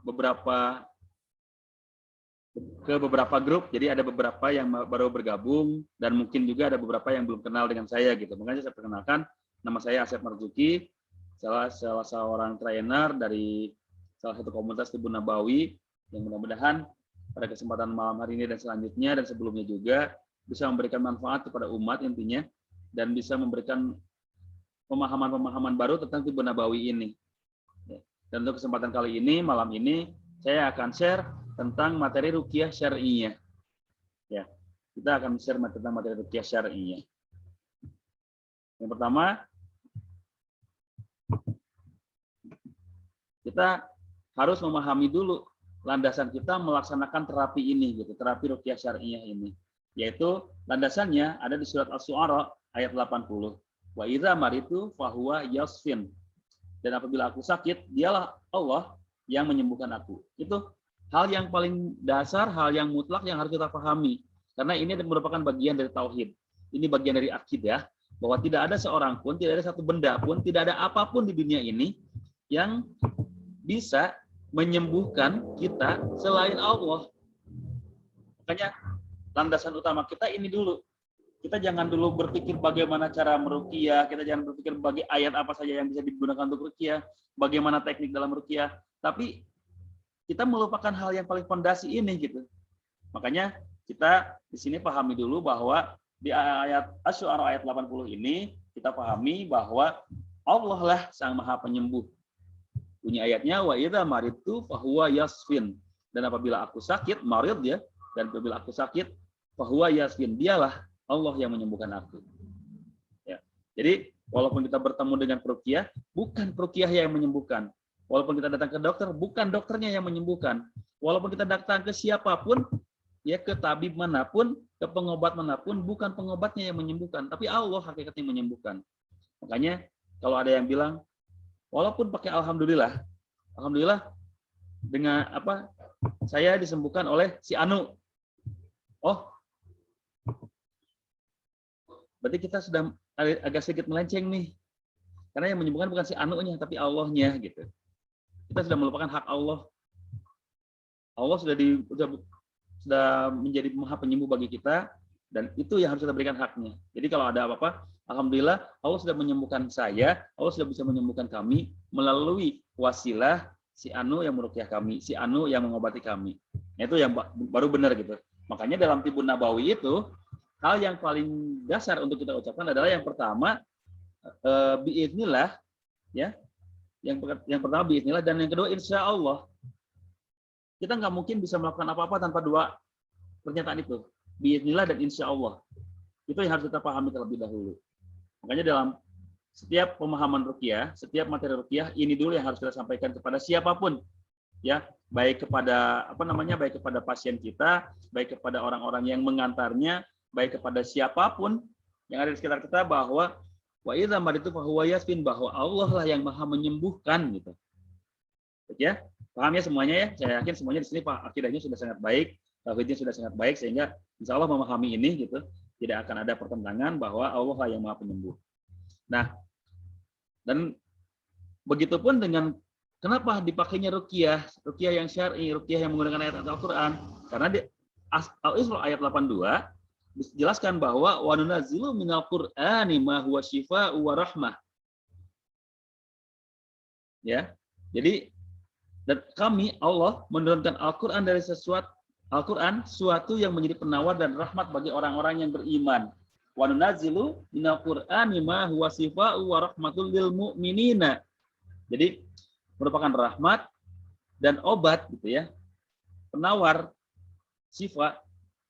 beberapa grup, jadi ada beberapa yang baru bergabung dan mungkin juga ada beberapa yang belum kenal dengan saya gitu. Makanya saya perkenalkan, nama saya Asep Marzuki, salah seorang trainer dari salah satu komunitas Tibun Nabawi yang mudah-mudahan pada kesempatan malam hari ini dan selanjutnya dan sebelumnya juga bisa memberikan manfaat kepada umat intinya dan bisa memberikan pemahaman-pemahaman baru tentang Tibun Nabawi ini. Dan untuk kesempatan kali ini, malam ini, saya akan share tentang materi ruqyah syar'iyah. Ya, kita akan share tentang materi ruqyah syar'iyah. Yang pertama, kita harus memahami dulu landasan kita melaksanakan terapi ini, gitu, terapi ruqyah syar'iyah ini. Yaitu landasannya ada di surat Asy-Syu'ara ayat 80. Wa idza maritu fahuwa yasfin. Dan apabila aku sakit, dialah Allah yang menyembuhkan aku. Itu hal yang paling dasar, hal yang mutlak yang harus kita pahami. Karena ini merupakan bagian dari tauhid. Ini bagian dari akidah, bahwa tidak ada seorang pun, tidak ada satu benda pun, tidak ada apapun di dunia ini yang bisa menyembuhkan kita selain Allah. Makanya landasan utama kita ini dulu. Kita jangan dulu berpikir bagaimana cara meruqyah, kita jangan berpikir bagi ayat apa saja yang bisa digunakan untuk ruqyah, bagaimana teknik dalam ruqyah, tapi kita melupakan hal yang paling fondasi ini gitu. Makanya kita di sini pahami dulu bahwa di ayat Asy-Syu'ara ayat 80 ini kita pahami bahwa Allah lah Sang Maha Penyembuh. Bunyi ayatnya wa idza maridtu fahuwa yasfin. Dan apabila aku sakit, marid ya, dan apabila aku sakit fahuwa yasfin, dialah Allah yang menyembuhkan aku. Ya. Jadi walaupun kita bertemu dengan peruqyah, bukan peruqyah yang menyembuhkan. Walaupun kita datang ke dokter, bukan dokternya yang menyembuhkan. Walaupun kita datang ke siapapun, ya ke tabib manapun, ke pengobat manapun, bukan pengobatnya yang menyembuhkan, tapi Allah hakikatnya menyembuhkan. Makanya kalau ada yang bilang, walaupun pakai alhamdulillah, alhamdulillah dengan apa? Saya disembuhkan oleh si Anu. Oh, berarti kita sudah agak sedikit melenceng nih. Karena yang menyembuhkan bukan si Anunya, tapi Allahnya gitu. Kita sudah melupakan hak Allah. Allah sudah menjadi Maha Penyembuh bagi kita, dan itu yang harus kita berikan haknya. Jadi kalau ada apa-apa, alhamdulillah Allah sudah menyembuhkan saya, Allah sudah bisa menyembuhkan kami melalui wasilah si Anu yang meruqyah kami, si Anu yang mengobati kami. Nah, itu yang baru benar gitu. Makanya dalam Tibun Nabawi itu hal yang paling dasar untuk kita ucapkan adalah yang pertama biiznillah, ya. Yang pertama biiznillah, dan yang kedua insya Allah. Kita nggak mungkin bisa melakukan apa-apa tanpa dua pernyataan itu, biiznillah dan insya Allah. Itu yang harus kita pahami terlebih dahulu. Makanya dalam setiap pemahaman ruqyah, setiap materi ruqyah, ini dulu yang harus kita sampaikan kepada siapapun, ya, baik kepada baik kepada pasien kita, baik kepada orang-orang yang mengantarnya, baik kepada siapapun yang ada di sekitar kita, bahwa wa idza maritu fahuwa yasfin, bahwa Allah lah yang Maha menyembuhkan gitu. Ya, paham ya semuanya ya? Saya yakin semuanya di sini Pak akidahnya sudah sangat baik, tauhidnya sudah sangat baik, sehingga insya Allah memahami ini gitu, tidak akan ada pertentangan bahwa Allah lah yang Maha Penyembuh. Nah, dan begitupun dengan kenapa dipakainya ruqyah yang syar'i, ruqyah yang menggunakan ayat Al-Qur'an, karena di Al-Isra ayat 82 dijelaskan bahwa wa nunazzilu minal Qur'ani ma huwa syifaa'u wa rahmah. Ya. Jadi dan kami Allah menurunkan Al-Qur'an dari suatu yang menjadi penawar dan rahmat bagi orang-orang yang beriman. Wa nunazzilu minal Qur'ani ma huwa syifaa'u wa rahmatul lil mu'minina. Jadi merupakan rahmat dan obat gitu ya. Penawar syifa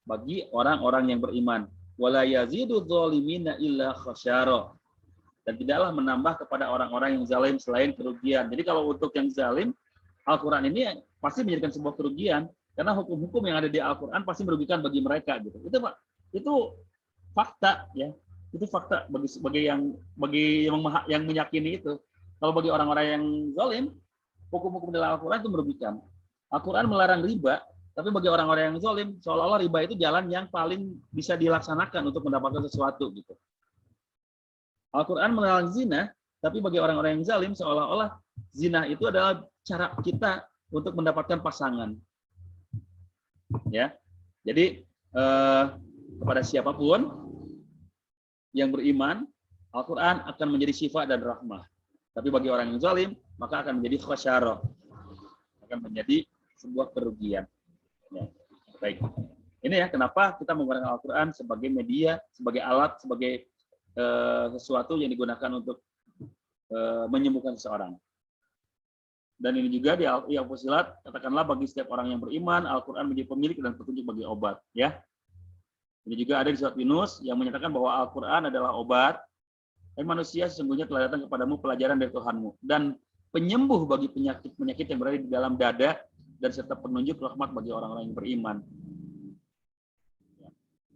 bagi orang-orang yang beriman. Wala yazidu dzalimina illa khasyara. Dan tidaklah menambah kepada orang-orang yang zalim selain kerugian. Jadi kalau untuk yang zalim, Al-Qur'an ini pasti menjadikan sebuah kerugian, karena hukum-hukum yang ada di Al-Qur'an pasti merugikan bagi mereka gitu. Itu fakta ya. Itu fakta bagi yang meyakini itu. Kalau bagi orang-orang yang zalim, hukum-hukum dalam Al-Qur'an itu merugikan. Al-Qur'an melarang riba, tapi bagi orang-orang yang zalim, seolah-olah riba itu jalan yang paling bisa dilaksanakan untuk mendapatkan sesuatu gitu. Al-Qur'an melarang zina, tapi bagi orang-orang yang zalim, seolah-olah zina itu adalah cara kita untuk mendapatkan pasangan. Ya, jadi kepada siapapun yang beriman, Al-Quran akan menjadi syifa dan rahmah. Tapi bagi orang yang zalim, maka akan menjadi khasyarah, akan menjadi sebuah kerugian. Ya. Baik. Ini ya kenapa kita menggunakan Al-Quran sebagai media, sebagai alat, sebagai sesuatu yang digunakan untuk menyembuhkan seseorang. Dan ini juga di Al-Fussilat, katakanlah bagi setiap orang yang beriman, Al-Quran menjadi pemilik dan petunjuk bagi obat. Ya. Ini juga ada di surat Yunus yang menyatakan bahwa Al-Quran adalah obat. Manusia sesungguhnya telah datang kepadamu pelajaran dari Tuhanmu dan penyembuh bagi penyakit-penyakit yang berada di dalam dada dan serta penunjuk rahmat bagi orang-orang yang beriman.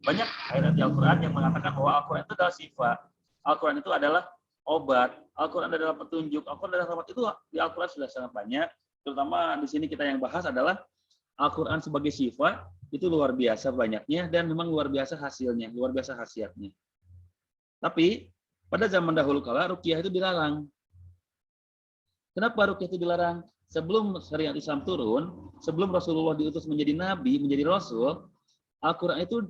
Banyak ayat di Al-Quran yang mengatakan bahwa Al-Quran itu adalah sifat, Al-Quran itu adalah obat, Al-Quran adalah petunjuk, Al-Quran adalah rahmat. Itu di Al-Quran sudah sangat banyak. Terutama di sini kita yang bahas adalah Al-Quran sebagai sifat, itu luar biasa banyaknya dan memang luar biasa hasilnya, luar biasa khasiatnya. Tapi pada zaman dahulu kala ruqyah itu dilarang. Kenapa ruqyah itu dilarang? Sebelum syariat Islam turun, sebelum Rasulullah diutus menjadi nabi, menjadi rasul, Al-Qur'an itu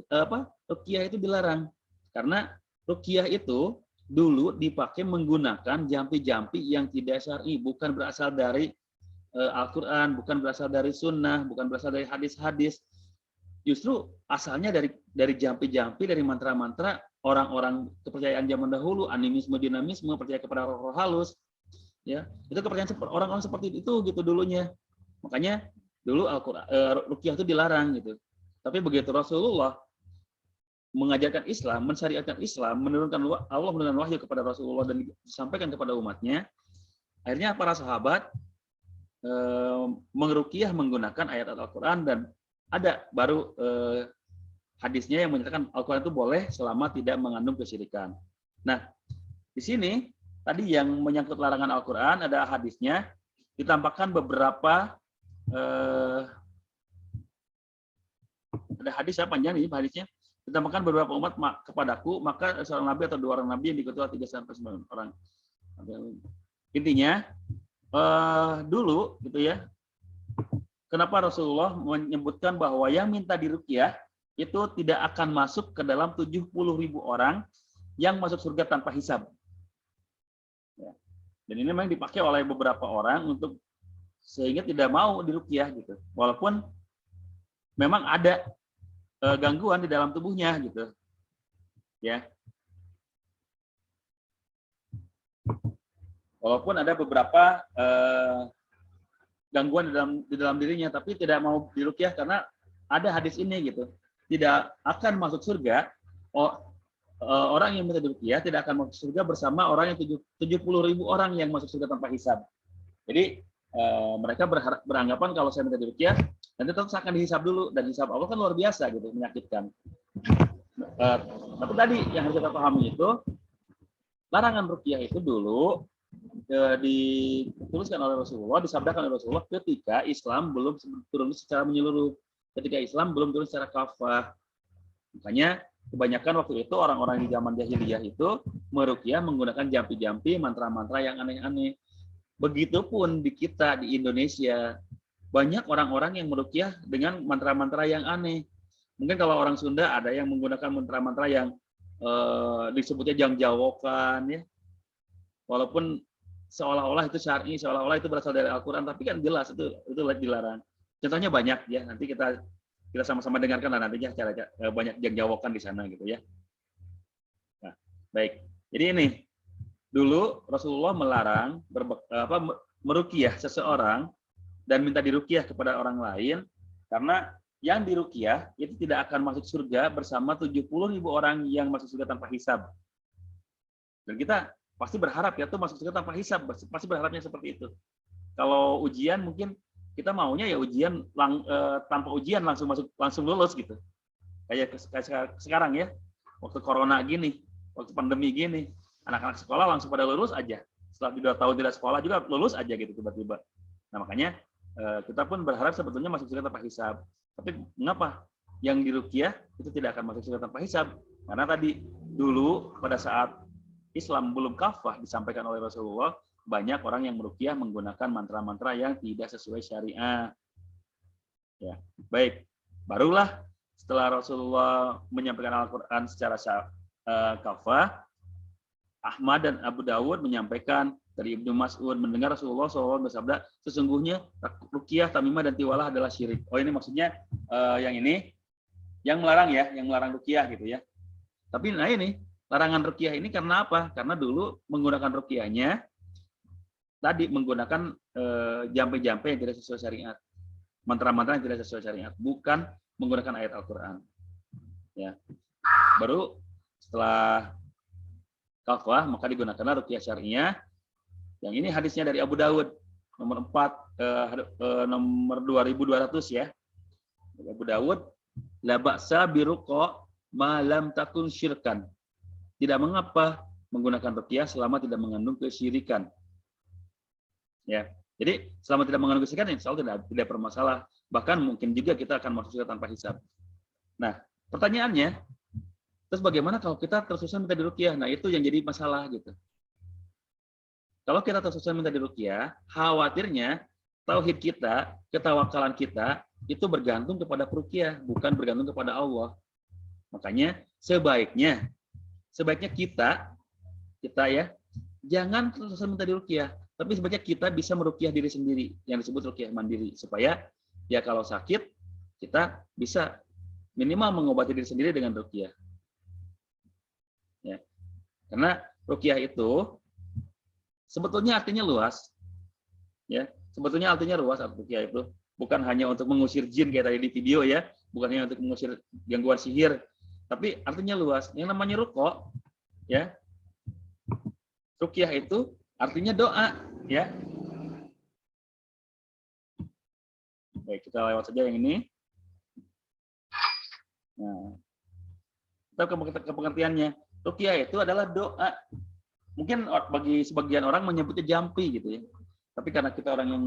ruqyah itu dilarang. Karena ruqyah itu dulu dipakai menggunakan jampi-jampi yang tidak syar'i, bukan berasal dari Al-Qur'an, bukan berasal dari sunnah, bukan berasal dari hadis-hadis. Justru asalnya dari jampi-jampi, dari mantra-mantra orang-orang kepercayaan zaman dahulu, animisme, dinamisme, percaya kepada roh-roh halus, ya itu kepercayaan orang-orang seperti itu gitu dulunya. Makanya dulu Al-Qur'an ruqyah itu dilarang gitu. Tapi begitu Rasulullah mengajarkan Islam, mensyariatkan Islam, Allah menurunkan wahyu kepada Rasulullah dan disampaikan kepada umatnya, akhirnya para sahabat mengeruqyah menggunakan ayat Al-Qur'an dan ada baru hadisnya yang menyatakan Al-Quran itu boleh selama tidak mengandung kesyirikan. Nah, di sini tadi yang menyangkut larangan Al-Quran ada hadisnya, ditampakkan beberapa ada hadis panjang ini hadisnya, ditampakkan beberapa umat kepadaku, maka seorang nabi atau dua orang nabi yang diikuti 3-9 orang. Intinya dulu gitu ya. Kenapa Rasulullah menyebutkan bahwa yang minta diruqyah itu tidak akan masuk ke dalam 70.000 orang yang masuk surga tanpa hisab. Ya. Dan ini memang dipakai oleh beberapa orang untuk sehingga tidak mau diruqyah gitu. Walaupun memang ada gangguan di dalam tubuhnya gitu. Ya. Walaupun ada beberapa gangguan di dalam dirinya, tapi tidak mau diruqyah karena ada hadis ini gitu. Tidak akan masuk surga orang yang minta diruqyah tidak akan masuk surga bersama orang yang 70.000 orang yang masuk surga tanpa hisab. Jadi mereka beranggapan kalau saya minta diruqyah nanti tetap akan dihisab dulu, dan hisab Allah kan luar biasa gitu, menyakitkan. Tapi tadi yang harus kita pahami itu larangan ruqyah itu dulu dituliskan oleh Rasulullah, disabdakan oleh Rasulullah ketika Islam belum turun secara menyeluruh, ketika Islam belum turun secara kafah. Makanya kebanyakan waktu itu orang-orang di zaman jahiliyah itu meruqyah menggunakan jampi-jampi, mantra-mantra yang aneh-aneh. Begitupun di kita di Indonesia banyak orang-orang yang meruqyah dengan mantra-mantra yang aneh. Mungkin kalau orang Sunda ada yang menggunakan mantra-mantra yang disebutnya jangjawokan ya. Walaupun seolah-olah itu syar'i, seolah-olah itu berasal dari Al-Quran, tapi kan jelas itu dilarang. Contohnya banyak ya, nanti kita sama-sama dengarkan lah nantinya cara banyak yang jawaban di sana gitu ya. Nah, baik. Jadi ini dulu Rasulullah melarang meruqyah seseorang dan minta diruqyah kepada orang lain karena yang diruqyah itu tidak akan masuk surga bersama 70.000 orang yang masuk surga tanpa hisab. Dan kita pasti berharap ya tuh masuk surga tanpa hisab, pasti berharapnya seperti itu. Kalau ujian mungkin kita maunya ya ujian tanpa ujian langsung lulus gitu. Kayak sekarang ya, waktu corona gini, waktu pandemi gini, anak-anak sekolah langsung pada lulus aja. Setelah 2 tahun tidak sekolah juga lulus aja gitu tiba-tiba. Nah makanya kita pun berharap sebetulnya masuk surga tanpa hisab. Tapi mengapa yang diruqyah itu tidak akan masuk surga tanpa hisab? Karena tadi dulu pada saat Islam belum kafah disampaikan oleh Rasulullah, banyak orang yang meruqyah menggunakan mantra-mantra yang tidak sesuai syariat. Ya, baik. Barulah setelah Rasulullah menyampaikan Al-Quran secara kafah, Ahmad dan Abu Dawud menyampaikan dari Ibnu Mas'ud mendengar Rasulullah SAW bersabda, sesungguhnya ruqyah, tamimah, dan tiwalah adalah syirik. Oh, ini maksudnya yang ini, yang melarang ya, yang melarang ruqyah gitu ya. Tapi nah ini, larangan ruqyah ini karena apa? Karena dulu menggunakan ruqyahnya, tadi menggunakan jampe-jampe yang tidak sesuai syariat. Mantra-mantra yang tidak sesuai syariat. Bukan menggunakan ayat Al-Quran. Ya. Baru setelah kafah, maka digunakanlah ruqyah syariah. Yang ini hadisnya dari Abu Dawud nomor 4 nomor 2200 ya. Abu Dawud, la ba'sa biruqa ma lam takun syirkan. Tidak mengapa menggunakan ruqyah selama tidak mengandung kesyirikan. Ya. Jadi selama tidak mengandung kesyirikan insya Allah tidak bermasalah. Bahkan mungkin juga kita akan masuk surga tanpa hisab. Nah, pertanyaannya, terus bagaimana kalau kita terus-terusan minta diruqyah? Nah, itu yang jadi masalah gitu. Kalau kita terus-terusan minta diruqyah, khawatirnya tauhid kita, ketawakalan kita itu bergantung kepada ruqyah, bukan bergantung kepada Allah. Makanya sebaiknya kita ya jangan terus-terusan minta diruqyah, tapi sebaiknya kita bisa meruqyah diri sendiri, yang disebut ruqyah mandiri, supaya ya kalau sakit kita bisa minimal mengobati diri sendiri dengan ruqyah. Ya. Karena ruqyah itu sebetulnya artinya luas. Ya, sebetulnya artinya luas ruqyah itu. Bukan hanya untuk mengusir jin kayak tadi di video ya, bukan hanya untuk mengusir gangguan sihir, tapi artinya luas. Yang namanya ruqa ya. Ruqyah itu artinya doa, ya. Baik, kita lewat saja yang ini. Nah, kita ke pengertiannya. Ruqyah itu adalah doa. Mungkin bagi sebagian orang menyebutnya jampi gitu ya. Tapi karena kita orang yang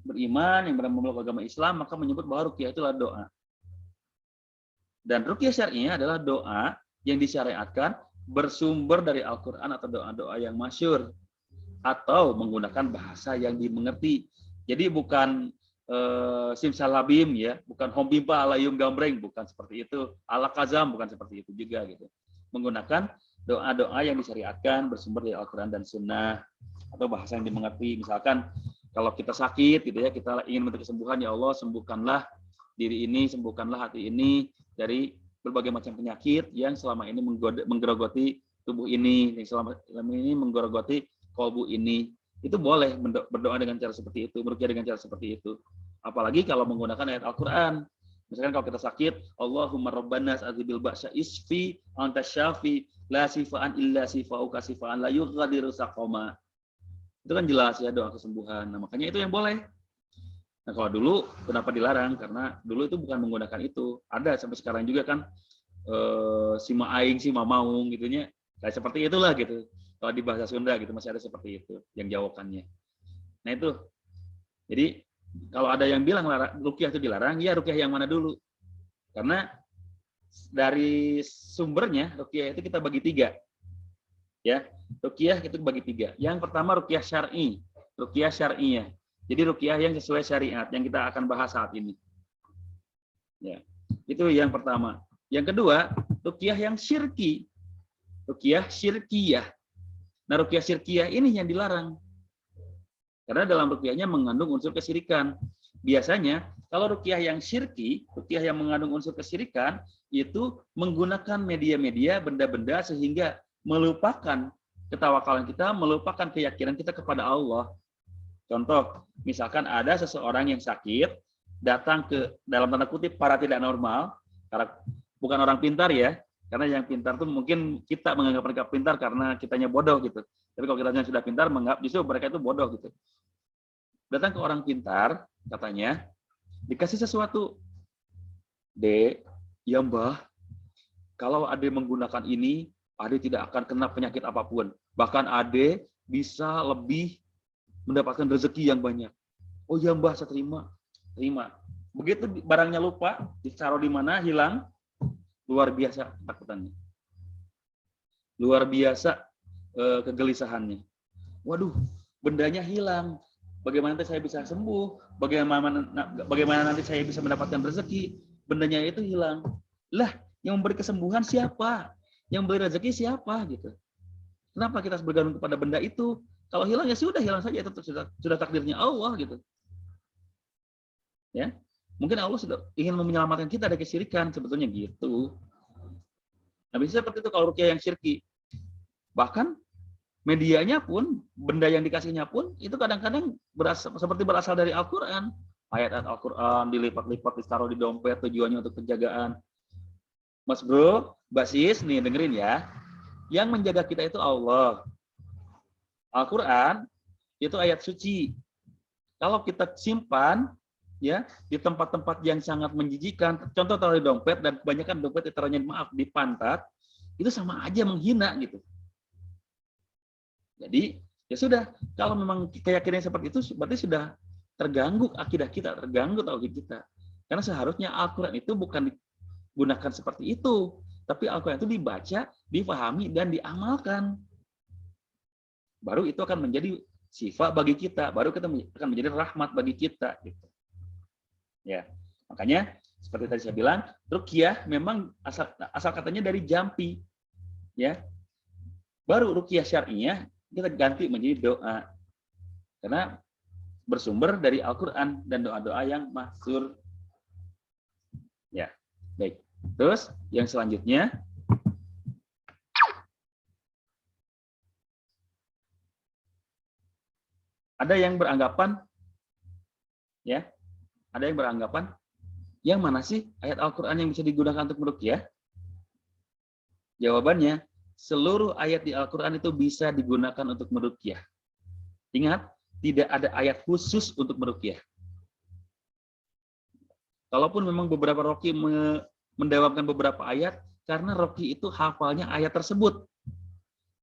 beriman, yang memeluk agama Islam, maka menyebut bahwa ruqyah itu adalah doa. Dan ruqyah syar'iyah adalah doa yang disyariatkan bersumber dari Al-Quran atau doa-doa yang masyhur atau menggunakan bahasa yang dimengerti. Jadi bukan simsalabim ya, bukan hombimpa alayum gambreng, bukan seperti itu. Ala kazam bukan seperti itu juga gitu. Menggunakan doa-doa yang disyariatkan bersumber dari Al-Quran dan Sunnah atau bahasa yang dimengerti. Misalkan kalau kita sakit gitu ya, kita ingin minta kesembuhan, ya Allah sembuhkanlah diri ini, sembuhkanlah hati ini dari berbagai macam penyakit yang selama ini menggerogoti tubuh ini, yang selama ini menggerogoti kolbu ini. Itu boleh berdoa dengan cara seperti itu, beruqyah dengan cara seperti itu. Apalagi kalau menggunakan ayat Al-Quran. Misalkan kalau kita sakit, Allahumma rabbana azibil ba'sa isfi anta syafi la sifaan illa sifauka sifaan la yughadiru saqama. Itu kan jelas ya doa kesembuhan. Nah, makanya itu yang boleh. Nah, kalau dulu kenapa dilarang? Karena dulu itu bukan menggunakan itu. Ada sampai sekarang juga kan sima aing, sima maung gitunya. Kayak seperti itulah gitu. Kalau di bahasa Sunda gitu masih ada seperti itu yang jawabannya. Nah, itu. Jadi kalau ada yang bilang ruqyah itu dilarang, ya ruqyah yang mana dulu? Karena dari sumbernya ruqyah itu kita bagi 3. Ya, ruqyah itu bagi 3. Yang pertama ruqyah syar'i, ruqyah syar'iyah. Jadi ruqyah yang sesuai syariat yang kita akan bahas saat ini. Ya, itu yang pertama. Yang kedua, ruqyah yang syirki. Ruqyah syirkiyah. Nah, ruqyah syirkiyah ini yang dilarang. Karena dalam ruqyahnya mengandung unsur kesyirikan. Biasanya kalau ruqyah yang syirki, ruqyah yang mengandung unsur kesyirikan, itu menggunakan media-media, benda-benda sehingga melupakan ketawakalan kita, melupakan keyakinan kita kepada Allah. Contoh, misalkan ada seseorang yang sakit, datang ke dalam tanda kutip para tidak normal, karena bukan orang pintar ya, karena yang pintar tuh mungkin kita menganggap mereka pintar karena kitanya bodoh gitu. Tapi kalau kitanya sudah pintar, menganggap justru mereka itu bodoh gitu. Datang ke orang pintar, katanya, dikasih sesuatu. Dek, ya Mbah, kalau Ade menggunakan ini, Ade tidak akan kena penyakit apapun. Bahkan Ade bisa lebih mendapatkan rezeki yang banyak. Oh ya Mbah, saya terima. Terima. Begitu barangnya lupa, ditaruh di mana, hilang, luar biasa ketakutannya. Luar biasa kegelisahannya. Waduh, bendanya hilang. Bagaimana nanti saya bisa sembuh? Bagaimana nanti saya bisa mendapatkan rezeki? Bendanya itu hilang. Lah, yang memberi kesembuhan siapa? Yang memberi rezeki siapa gitu? Kenapa kita harus bergantung kepada benda itu? Kalau hilang ya sudah hilang saja, itu sudah takdirnya Allah gitu. Ya, mungkin Allah sudah ingin menyelamatkan kita dari kesyirikan sebetulnya gitu. Nah, bisa seperti itu kalau ruqyah yang syirki. Bahkan medianya pun, benda yang dikasihnya pun itu kadang-kadang seperti berasal dari Al-Qur'an. Ayat-ayat Al-Qur'an dilipat-lipat, ditaruh di dompet tujuannya untuk penjagaan. Mas Bro, Basis nih dengerin ya. Yang menjaga kita itu Allah. Al-Qur'an itu ayat suci. Kalau kita simpan ya di tempat-tempat yang sangat menjijikan, contoh taruh di dompet dan kebanyakan dompet ditaruhnya di pantat, itu sama aja menghina gitu. Jadi ya sudah, kalau memang keyakinan seperti itu berarti sudah terganggu akidah kita, terganggu tauhid kita. Karena seharusnya Al-Qur'an itu bukan digunakan seperti itu, tapi Al-Qur'an itu dibaca, difahami dan diamalkan. Baru itu akan menjadi sifat bagi kita, baru kita akan menjadi rahmat bagi kita gitu. Ya, makanya seperti tadi saya bilang, ruqyah memang asal katanya dari jampi, ya. Baru ruqyah syar'iyah kita ganti menjadi doa, karena bersumber dari Al-Quran dan doa-doa yang masyhur. Ya, baik. Terus yang selanjutnya, ada yang beranggapan, ya. Ada yang beranggapan, yang mana sih ayat Al-Quran yang bisa digunakan untuk meruqyah? Jawabannya, seluruh ayat di Al-Quran itu bisa digunakan untuk meruqyah. Ingat, tidak ada ayat khusus untuk meruqyah. Kalaupun memang beberapa roki mendawamkan beberapa ayat, karena roki itu hafalnya ayat tersebut.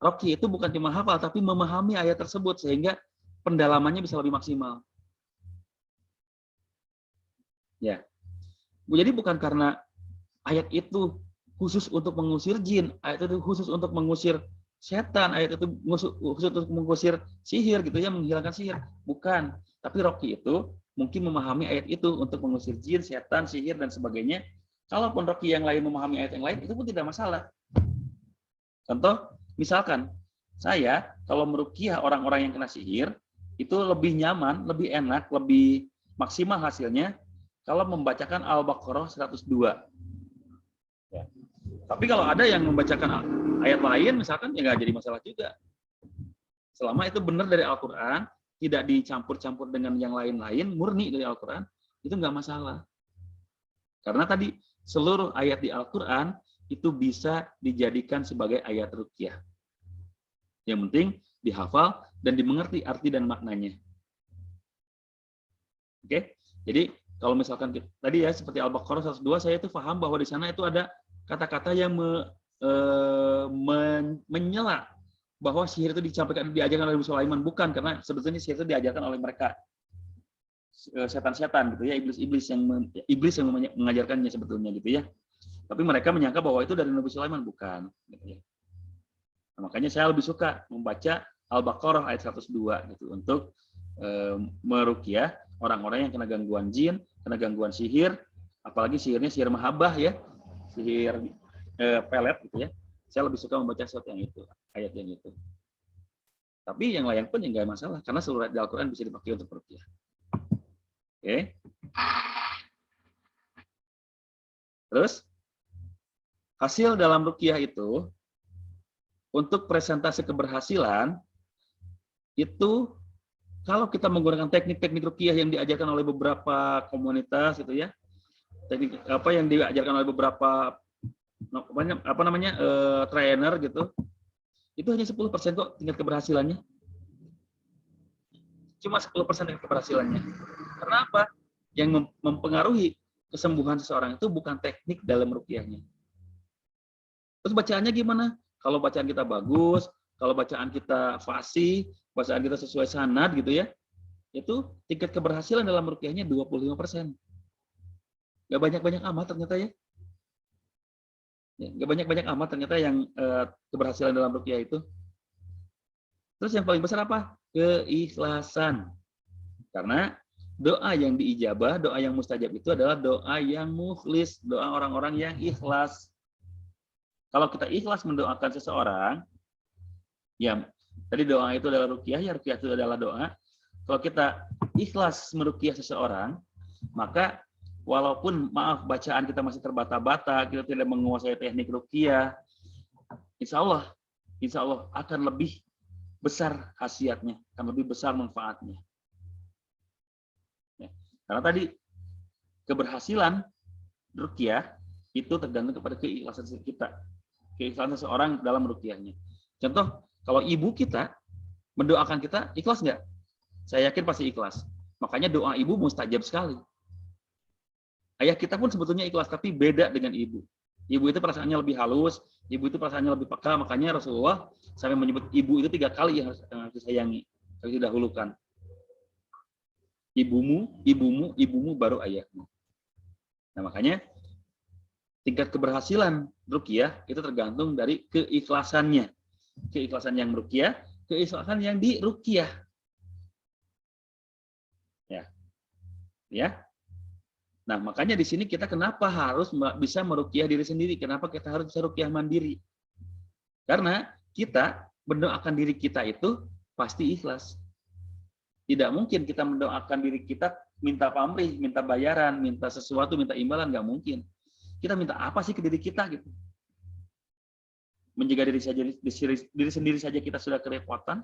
Roki itu bukan cuma hafal, tapi memahami ayat tersebut, sehingga pendalamannya bisa lebih maksimal. Ya, jadi bukan karena ayat itu khusus untuk mengusir jin, ayat itu khusus untuk mengusir setan, ayat itu khusus untuk mengusir sihir gitu ya, menghilangkan sihir. Bukan, tapi roki itu mungkin memahami ayat itu untuk mengusir jin, setan, sihir dan sebagainya. Kalaupun roki yang lain memahami ayat yang lain, itu pun tidak masalah. Contoh, misalkan saya kalau meruqyah orang-orang yang kena sihir, itu lebih nyaman, lebih enak, lebih maksimal hasilnya kalau membacakan Al-Baqarah 102. Ya. Tapi kalau ada yang membacakan ayat lain, misalkan, ya nggak jadi masalah juga. Selama itu benar dari Al-Quran, tidak dicampur-campur dengan yang lain-lain, murni dari Al-Quran, itu nggak masalah. Karena tadi, seluruh ayat di Al-Quran itu bisa dijadikan sebagai ayat ruqyah. Yang penting dihafal dan dimengerti arti dan maknanya. Oke, jadi kalau misalkan tadi ya seperti Al-Baqarah 102, saya itu paham bahwa di sana itu ada kata-kata yang menyela bahwa sihir itu diajarkan oleh Nabi Sulaiman, bukan, karena sebetulnya sihir itu diajarkan oleh mereka setan-setan gitu ya, iblis yang mengajarkannya sebetulnya gitu ya. Tapi mereka menyangka bahwa itu dari Nabi Sulaiman, bukan gitu ya. Nah, makanya saya lebih suka membaca Al-Baqarah ayat 102 gitu untuk meruqyah orang-orang yang kena gangguan jin, kena gangguan sihir, apalagi sihirnya sihir mahabbah ya, sihir pelet gitu ya. Saya lebih suka membaca surat yang itu, ayat yang itu. Tapi yang lain pun ya nggak masalah, karena seluruh ayat Al-Quran bisa dipakai untuk meruqyah. Oke. Terus hasil dalam ruqyah itu untuk presentasi keberhasilan itu, kalau kita menggunakan teknik-teknik ruqyah yang diajarkan oleh beberapa komunitas itu ya, teknik apa yang diajarkan oleh beberapa trainer gitu, itu hanya 10% kok tingkat keberhasilannya. Cuma 10% tingkat keberhasilannya. Karena apa? Yang mempengaruhi kesembuhan seseorang itu bukan teknik dalam ruqyahnya. Terus bacaannya gimana? Kalau bacaan kita bagus, kalau bacaan kita fasih, bacaan kita sesuai sanad gitu ya, itu tingkat keberhasilan dalam ruqyahnya 25%. Gak banyak-banyak amat ternyata ya. Gak banyak-banyak amat ternyata yang keberhasilan dalam ruqyah itu. Terus yang paling besar apa? Keikhlasan. Karena doa yang diijabah, doa yang mustajab itu adalah doa yang mukhlis, doa orang-orang yang ikhlas. Kalau kita ikhlas mendoakan seseorang, ya tadi doa itu adalah ruqyah, ya ruqyah itu adalah doa. Kalau kita ikhlas meruqyah seseorang, maka walaupun maaf bacaan kita masih terbata-bata, kita tidak menguasai teknik ruqyah, insya Allah akan lebih besar khasiatnya, akan lebih besar manfaatnya. Ya. Karena tadi keberhasilan ruqyah itu tergantung kepada keikhlasan kita, keikhlasan seseorang dalam ruqyahnya. Contoh, kalau ibu kita mendoakan kita, ikhlas nggak? Saya yakin pasti ikhlas. Makanya doa ibu mustajab sekali. Ayah kita pun sebetulnya ikhlas, tapi beda dengan ibu. Ibu itu perasaannya lebih halus, ibu itu perasaannya lebih peka, makanya Rasulullah sampai menyebut ibu itu 3 kali yang harus disayangi, harus didahulukan. Ibumu, baru ayahmu. Nah, makanya tingkat keberhasilan ruqyah itu tergantung dari keikhlasannya. Keikhlasan yang meruqyah, keikhlasan yang diruqyah. Ya. Nah, makanya di sini kita kenapa harus bisa meruqyah diri sendiri? Kenapa kita harus bisa ruqyah mandiri? Karena kita mendoakan diri kita itu pasti ikhlas. Tidak mungkin kita mendoakan diri kita minta pamrih, minta bayaran, minta sesuatu, minta imbalan, nggak mungkin. Kita minta apa sih ke diri kita gitu? Menjaga diri sendiri saja kita sudah kerepotan,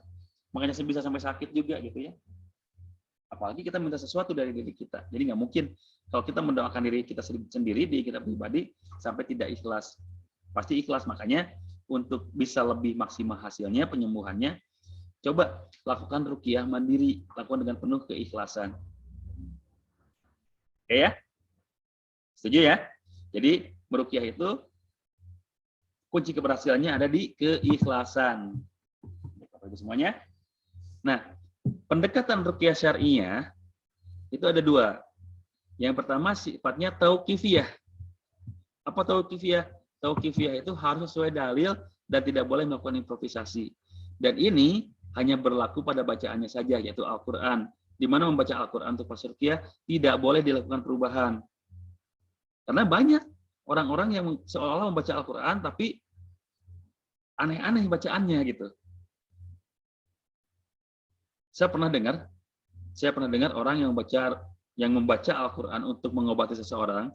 makanya bisa sampai sakit juga gitu ya. Apalagi kita minta sesuatu dari diri kita. Jadi nggak mungkin kalau kita mendoakan diri kita sendiri, diri kita pribadi, sampai tidak ikhlas. Pasti ikhlas. Makanya untuk bisa lebih maksimal hasilnya, penyembuhannya, coba lakukan ruqyah mandiri. Lakukan dengan penuh keikhlasan. Oke ya? Setuju ya? Jadi meruqyah itu kunci keberhasilannya ada di keikhlasan. Bapak Ibu semuanya. Nah, pendekatan ruqyah syar'iyah itu ada 2. Yang pertama sifatnya tauqifiyah. Apa tauqifiyah? Tauqifiyah itu harus sesuai dalil dan tidak boleh melakukan improvisasi. Dan ini hanya berlaku pada bacaannya saja, yaitu Al-Quran. Di mana membaca Al-Quran untuk pas ruqyah tidak boleh dilakukan perubahan. Karena banyak orang-orang yang seolah-olah membaca Al-Quran tapi aneh-aneh bacaannya gitu. Saya pernah dengar orang yang membaca Al-Quran untuk mengobati seseorang,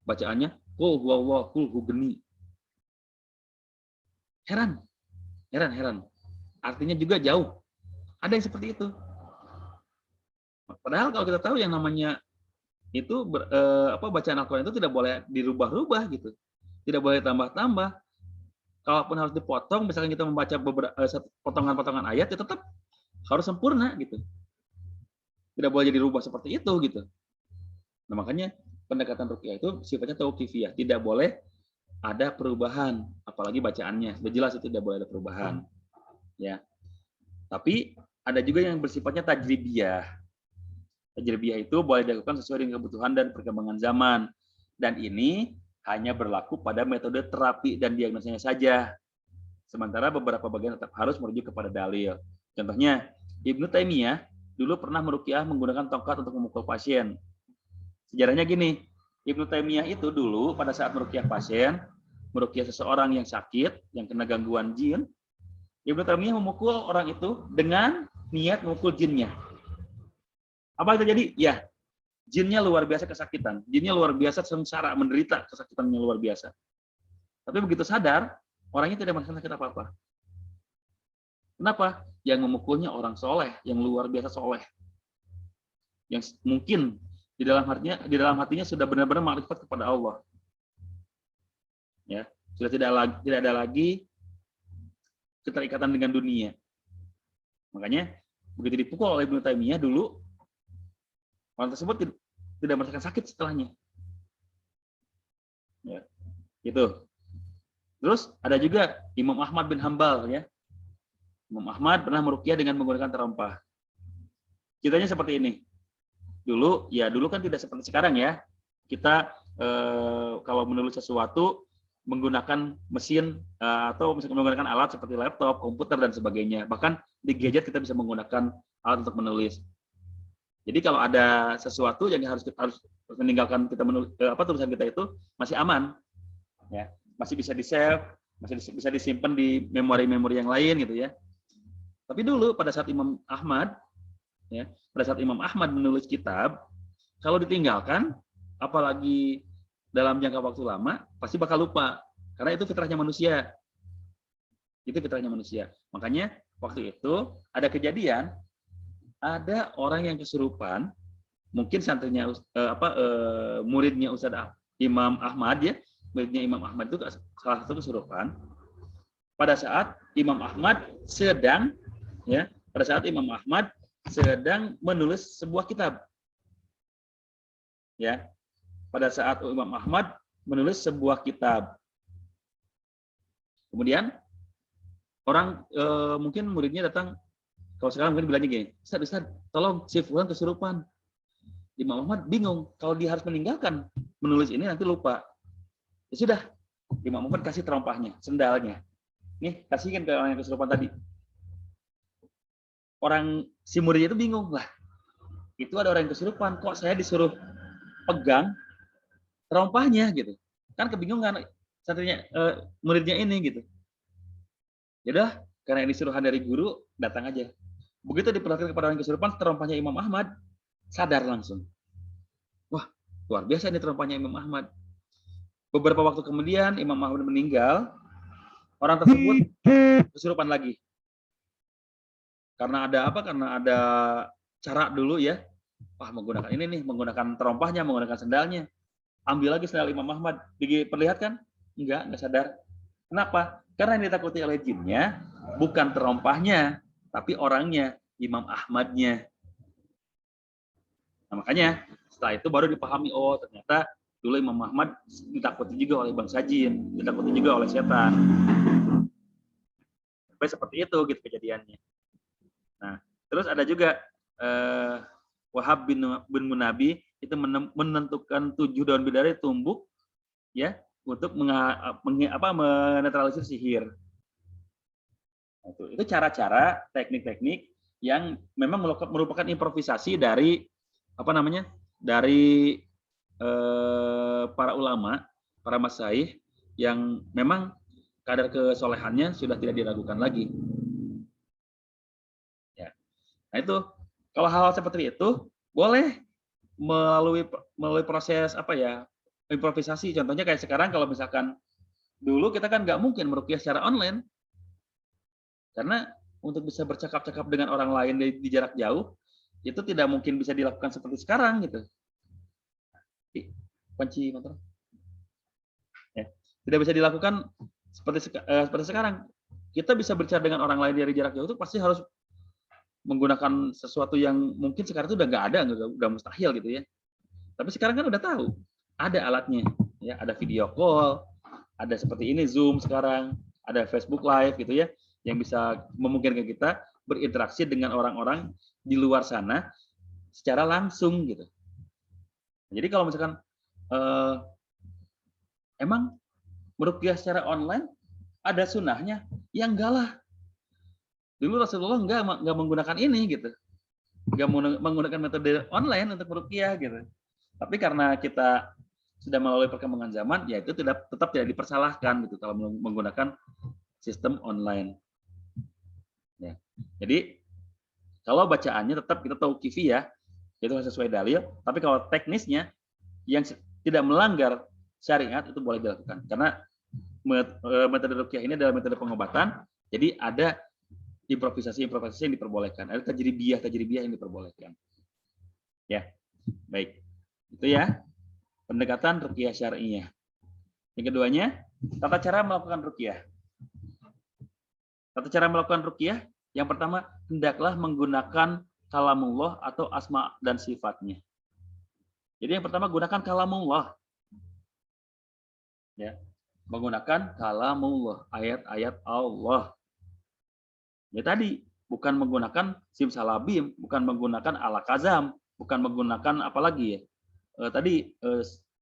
bacaannya qul huwallahu qul hugeni. Heran. Artinya juga jauh. Ada yang seperti itu. Padahal kalau kita tahu yang namanya itu bacaan Al-Quran itu tidak boleh dirubah-rubah gitu. Tidak boleh tambah-tambah. Kalaupun harus dipotong, misalkan kita membaca beberapa potongan-potongan ayat, ya tetap harus sempurna gitu. Tidak boleh jadi rubah seperti itu gitu. Nah, makanya pendekatan ruqyah itu sifatnya tauqifiyah, tidak boleh ada perubahan, apalagi bacaannya. Sudah jelas itu tidak boleh ada perubahan. Ya. Tapi ada juga yang bersifatnya tajribiyah. Tajribiyah itu boleh dilakukan sesuai dengan kebutuhan dan perkembangan zaman. Dan ini hanya berlaku pada metode terapi dan diagnosanya saja. Sementara beberapa bagian tetap harus merujuk kepada dalil. Contohnya, Ibnu Taimiyah dulu pernah meruqyah menggunakan tongkat untuk memukul pasien. Sejarahnya gini, Ibnu Taimiyah itu dulu pada saat meruqyah pasien, meruqyah seseorang yang sakit, yang kena gangguan jin, Ibnu Taimiyah memukul orang itu dengan niat memukul jinnya. Apa yang terjadi? Ya, jinnya luar biasa kesakitan. Jinnya luar biasa sengsara, menderita kesakitannya luar biasa. Tapi begitu sadar, orangnya tidak merasakan sakit apa-apa. Kenapa? Yang memukulnya orang soleh, yang luar biasa soleh. Yang mungkin di dalam hatinya sudah benar-benar makrifat kepada Allah. Ya, sudah tidak ada lagi keterikatan dengan dunia. Makanya begitu dipukul oleh Ibnu Taimiyah dulu, orang tersebut tidak merasakan sakit setelahnya. Ya, gitu. Terus ada juga Imam Ahmad bin Hambal ya. Imam Ahmad pernah meruqyah dengan menggunakan terompah. Ceritanya seperti ini. Dulu kan tidak seperti sekarang ya. Kita kalau menulis sesuatu menggunakan mesin atau menggunakan alat seperti laptop, komputer dan sebagainya. Bahkan di gadget kita bisa menggunakan alat untuk menulis. Jadi kalau ada sesuatu yang harus meninggalkan kita menulis tulisan kita itu masih aman, ya, masih bisa di save, masih bisa disimpan di memori-memori yang lain gitu ya. Tapi dulu pada saat Imam Ahmad, ya, pada saat Imam Ahmad menulis kitab, kalau ditinggalkan, apalagi dalam jangka waktu lama, pasti bakal lupa. Karena itu fitrahnya manusia. Itu fitrahnya manusia. Makanya waktu itu ada kejadian, ada orang yang kesurupan, mungkin santrinya muridnya Ustadz Imam Ahmad ya, muridnya Imam Ahmad itu salah satu kesurupan. Pada saat Imam Ahmad sedang menulis sebuah kitab. Ya. Pada saat Imam Ahmad menulis sebuah kitab. Kemudian orang mungkin muridnya datang, kalau sekarang mungkin bilangnya gini, Ustaz, tolong si fulan kesurupan. Imam Ahmad bingung, kalau dia harus meninggalkan menulis ini nanti lupa. Ya sudah, Imam Ahmad kasih terompahnya, sendalnya. Nih, kasihkan ke orang yang kesurupan tadi. Orang si muridnya itu bingung, lah itu ada orang yang kesurupan, kok saya disuruh pegang terompahnya gitu. Kan kebingungan santrinya muridnya ini gitu. Yaudah, karena ini suruhan dari guru, datang aja. Begitu diperlihatkan kepada orang kesurupan, terompahnya Imam Ahmad, sadar langsung. Wah, luar biasa ini terompahnya Imam Ahmad. Beberapa waktu kemudian Imam Ahmad meninggal, orang tersebut kesurupan lagi. Karena ada apa? Karena ada cara dulu ya. Wah, menggunakan ini nih, menggunakan terompahnya, menggunakan sendalnya. Ambil lagi sendal Imam Ahmad, diperlihatkan? Enggak sadar. Kenapa? Karena yang ditakuti oleh jinnya bukan terompahnya, tapi orangnya, Imam Ahmadnya. Nah, makanya setelah itu baru dipahami, oh ternyata dulu Imam Ahmad ditakuti juga oleh bangsa jin, ditakuti juga oleh setan. Sampai seperti itu gitu kejadiannya. Nah, terus ada juga Wahab bin Munabi itu menentukan 7 daun bidadari tumbuk ya untuk menetralisir sihir. Itu cara-cara, teknik-teknik yang memang merupakan improvisasi dari dari para ulama, para masyayikh yang memang kadar kesolehannya sudah tidak diragukan lagi. Ya. Nah itu kalau hal-hal seperti itu boleh melalui proses improvisasi. Contohnya kayak sekarang kalau misalkan dulu kita kan nggak mungkin meruqyah secara online karena untuk bisa bercakap-cakap dengan orang lain di jarak jauh itu tidak mungkin bisa dilakukan seperti sekarang gitu. Kunci motor. Ya. Tidak bisa dilakukan seperti sekarang. Kita bisa berbicara dengan orang lain dari jarak jauh itu pasti harus menggunakan sesuatu yang mungkin sekarang itu udah nggak ada, udah mustahil gitu ya. Tapi sekarang kan udah tahu, ada alatnya, ya, ada video call, ada seperti ini Zoom sekarang, ada Facebook Live gitu ya, yang bisa memungkinkan kita berinteraksi dengan orang-orang di luar sana secara langsung gitu. Jadi kalau misalkan emang meruqyah secara online ada sunnahnya, ya enggak lah. Dulu Rasulullah nggak menggunakan ini gitu, nggak menggunakan metode online untuk meruqyah gitu. Tapi karena kita sudah melalui perkembangan zaman, ya itu tetap tidak dipersalahkan gitu kalau menggunakan sistem online. Ya. Jadi kalau bacaannya tetap kita tahu kifiyah, itu sesuai dalil. Tapi kalau teknisnya yang tidak melanggar syariat itu boleh dilakukan. Karena metode ruqyah ini adalah metode pengobatan, jadi ada improvisasi yang diperbolehkan, ada tajribiyah yang diperbolehkan. Ya, baik. Itu ya pendekatan ruqyah syar'iyah. Yang keduanya, tata cara melakukan ruqyah. Tata cara melakukan ruqyah, yang pertama, hendaklah menggunakan kalamullah atau asma dan sifatnya. Jadi yang pertama gunakan kalamullah. Ya, menggunakan kalamullah, ayat-ayat Allah. Ya tadi, bukan menggunakan simsalabim, bukan menggunakan alakazam, bukan menggunakan apalagi ya. Tadi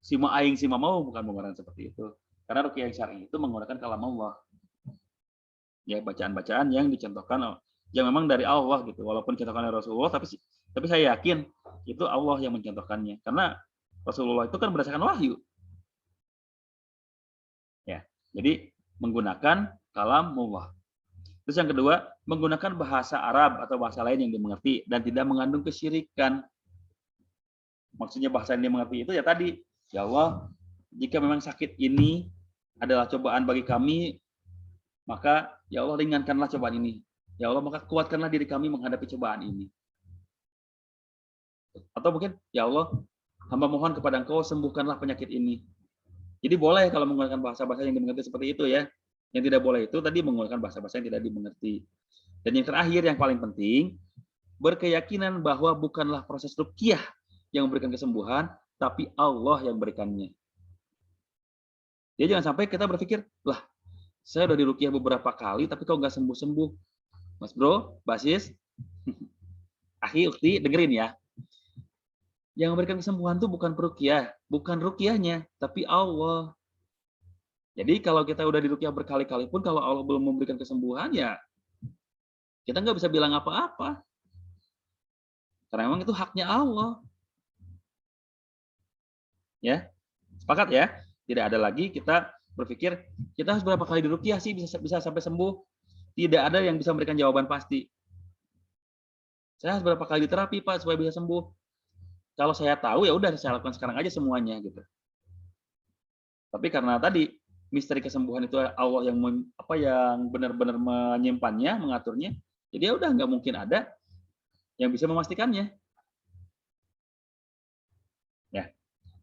sima aing sima mau, bukan menggunakan seperti itu. Karena ruqyah syar'i itu menggunakan kalam Allah. Ya, bacaan-bacaan yang dicontohkan yang memang dari Allah gitu. Walaupun contohkan oleh Rasulullah, tapi saya yakin itu Allah yang mencontohkannya. Karena Rasulullah itu kan berdasarkan wahyu. Ya. Jadi menggunakan kalam Allah. Terus yang kedua, menggunakan bahasa Arab atau bahasa lain yang dimengerti dan tidak mengandung kesyirikan. Maksudnya bahasa yang dimengerti itu ya tadi, ya Allah, jika memang sakit ini adalah cobaan bagi kami, maka ya Allah ringankanlah cobaan ini. Ya Allah, maka kuatkanlah diri kami menghadapi cobaan ini. Atau mungkin, ya Allah, hamba mohon kepada Engkau sembuhkanlah penyakit ini. Jadi boleh kalau menggunakan bahasa-bahasa yang dimengerti seperti itu ya. Yang tidak boleh itu tadi menggunakan bahasa-bahasa yang tidak dimengerti. Dan yang terakhir yang paling penting, berkeyakinan bahwa bukanlah proses ruqyah yang memberikan kesembuhan, tapi Allah yang memberikannya. Jadi jangan sampai kita berpikir, lah, saya udah diruqyah beberapa kali, tapi kok nggak sembuh-sembuh. Mas bro, basis, akhi, ukti, dengerin ya. Yang memberikan kesembuhan itu bukan peruqyah, bukan ruqyahnya, tapi Allah. Jadi kalau kita udah diruqyah berkali-kali pun, kalau Allah belum memberikan kesembuhan, ya kita nggak bisa bilang apa-apa. Karena memang itu haknya Allah. Ya, sepakat ya? Tidak ada lagi kita berpikir, kita harus berapa kali diruqyah sih bisa sampai sembuh? Tidak ada yang bisa memberikan jawaban pasti. Saya harus berapa kali diterapi, Pak, supaya bisa sembuh? Kalau saya tahu, ya udah saya lakukan sekarang aja semuanya gitu. Tapi karena tadi misteri kesembuhan itu Allah yang benar-benar menyimpannya, mengaturnya, jadi ya udah nggak mungkin ada yang bisa memastikannya. Ya,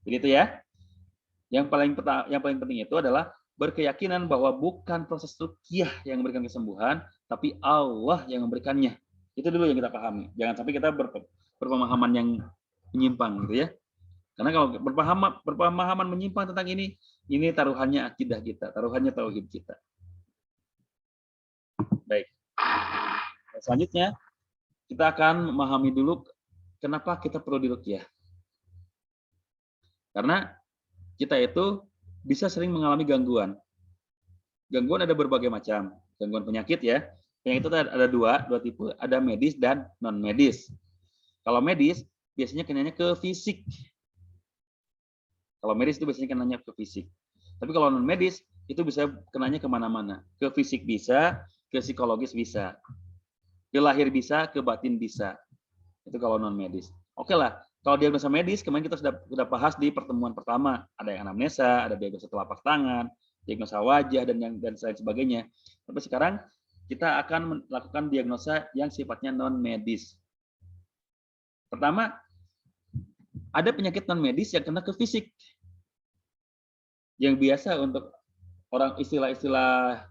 jadi itu ya. Yang paling penting itu adalah berkeyakinan bahwa bukan proses ruqyah yang memberikan kesembuhan, tapi Allah yang memberikannya. Itu dulu yang kita pahami. Jangan sampai kita berpemahaman yang menyimpang gitu ya. Karena kalau berpemahaman menyimpang tentang ini taruhannya akidah kita, taruhannya tauhid kita. Baik. Selanjutnya kita akan memahami dulu kenapa kita perlu diruqyah. Karena kita itu bisa sering mengalami gangguan. Gangguan ada berbagai macam. Gangguan penyakit ya. Penyakit itu ada dua tipe, ada medis dan non medis. Kalau medis biasanya kenanya ke fisik. Kalau medis itu biasanya kenanya ke fisik. Tapi kalau non medis itu bisa kenanya kemana-mana. Ke fisik bisa, ke psikologis bisa, ke lahir bisa, ke batin bisa. Itu kalau non medis. Oke lah. Kalau diagnosa medis kemarin kita sudah bahas di pertemuan pertama. Ada yang anamnesa, ada diagnosa telapak tangan, diagnosa wajah dan lain sebagainya. Tapi sekarang kita akan melakukan diagnosa yang sifatnya non medis. Pertama, ada penyakit non medis yang kena ke fisik. Yang biasa untuk orang istilah-istilah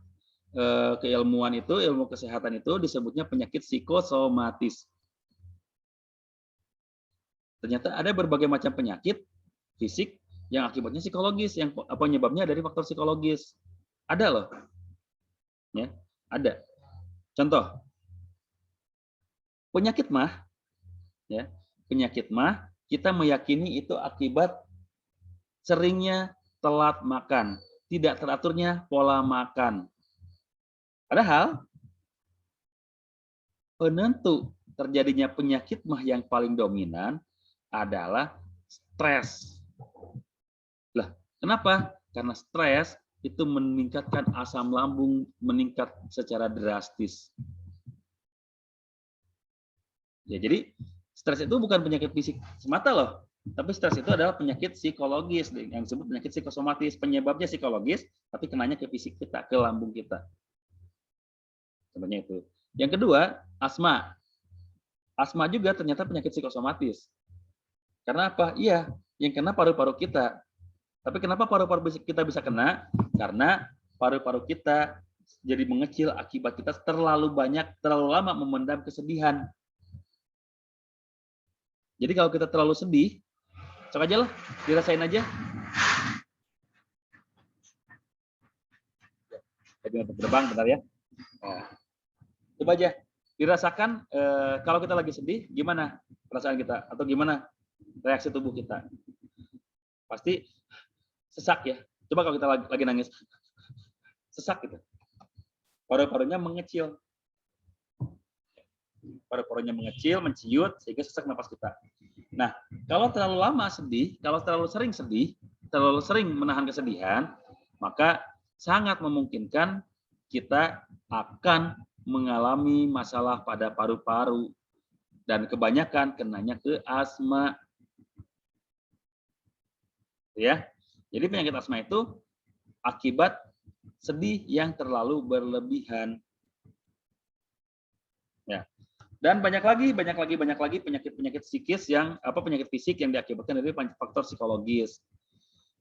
keilmuan itu, ilmu kesehatan itu disebutnya penyakit psikosomatis. Ternyata ada berbagai macam penyakit fisik yang akibatnya psikologis, yang penyebabnya dari faktor psikologis. Ada loh. Ya, ada. Contoh, penyakit mah, ya, penyakit mah kita meyakini itu akibat seringnya telat makan, tidak teraturnya pola makan. Padahal penentu terjadinya penyakit mah yang paling dominan adalah stres. Lah, kenapa? Karena stres itu meningkatkan asam lambung, meningkat secara drastis. Ya, jadi stres itu bukan penyakit fisik semata loh. Tapi stres itu adalah penyakit psikologis yang disebut penyakit psikosomatis. Penyebabnya psikologis, tapi kenanya ke fisik kita, ke lambung kita. Sebenarnya itu. Yang kedua, asma. Asma juga ternyata penyakit psikosomatis. Karena apa? Iya, yang kena paru-paru kita. Tapi kenapa paru-paru kita bisa kena? Karena paru-paru kita jadi mengecil akibat kita terlalu lama memendam kesedihan. Jadi kalau kita terlalu sedih, cok aja lah, dirasain aja. Terbang bentar ya. Nah, coba aja dirasakan kalau kita lagi sedih, gimana perasaan kita atau gimana reaksi tubuh kita? Pasti sesak ya. Coba kalau kita lagi nangis, sesak gitu. Paru-parunya mengecil. Paru-parunya mengecil, menciut, sehingga sesak napas kita. Nah, kalau terlalu lama sedih, kalau terlalu sering sedih, terlalu sering menahan kesedihan, maka sangat memungkinkan kita akan mengalami masalah pada paru-paru. Dan kebanyakan kenanya ke asma. Ya. Jadi penyakit asma itu akibat sedih yang terlalu berlebihan. Ya. Dan banyak lagi penyakit psikis yang penyakit fisik yang diakibatkan dari faktor psikologis.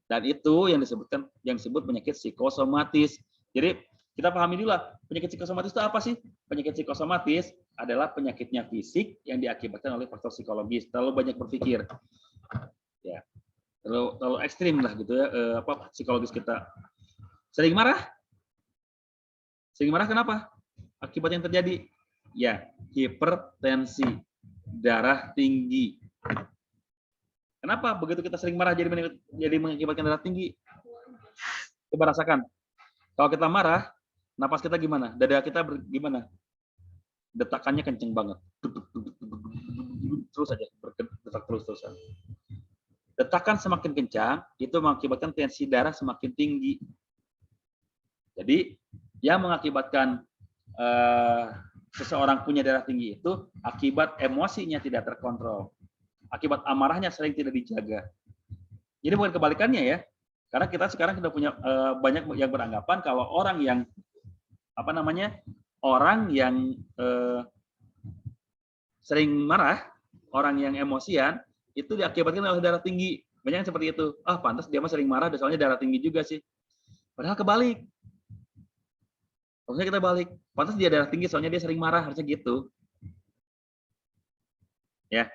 Dan itu yang disebut penyakit psikosomatis. Jadi kita pahami dulu lah, penyakit psikosomatis itu apa sih? Penyakit psikosomatis adalah penyakitnya fisik yang diakibatkan oleh faktor psikologis. Terlalu banyak berpikir. Ya. Terlalu ekstrim lah gitu ya, psikologis kita. Sering marah? Sering marah kenapa? Akibat yang terjadi? Ya, hipertensi, darah tinggi. Kenapa begitu kita sering marah jadi mengakibatkan darah tinggi? Coba rasakan. Kalau kita marah, napas kita gimana? Dada kita gimana? Detakannya kenceng banget. Terus aja, berdetak terus-terusan. Detakan semakin kencang, itu mengakibatkan tensi darah semakin tinggi. Jadi, yang mengakibatkan seseorang punya darah tinggi itu akibat emosinya tidak terkontrol. Akibat amarahnya sering tidak dijaga. Jadi bukan kebalikannya ya. Karena kita sekarang sudah punya banyak yang beranggapan kalau orang yang sering marah, orang yang emosian itu diakibatkan oleh darah tinggi. Banyak yang seperti itu. Pantas dia mah sering marah, soalnya darah tinggi juga sih. Padahal kebalik. Harusnya kita balik. Pantas dia darah tinggi, soalnya dia sering marah, harusnya gitu. Ya.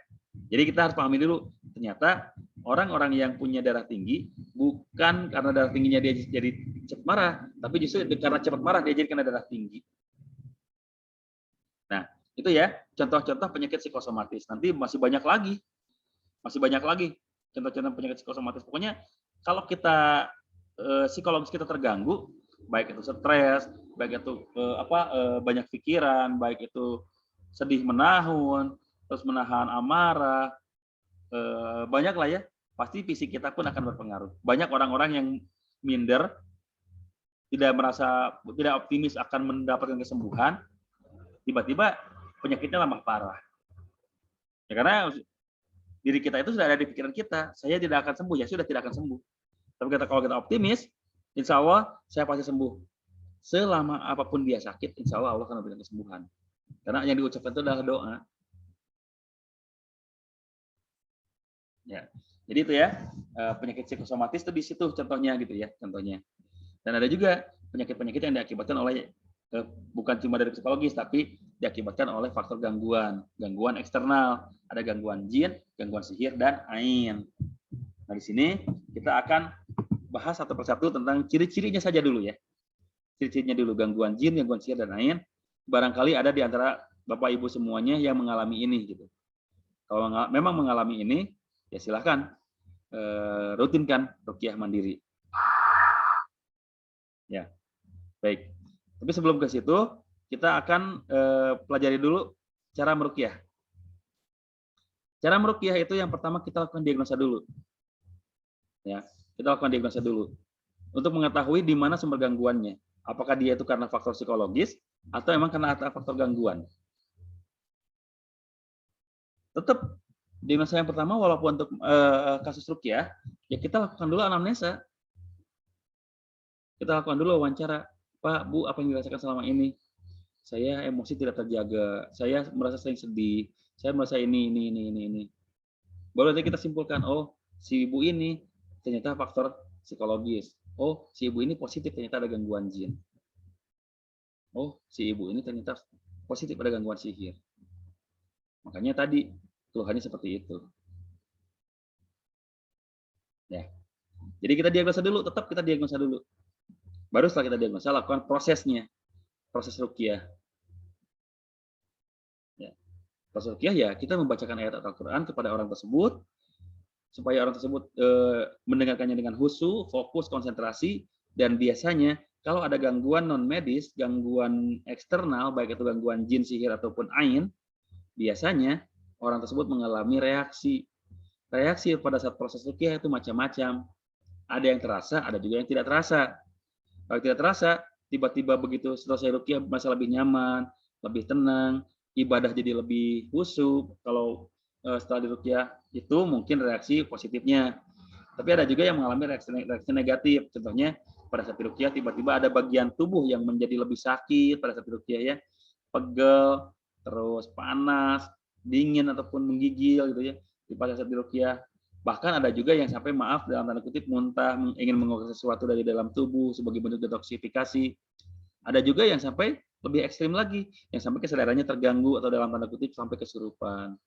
Jadi kita harus pahami dulu, ternyata orang-orang yang punya darah tinggi bukan karena darah tingginya dia jadi cepat marah, tapi justru karena cepat marah dia jadi kena darah tinggi. Nah, itu ya contoh-contoh penyakit psikosomatis. Nanti masih banyak lagi contoh-contoh penyakit psikosomatis. Pokoknya kalau kita psikologis kita terganggu, baik itu stres, baik itu banyak pikiran, baik itu sedih menahun, terus menahan amarah, banyak lah ya, pasti fisik kita pun akan berpengaruh. Banyak orang-orang yang minder, tidak optimis akan mendapatkan kesembuhan, tiba-tiba penyakitnya lama parah. Ya karena diri kita itu sudah ada di pikiran kita, saya tidak akan sembuh, ya sudah tidak akan sembuh. Tapi kalau kita optimis, insya Allah saya pasti sembuh. Selama apapun dia sakit, insya Allah Allah akan memberikan kesembuhan. Karena yang diucapkan itu adalah doa. Ya, jadi itu ya penyakit psikosomatis itu di situ contohnya gitu ya, contohnya. Dan ada juga penyakit-penyakit yang diakibatkan oleh bukan cuma dari psikologis, tapi diakibatkan oleh faktor gangguan eksternal. Ada gangguan jin, gangguan sihir, dan ain. Nah di sini kita akan bahas satu persatu tentang ciri-cirinya saja dulu ya. Ciri-cirinya dulu, gangguan jin, gangguan sihir, dan ain. Barangkali ada di antara Bapak Ibu semuanya yang mengalami ini gitu. Kalau memang mengalami ini, ya silahkan rutinkan ruqyah mandiri. Ya, baik. Tapi sebelum ke situ, kita akan pelajari dulu cara meruqyah. Cara meruqyah itu yang pertama kita lakukan diagnosa dulu. Ya, kita lakukan diagnosa dulu untuk mengetahui di mana sumber gangguannya. Apakah dia itu karena faktor psikologis atau memang karena faktor gangguan. Tetap diagnosa yang pertama, walaupun untuk kasus ruqyah, ya kita lakukan dulu anamnesa. Kita lakukan dulu wawancara. Pak, Bu, apa yang dirasakan selama ini? Saya emosi tidak terjaga. Saya merasa sering sedih. Saya merasa ini. Baru nanti kita simpulkan, oh, si ibu ini ternyata faktor psikologis. Oh, si ibu ini positif ternyata ada gangguan jin. Oh, si ibu ini ternyata positif ada gangguan sihir. Makanya tadi keluhannya seperti itu. Ya. Jadi kita diagnosa dulu, tetap kita diagnosa dulu. Baru setelah kita diagnosa, lakukan prosesnya. Proses ruqyah. Ya. Proses ruqyah ya, kita membacakan ayat Al-Quran kepada orang tersebut supaya orang tersebut mendengarkannya dengan khusyuk, fokus, konsentrasi, dan biasanya kalau ada gangguan non medis, gangguan eksternal, baik itu gangguan jin, sihir ataupun ain, biasanya orang tersebut mengalami reaksi. Reaksi pada saat proses ruqyah itu macam-macam. Ada yang terasa, ada juga yang tidak terasa. Kalau tidak terasa, tiba-tiba begitu selesai ruqyah merasa lebih nyaman, lebih tenang, ibadah jadi lebih khusyuk. Kalau setelah diruqyah itu mungkin reaksi positifnya. Tapi ada juga yang mengalami reaksi negatif. Contohnya pada saat diruqyah tiba-tiba ada bagian tubuh yang menjadi lebih sakit pada saat diruqyah ya, pegel, terus panas, dingin ataupun menggigil gitu ya pada saat diruqyah. Bahkan ada juga yang sampai maaf dalam tanda kutip muntah, ingin mengeluarkan sesuatu dari dalam tubuh sebagai bentuk detoksifikasi. Ada juga yang sampai lebih ekstrim lagi, yang sampai kesadarannya terganggu atau dalam tanda kutip sampai kesurupan.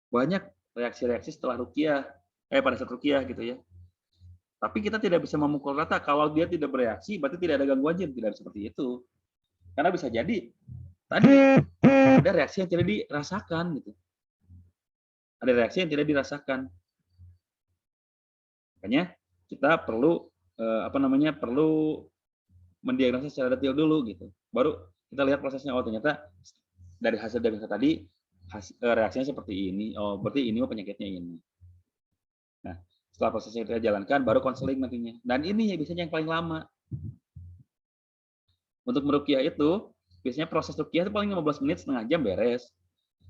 Banyak reaksi-reaksi setelah ruqyah, pada saat ruqyah gitu ya. Tapi kita tidak bisa memukul rata. Kalau dia tidak bereaksi, berarti tidak ada gangguan jin. Tidak seperti itu. Karena bisa jadi tadi ada reaksi yang tidak dirasakan gitu. Ada reaksi yang tidak dirasakan. Makanya kita perlu perlu mendiagnosa secara detail dulu gitu. Baru kita lihat prosesnya. Oh ternyata dari hasil diagnosa tadi reaksinya seperti ini. Oh berarti ini penyakitnya ini. Nah setelah prosesnya kita jalankan, baru konseling nantinya. Dan ini biasanya yang paling lama. Untuk meruqyah itu biasanya proses ruqyah itu paling 15 menit, setengah jam beres.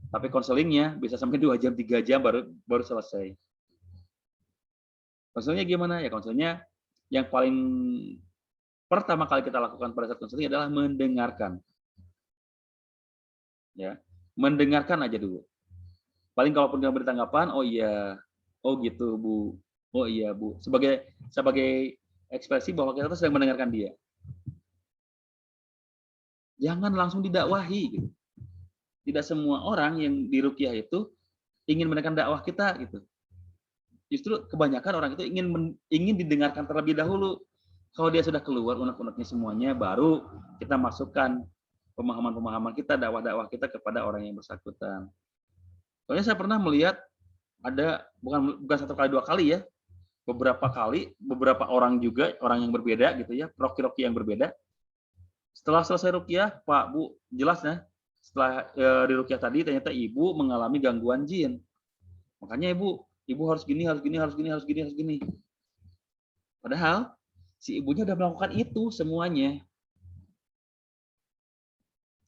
Tapi konselingnya bisa sampai 2 jam, 3 jam baru selesai. Konselnya gimana? Ya konselnya yang paling pertama kali kita lakukan pada saat konseling adalah mendengarkan. Ya, mendengarkan aja dulu. Paling kalaupun nggak beri tanggapan, oh iya, oh gitu Bu, oh iya Bu. Sebagai ekspresi bahwa kita sedang mendengarkan dia. Jangan langsung didakwahi. Gitu. Tidak semua orang yang diruqyah itu ingin mendengarkan dakwah kita gitu. Justru kebanyakan orang itu ingin didengarkan terlebih dahulu. Kalau dia sudah keluar unek-uneknya semuanya, baru kita masukkan pemahaman-pemahaman kita, dakwah-dakwah kita kepada orang yang bersangkutan. Soalnya saya pernah melihat ada bukan satu kali dua kali ya, beberapa kali beberapa orang juga, orang yang berbeda gitu ya, roki-roki yang berbeda. Setelah selesai ruqyah, Pak Bu, jelas ya, setelah di ruqyah tadi ternyata ibu mengalami gangguan jin. Makanya ibu harus gini, harus gini, harus gini, harus gini, harus gini. Padahal si ibunya udah melakukan itu semuanya.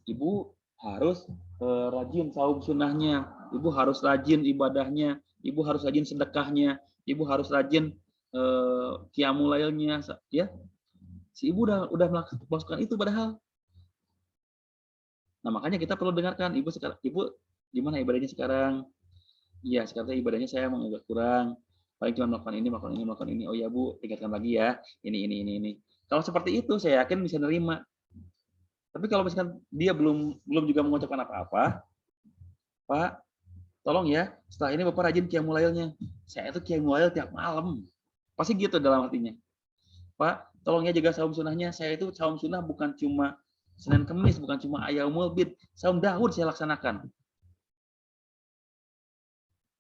Ibu harus rajin saum sunnahnya, ibu harus rajin ibadahnya, ibu harus rajin sedekahnya, ibu harus rajin qiyamul lailnya, ya. Si ibu udah melakukan itu padahal. Nah, makanya kita perlu dengarkan ibu gimana ibadahnya sekarang? Iya, sekarang ibadahnya saya mau agak kurang. Paling cuma melakukan ini. Oh ya Bu, tingkatkan lagi ya. Ini. Kalau seperti itu saya yakin bisa nerima. Tapi kalau misalkan dia belum juga mengucapkan apa-apa, Pak, tolong ya, setelah ini Bapak rajin qiyamul lailnya. Saya itu qiyamul lail tiap malam. Pasti gitu dalam hatinya. Pak, tolong ya jaga saum sunnahnya. Saya itu saum sunnah bukan cuma Senin Kemis, bukan cuma Ayaumul Bid. Saum Daud saya laksanakan.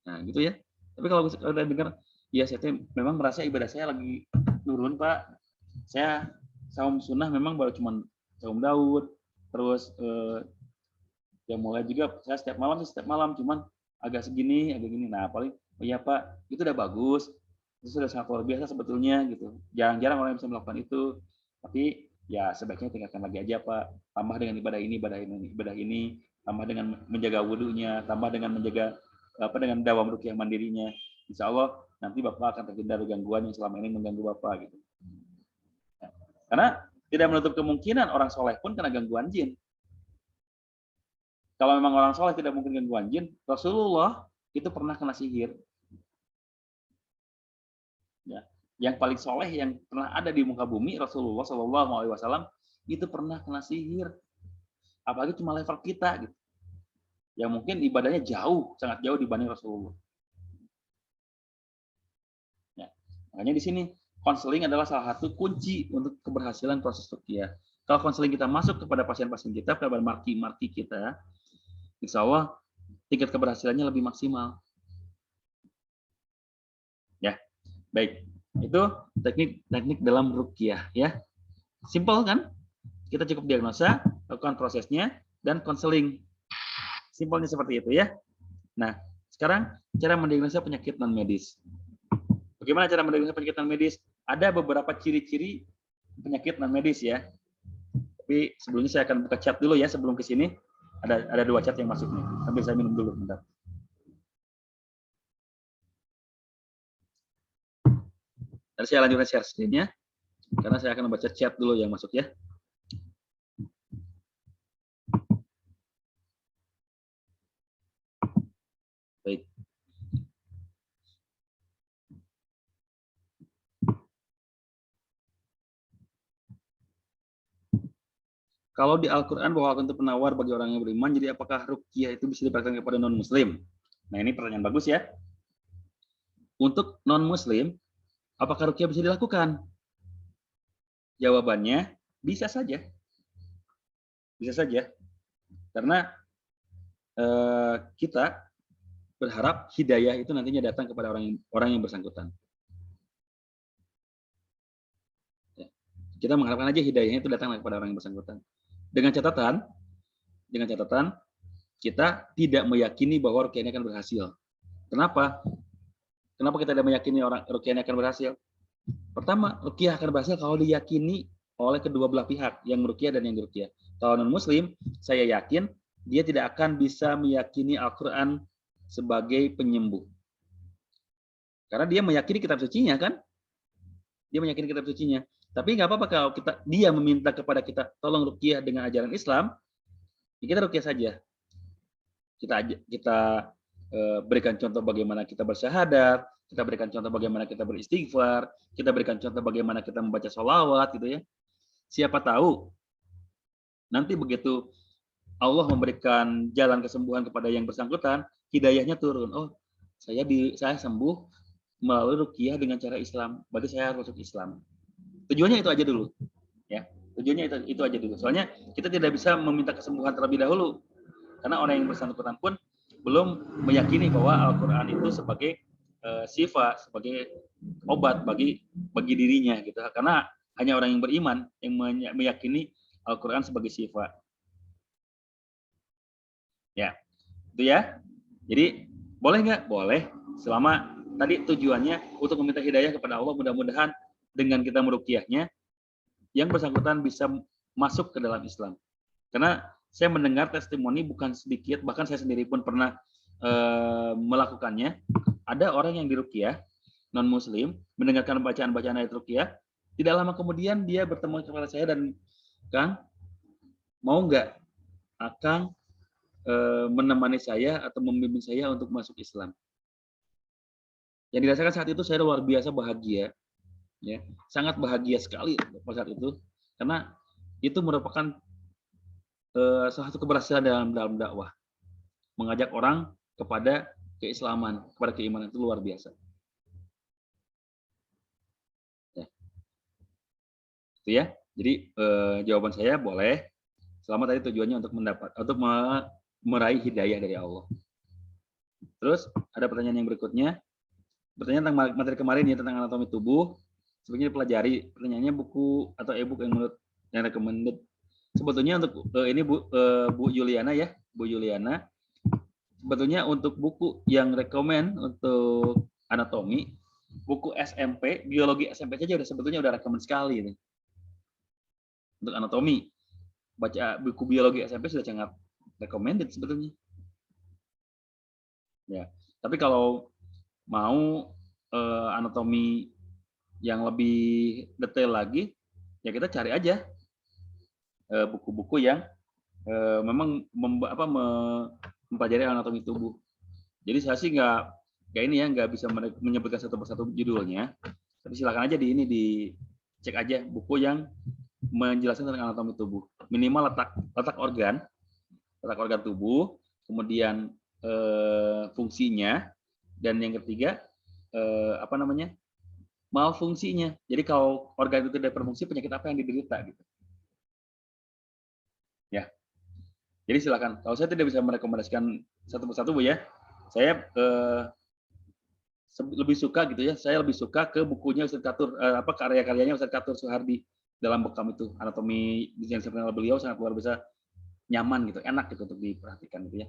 Nah, gitu ya. Tapi kalau udah dengar, ya saya memang merasa ibadah saya lagi turun, Pak. Saya saum sunnah memang baru cuma saum Daud, terus ya mulai juga saya setiap malam cuman agak segini. Nah, paling oh iya Pak, itu udah bagus. Itu sudah sangat luar biasa sebetulnya gitu. Jarang-jarang orang yang bisa melakukan itu. Tapi ya sebaiknya tingkatkan lagi aja Pak. Tambah dengan ibadah ini, tambah dengan menjaga wudunya, tambah dengan menjaga dengan dawam ruqyah mandirinya. Insya Allah nanti Bapak akan terhindar dari gangguan yang selama ini mengganggu Bapak gitu. Karena tidak menutup kemungkinan orang soleh pun kena gangguan jin. Kalau memang orang soleh tidak mungkin gangguan jin, Rasulullah itu pernah kena sihir. Ya. Yang paling soleh yang pernah ada di muka bumi, Rasulullah SAW itu pernah kena sihir. Apalagi cuma level kita gitu. Yang mungkin ibadahnya sangat jauh dibanding Rasulullah. Ya. Makanya di sini konseling adalah salah satu kunci untuk keberhasilan proses ruqyah. Kalau konseling kita masuk kepada pasien-pasien kita, kepada marki kita, insya Allah tingkat keberhasilannya lebih maksimal. Baik, itu teknik dalam ruqyah ya. Simpel kan? Kita cukup diagnosa, lakukan prosesnya, dan konseling. Simpelnya seperti itu ya. Nah, sekarang cara mendiagnosa penyakit non medis. Bagaimana cara mendiagnosa penyakit non medis? Ada beberapa ciri-ciri penyakit non medis ya. Tapi sebelumnya saya akan buka chat dulu ya sebelum ke sini. Ada 2 chat yang masuk nih. Sambil saya minum dulu bentar. Dan saya lanjutkan share screen-nya karena saya akan membaca chat dulu yang masuk ya. Baik. Kalau di Al-Quran bahwa akan penawar bagi orang yang beriman, jadi apakah ruqyah itu bisa dipraktikkan kepada non-muslim? Nah, ini pertanyaan bagus ya. Untuk non-muslim, apakah ruqyah bisa dilakukan? Jawabannya, bisa saja. Bisa saja. Karena kita berharap hidayah itu nantinya datang kepada orang yang bersangkutan. Ya. Kita mengharapkan aja hidayahnya itu datang kepada orang yang bersangkutan. Dengan catatan kita tidak meyakini bahwa ruqyah ini akan berhasil. Kenapa? Kenapa kita tidak meyakini ruqyah ini akan berhasil? Pertama, ruqyah akan berhasil kalau diyakini oleh kedua belah pihak, yang meruqyah dan yang diruqyah. Kalau non-muslim, saya yakin dia tidak akan bisa meyakini Al-Quran sebagai penyembuh. Karena dia meyakini kitab sucinya kan? Dia meyakini kitab sucinya. Tapi nggak apa-apa kalau dia meminta kepada kita tolong ruqyah dengan ajaran Islam, ya kita ruqyah saja. Kita berikan contoh bagaimana kita bersyahadat, kita berikan contoh bagaimana kita beristighfar, kita berikan contoh bagaimana kita membaca sholawat gitu ya. Siapa tahu nanti begitu Allah memberikan jalan kesembuhan kepada yang bersangkutan, hidayahnya turun. Oh, saya sembuh melalui ruqyah dengan cara Islam. Berarti saya harus masuk Islam. Tujuannya itu aja dulu. Ya, tujuannya itu aja dulu. Soalnya kita tidak bisa meminta kesembuhan terlebih dahulu. Karena orang yang bersangkutan pun belum meyakini bahwa Al-Quran itu sebagai sifat, sebagai obat bagi dirinya gitu. Karena hanya orang yang beriman yang meyakini Al-Quran sebagai sifat. Ya, itu ya. Jadi boleh nggak? Boleh. Selama tadi tujuannya untuk meminta hidayah kepada Allah, mudah-mudahan dengan kita meruqyahnya, yang bersangkutan bisa masuk ke dalam Islam. Karena saya mendengar testimoni bukan sedikit, bahkan saya sendiri pun pernah melakukannya. Ada orang yang diruqyah, non-muslim, mendengarkan bacaan-bacaan ayat ruqyah, tidak lama kemudian dia bertemu kepada saya dan, Kang, mau nggak Akang menemani saya atau membimbing saya untuk masuk Islam? Yang dirasakan saat itu saya luar biasa bahagia, ya, sangat bahagia sekali pada saat itu, karena itu merupakan salah satu keberhasilan dalam dakwah, mengajak orang kepada keislaman, kepada keimanan, itu luar biasa. Ya. Itu ya. Jadi jawaban saya boleh, selama tadi tujuannya untuk meraih hidayah dari Allah. Terus ada pertanyaan yang berikutnya. Pertanyaan tentang materi kemarin ya, tentang anatomi tubuh. Sebenarnya dipelajari. Pertanyaannya buku atau e-book yang recommended. Sebetulnya untuk ini Bu Juliana ya, Bu Juliana. Sebetulnya untuk buku yang recommend untuk anatomi, buku SMP, biologi SMP saja sebetulnya udah recommend sekali ini. Untuk anatomi, baca buku biologi SMP sudah sangat recommended sebetulnya. Ya, tapi kalau mau anatomi yang lebih detail lagi, ya kita cari aja buku-buku yang memang mempelajari anatomi tubuh. Jadi saya sih nggak bisa menyebutkan satu persatu judulnya, tapi silakan aja dicek aja buku yang menjelaskan tentang anatomi tubuh. Minimal letak organ tubuh, kemudian fungsinya, dan yang ketiga malfungsinya. Jadi kalau organ itu tidak berfungsi, penyakit apa yang diderita gitu. Ya. Jadi silakan. Kalau saya tidak bisa merekomendasikan satu persatu Bu ya, lebih suka gitu ya, saya lebih suka ke bukunya Ustadz Katur, karya-karyanya Ustadz Katur Suhardi dalam bekam itu, anatomi desain sempurna beliau sangat luar biasa, nyaman gitu, enak gitu untuk diperhatikan gitu ya.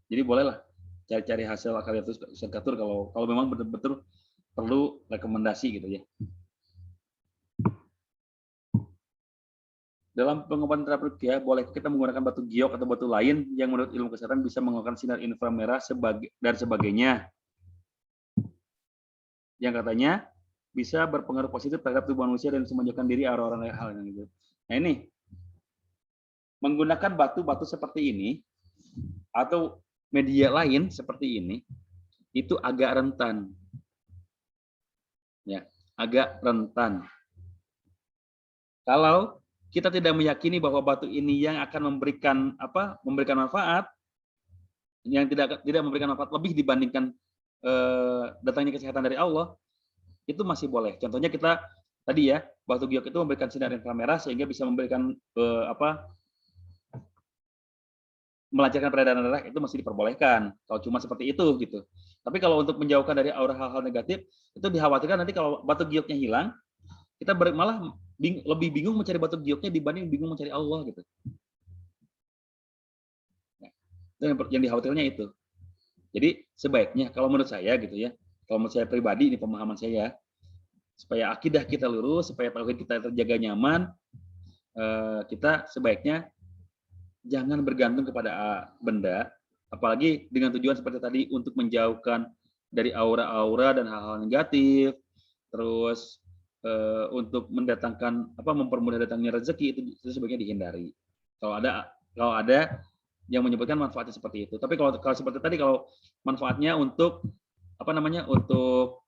Jadi bolehlah cari-cari hasil karya itu Ustadz Katur kalau memang betul-betul perlu rekomendasi gitu ya. Dalam pengobatan terapi ruqyah, boleh kita menggunakan batu giok atau batu lain yang menurut ilmu kesehatan bisa mengeluarkan sinar inframerah dan sebagainya. Yang katanya bisa berpengaruh positif terhadap tubuh manusia dan menjauhkan diri orang-orang hal yang gitu. Nah ini, menggunakan batu-batu seperti ini atau media lain seperti ini, itu agak rentan. Ya, agak rentan. Kalau kita tidak meyakini bahwa batu ini yang akan memberikan manfaat, yang tidak memberikan manfaat lebih dibandingkan datangnya kesehatan dari Allah, itu masih boleh. Contohnya kita tadi ya, batu giok itu memberikan sinar inframerah sehingga bisa memberikan melancarkan peredaran darah, itu masih diperbolehkan kalau cuma seperti itu gitu. Tapi kalau untuk menjauhkan dari aura hal-hal negatif, itu dikhawatirkan nanti kalau batu gioknya hilang, kita malah lebih bingung mencari batu gioknya dibanding bingung mencari Allah gitu. Nah, yang dikhawatirkannya itu. Jadi sebaiknya kalau menurut saya gitu ya, kalau menurut saya pribadi ini pemahaman saya, supaya akidah kita lurus, supaya tauhid kita terjaga nyaman, kita sebaiknya jangan bergantung kepada benda, apalagi dengan tujuan seperti tadi untuk menjauhkan dari aura-aura dan hal-hal negatif, terus untuk mempermudah datangnya rezeki, itu sebaiknya dihindari. Kalau ada yang menyebutkan manfaatnya seperti itu. Tapi kalau seperti tadi, kalau manfaatnya untuk untuk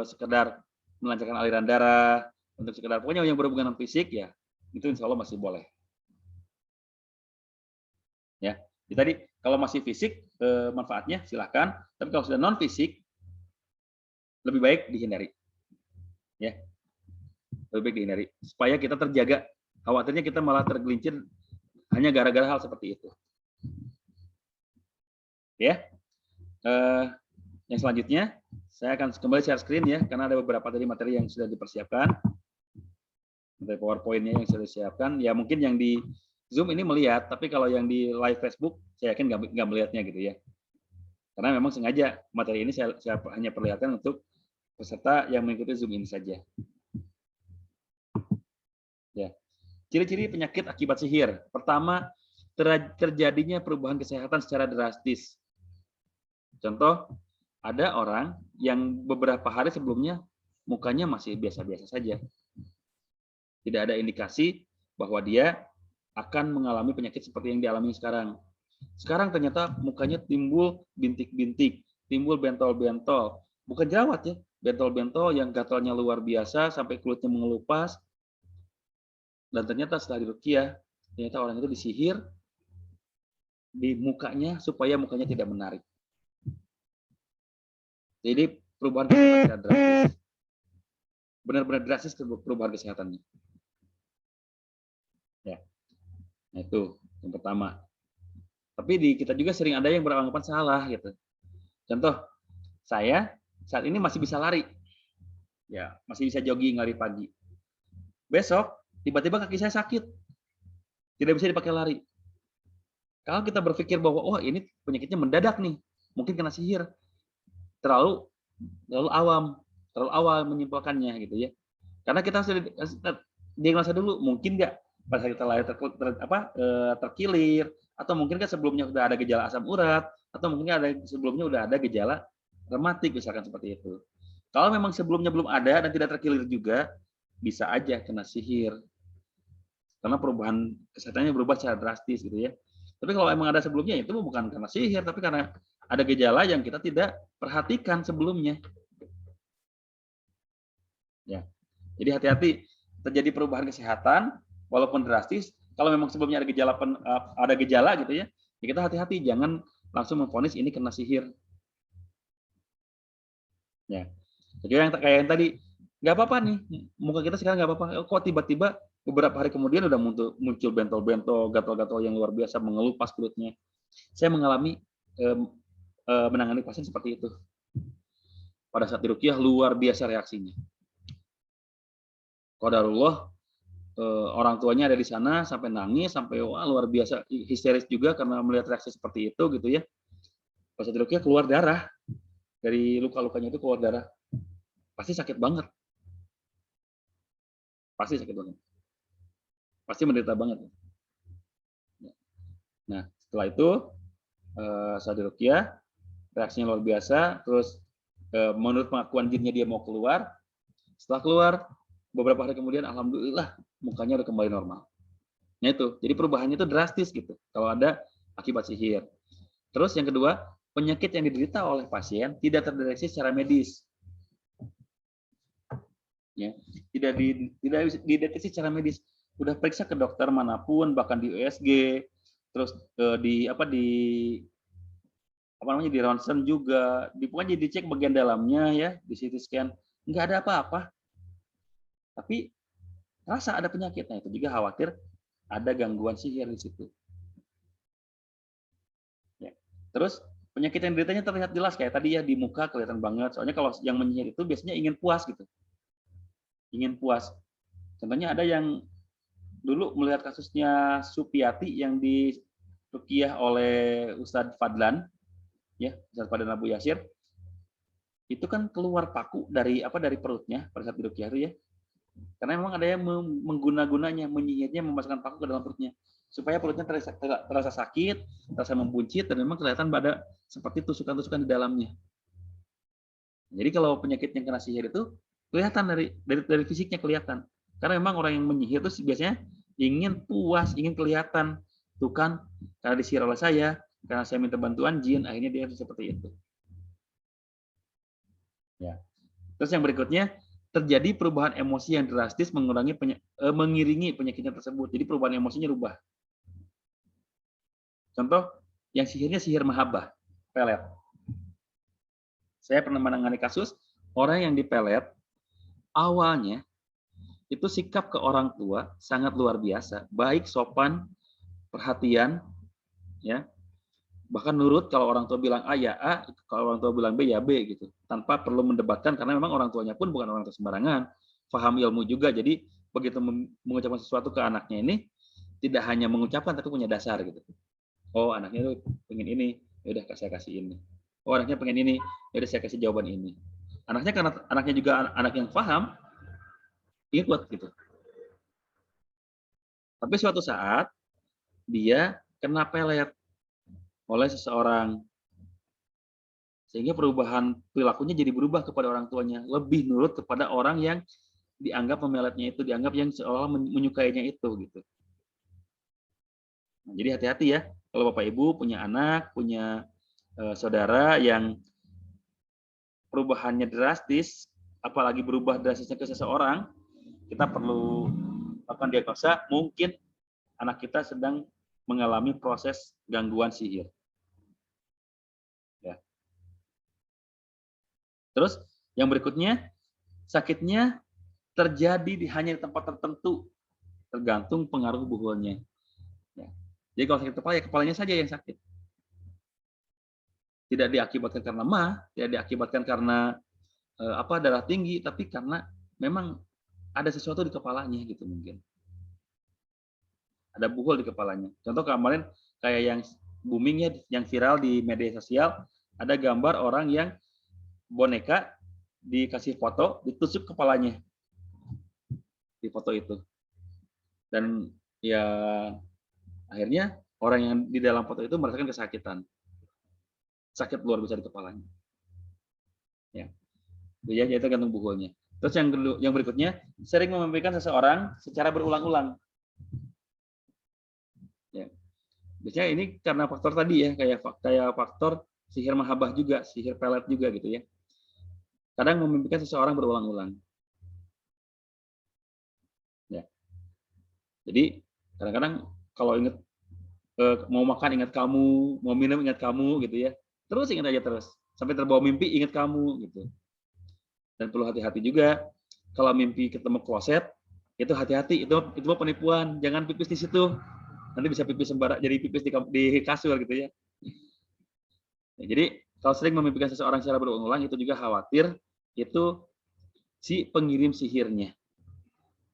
sekedar melancarkan aliran darah, untuk sekedar pokoknya yang berhubungan dengan fisik ya, itu insya Allah masih boleh. Ya, jadi tadi kalau masih fisik manfaatnya silahkan, tapi kalau sudah non fisik lebih baik dihindari. Ya, lebih baik dihindari supaya kita terjaga. Khawatirnya kita malah tergelincir hanya gara-gara hal seperti itu. Ya, yang selanjutnya saya akan kembali share screen ya, karena ada beberapa tadi materi yang sudah dipersiapkan, dari PowerPoint-nya yang sudah disiapkan. Ya mungkin yang di Zoom ini melihat, tapi kalau yang di live Facebook saya yakin nggak melihatnya gitu ya. Karena memang sengaja materi ini saya hanya perlihatkan untuk peserta yang mengikuti Zoom ini saja. Ya. Ciri-ciri penyakit akibat sihir. Pertama, terjadinya perubahan kesehatan secara drastis. Contoh, ada orang yang beberapa hari sebelumnya mukanya masih biasa-biasa saja. Tidak ada indikasi bahwa dia akan mengalami penyakit seperti yang dialami sekarang. Sekarang ternyata mukanya timbul bintik-bintik, timbul bentol-bentol. Bukan jerawat ya, bentol-bentol yang gatalnya luar biasa sampai kulitnya mengelupas. Dan ternyata setelah diruqyah, ternyata orang itu disihir di mukanya supaya mukanya tidak menarik. Jadi perubahan kesehatan drastis. Benar-benar drastis perubahan kesehatannya. Ya. Nah, itu yang pertama. Tapi kita juga sering ada yang beranggapan salah gitu. Contoh, saya saat ini masih bisa lari. Ya, masih bisa jogging lari pagi. Besok tiba-tiba kaki saya sakit. Tidak bisa dipakai lari. Kalau kita berpikir bahwa oh ini penyakitnya mendadak nih, mungkin kena sihir. Terlalu awal menyimpulkannya gitu ya. Karena kita sudah diagnosa dulu, mungkin nggak pas kita lahir terkilir, atau mungkin kan sebelumnya sudah ada gejala asam urat, atau mungkin sebelumnya sudah ada gejala rematik misalkan seperti itu. Kalau memang sebelumnya belum ada dan tidak terkilir juga, bisa aja kena sihir. Karena perubahan kesehatannya berubah secara drastis gitu ya. Tapi kalau emang ada sebelumnya, itu bukan karena sihir, tapi karena ada gejala yang kita tidak perhatikan sebelumnya. Ya. Jadi hati-hati, terjadi perubahan kesehatan walaupun drastis. Kalau memang sebelumnya ada gejala gitu ya, ya kita hati-hati, jangan langsung memvonis ini kena sihir. Ya. Jadi yang kayak yang tadi, nggak apa-apa nih, muka kita sekarang nggak apa-apa. Kok tiba-tiba beberapa hari kemudian udah muncul bentol-bentol, gatal-gatal yang luar biasa, mengelupas kulitnya. Saya mengalami menangani pasien seperti itu. pada saat diruqyah luar biasa reaksinya. Qadarullah orang tuanya ada di sana sampai nangis, sampai wah luar biasa histeris juga karena melihat reaksi seperti itu gitu ya. Pas saat diruqyah keluar darah dari luka-lukanya itu, keluar darah. Pasti sakit banget. Pasti sakit banget. Pasti menderita banget. Nah, setelah itu saat diruqyah reaksinya luar biasa, terus menurut pengakuan jinnya dia mau keluar. Setelah keluar beberapa hari kemudian alhamdulillah mukanya udah kembali normal. Nah itu, jadi perubahannya itu drastis gitu kalau ada akibat sihir. Terus yang kedua, penyakit yang diderita oleh pasien tidak terdeteksi secara medis. Ya, tidak dideteksi secara medis. Udah periksa ke dokter manapun, bahkan di USG, terus di ronsen juga, pokoknya dicek bagian dalamnya ya, di CT scan, nggak ada apa-apa. Tapi rasa ada penyakitnya, itu juga khawatir ada gangguan sihir di situ. Ya. Terus penyakit yang dideritanya terlihat jelas kayak tadi ya, di muka kelihatan banget. Soalnya kalau yang menyihir itu biasanya ingin puas gitu. Ingin puas. Contohnya ada yang dulu melihat kasusnya Supiati yang diruqyah oleh Ustadz Fadlan, ya, Ustadz Fadlan Abu Yasir. Itu kan keluar paku dari perutnya pada saat diruqyah itu ya. Karena memang ada yang mengguna-gunanya, menyihirnya, memasukkan paku ke dalam perutnya supaya perutnya terasa sakit, terasa membuncit, dan memang kelihatan ada seperti tusukan-tusukan di dalamnya. Jadi kalau penyakit yang kena sihir itu kelihatan dari fisiknya kelihatan. Karena memang orang yang menyihir itu biasanya ingin puas, ingin kelihatan. Tuh kan, karena disihir oleh saya, karena saya minta bantuan jin, akhirnya dia seperti itu. Ya. Terus yang berikutnya, terjadi perubahan emosi yang drastis mengiringi penyakitnya tersebut. Jadi perubahan emosinya rubah. Contoh, yang sihirnya sihir mahabbah, pelet. Saya pernah menangani kasus orang yang dipelet, awalnya itu sikap ke orang tua sangat luar biasa, baik, sopan, perhatian, ya, bahkan nurut kalau orang tua bilang A ya A, kalau orang tua bilang B ya B gitu, tanpa perlu mendebatkan karena memang orang tuanya pun bukan orang tua sembarangan, paham ilmu juga, jadi begitu mengucapkan sesuatu ke anaknya ini tidak hanya mengucapkan tapi punya dasar gitu. Oh anaknya tuh pengen ini, ya udah saya kasih ini. Oh anaknya pengen ini, ya udah saya kasih jawaban ini. Anaknya karena anaknya juga anak yang paham, ikut gitu. Tapi suatu saat dia kena pelet oleh seseorang, sehingga perubahan perilakunya jadi berubah kepada orang tuanya, lebih nurut kepada orang yang dianggap memeletnya itu, dianggap yang seolah menyukainya itu gitu. Nah, jadi hati-hati ya kalau Bapak Ibu punya anak, punya saudara yang perubahannya drastis, apalagi berubah drastisnya ke seseorang, kita perlu lakukan diagnosa, mungkin anak kita sedang mengalami proses gangguan sihir. Ya. Terus yang berikutnya, sakitnya terjadi hanya di tempat tertentu, tergantung pengaruh buhulnya. Ya. Jadi kalau sakit kepala, ya kepalanya saja yang sakit. Tidak diakibatkan karena mah, tidak diakibatkan karena darah tinggi, tapi karena memang ada sesuatu di kepalanya gitu mungkin. Ada buhul di kepalanya. Contoh kemarin kayak yang booming ya, yang viral di media sosial, ada gambar orang yang boneka dikasih foto, ditusuk kepalanya di foto itu. Dan ya akhirnya orang yang di dalam foto itu merasakan kesakitan. Sakit luar biasa di kepalanya. Ya. Ya, itu tergantung buhulnya. Terus yang berikutnya, sering memimpikan seseorang secara berulang-ulang. Ya. Biasanya ini karena faktor tadi ya, kayak faktor sihir mahabbah juga, sihir pelet juga gitu ya. Kadang memimpikan seseorang berulang-ulang. Ya. Jadi kadang-kadang kalau ingat mau makan ingat kamu, mau minum ingat kamu gitu ya. Terus ingat aja terus. Sampai terbawa mimpi ingat kamu gitu. Dan perlu hati-hati juga kalau mimpi ketemu kloset, itu hati-hati, itu penipuan, jangan pipis di situ. Nanti bisa pipis sembarang, jadi pipis di kasur gitu ya. Jadi Kalau sering memimpikan seseorang secara berulang-ulang, itu juga khawatir itu si pengirim sihirnya.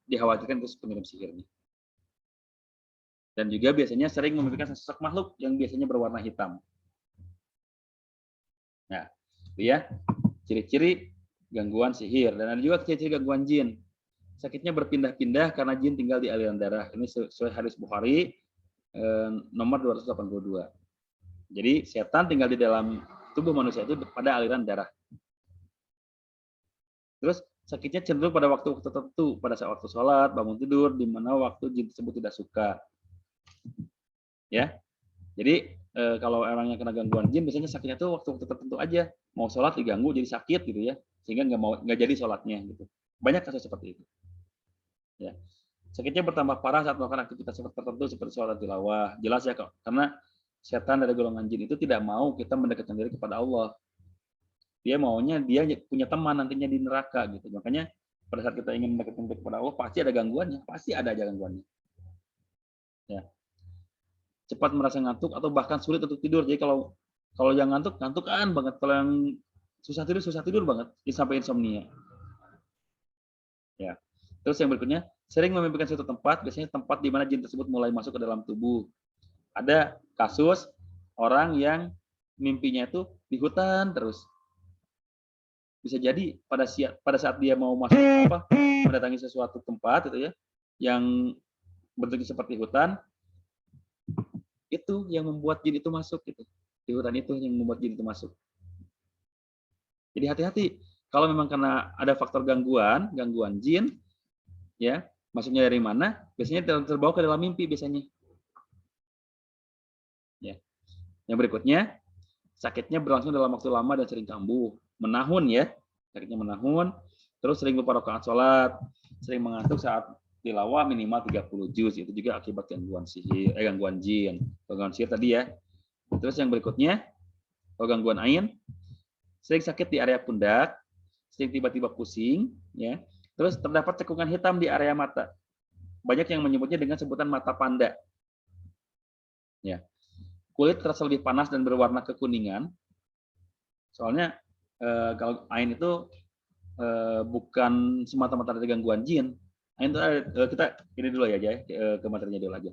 Dikhawatirkan itu si pengirim sihirnya. Dan juga biasanya sering memimpikan sosok makhluk yang biasanya berwarna hitam. Nah, itu ya ciri-ciri gangguan sihir. Dan ada juga ciri-ciri gangguan jin. Sakitnya berpindah-pindah karena jin tinggal di aliran darah. Ini sesuai hadis Bukhari nomor 282. Jadi setan tinggal di dalam tubuh manusia itu pada aliran darah. Terus sakitnya cenderung pada waktu tertentu, pada saat waktu sholat, bangun tidur, di mana waktu jin tersebut tidak suka. Ya, jadi kalau orang yang kena gangguan jin, biasanya sakitnya tuh waktu tertentu aja. Mau sholat diganggu jadi sakit gitu ya, sehingga nggak jadi sholatnya gitu. Banyak kasus seperti itu. Ya, sakitnya bertambah parah saat melakukan aktivitas tertentu seperti sholat tilawah. Jelas ya kok, karena setan dari golongan jin itu tidak mau kita mendekatkan diri kepada Allah. Dia maunya dia punya teman nantinya di neraka gitu. Makanya pada saat kita ingin mendekatkan diri kepada Allah, pasti ada gangguannya, pasti ada aja gangguannya. Ya. Cepat merasa ngantuk atau bahkan sulit untuk tidur. Jadi kalau yang ngantukan banget, kalau yang susah tidur banget, sampai insomnia. Ya. Terus yang berikutnya, sering memimpikan suatu tempat, biasanya tempat di mana jin tersebut mulai masuk ke dalam tubuh. Ada kasus orang yang mimpinya itu di hutan terus. Bisa jadi pada saat dia mau masuk mendatangi sesuatu tempat itu ya, yang bentuknya seperti hutan, itu yang membuat jin itu masuk gitu. Di hutan itu yang membuat jin itu masuk. Jadi hati-hati. Kalau memang karena ada faktor gangguan jin, ya, masuknya dari mana? Biasanya terbawa ke dalam mimpi biasanya. Ya. Yang berikutnya, sakitnya berlangsung dalam waktu lama dan sering kambuh, menahun ya. Sakitnya menahun, terus sering lupa rakaat sholat, sering mengantuk saat tilawah minimal 30 juz. Itu juga akibat gangguan sihir, gangguan jin, gangguan sihir tadi ya. Terus yang berikutnya, kalau gangguan ain, sering sakit di area pundak, sering tiba-tiba pusing, ya. Terus terdapat cekungan hitam di area mata. Banyak yang menyebutnya dengan sebutan mata panda. Ya. Kulit terasa lebih panas dan berwarna kekuningan. Soalnya kalau ain itu bukan semata-mata dari gangguan jin. Ain itu kita ini dulu ya, ke materinya dulu aja.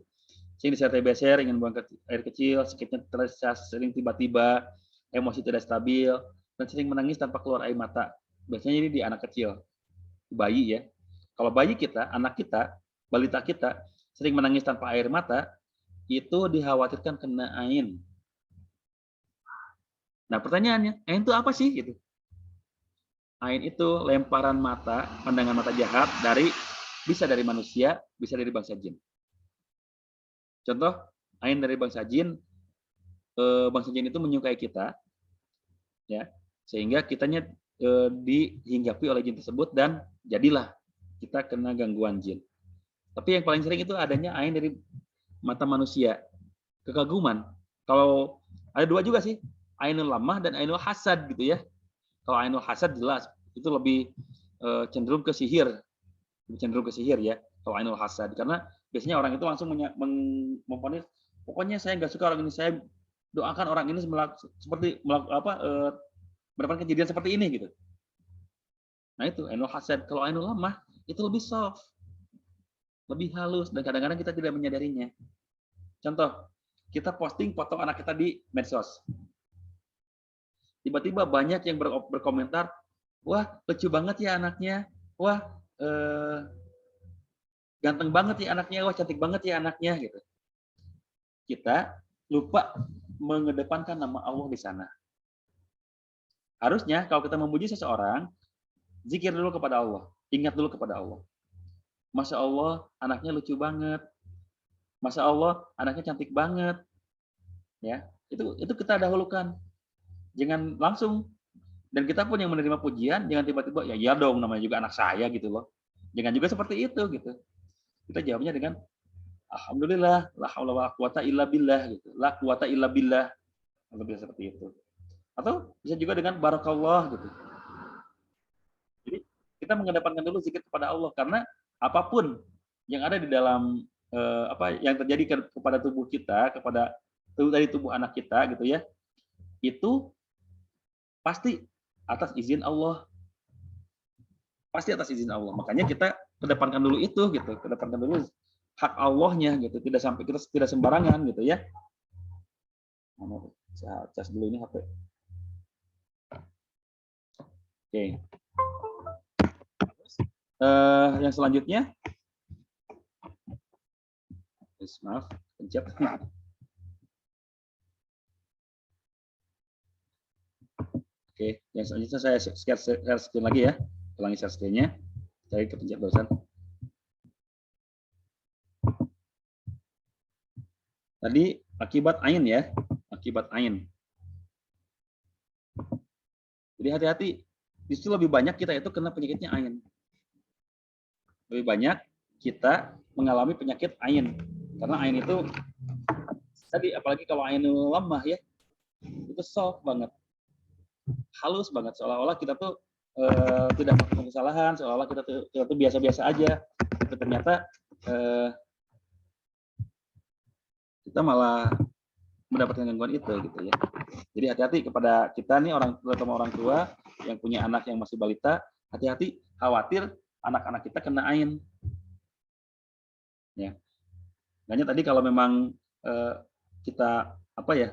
Sering disertai beser, ingin buang air kecil, sakitnya terasa sering tiba-tiba, emosi tidak stabil, dan sering menangis tanpa keluar air mata. Biasanya ini di anak kecil, bayi ya. Kalau bayi kita, anak kita, balita kita, sering menangis tanpa air mata, itu dikhawatirkan kena ain. Nah pertanyaannya, ain itu apa sih? Gitu. Ain itu lemparan mata, pandangan mata jahat bisa dari manusia, bisa dari bangsa jin. Contoh, ain dari bangsa jin itu menyukai kita, ya, sehingga kitanya dihinggapi oleh jin tersebut dan jadilah kita kena gangguan jin. Tapi yang paling sering itu adanya ain dari mata manusia, kekaguman. Kalau ada dua juga sih, ainul lamah dan ainul hasad gitu ya. Kalau ainul hasad jelas itu lebih cenderung ke sihir, ya. Kalau ainul hasad, karena biasanya orang itu langsung memponis, pokoknya saya nggak suka orang ini, saya doakan orang ini mendapatkan kejadian seperti ini gitu. Nah itu ainul hasad. Kalau ainul lamah itu lebih soft, lebih halus, dan kadang-kadang kita tidak menyadarinya. Contoh, kita posting foto anak kita di medsos. Tiba-tiba banyak yang berkomentar, wah lucu banget ya anaknya, wah ganteng banget ya anaknya, wah cantik banget ya anaknya gitu. Kita lupa mengedepankan nama Allah di sana. Harusnya kalau kita memuji seseorang, zikir dulu kepada Allah, ingat dulu kepada Allah. Masya Allah, anaknya lucu banget. Masya Allah, anaknya cantik banget. Ya, itu kita dahulukan. Jangan langsung. Dan kita pun yang menerima pujian, jangan tiba-tiba ya dong, namanya juga anak saya gitu loh. Jangan juga seperti itu gitu. Kita jawabnya dengan alhamdulillah, la haula wala quwata illa billah gitu. La quwata illa billah. Atau bisa seperti itu. Atau bisa juga dengan barakallah gitu. Jadi kita mengedepankan dulu zikir kepada Allah, karena apapun yang ada di dalam yang terjadi kepada tubuh kita, dari tubuh anak kita gitu ya, itu pasti atas izin Allah. Pasti atas izin Allah. Makanya kita kedepankan dulu itu gitu, kedepankan dulu hak Allahnya gitu, tidak sampai kita tidak sembarangan gitu ya. Saya cas dulu ini HP. Oke. Yang selanjutnya, maaf, pencet. Oke, yang selanjutnya saya share screen lagi ya. Ulangi share screen-nya. Saya kepencet barusan. Tadi akibat ain ya, akibat ain. Jadi hati-hati, justru lebih banyak kita itu kena penyakitnya ain. Lebih banyak kita mengalami penyakit ain. Karena ain itu tadi apalagi kalau ain lemah ya, itu soft banget. Halus banget, seolah-olah kita tuh tidak melakukan kesalahan, seolah-olah kita tuh biasa-biasa aja. Tapi ternyata kita malah mendapatkan gangguan itu gitu ya. Jadi hati-hati kepada kita nih terutama orang tua yang punya anak yang masih balita, hati-hati, khawatir anak-anak kita kena ain. Ya. Makanya tadi kalau memang kita apa ya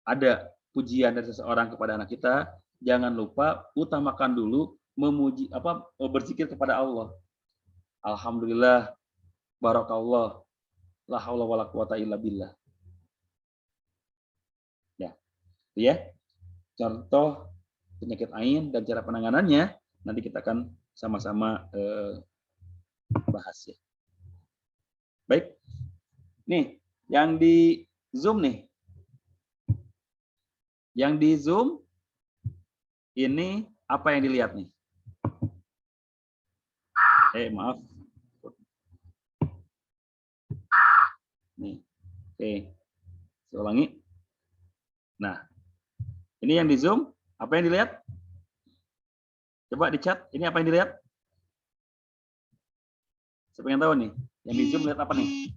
ada pujian dari seseorang kepada anak kita, jangan lupa utamakan dulu memuji berzikir kepada Allah. Alhamdulillah, barakallah, la haula wala quwata illa billah. Ya, contoh penyakit ain dan cara penanganannya nanti kita akan sama-sama bahas ya. Baik, nih yang di Zoom nih, yang di Zoom ini apa yang dilihat nih? Maaf, nih, oke, saya ulangi. Nah, ini yang di Zoom, apa yang dilihat? Coba di chat, ini apa yang dilihat? Saya pengen tahu nih, yang di Zoom lihat apa nih?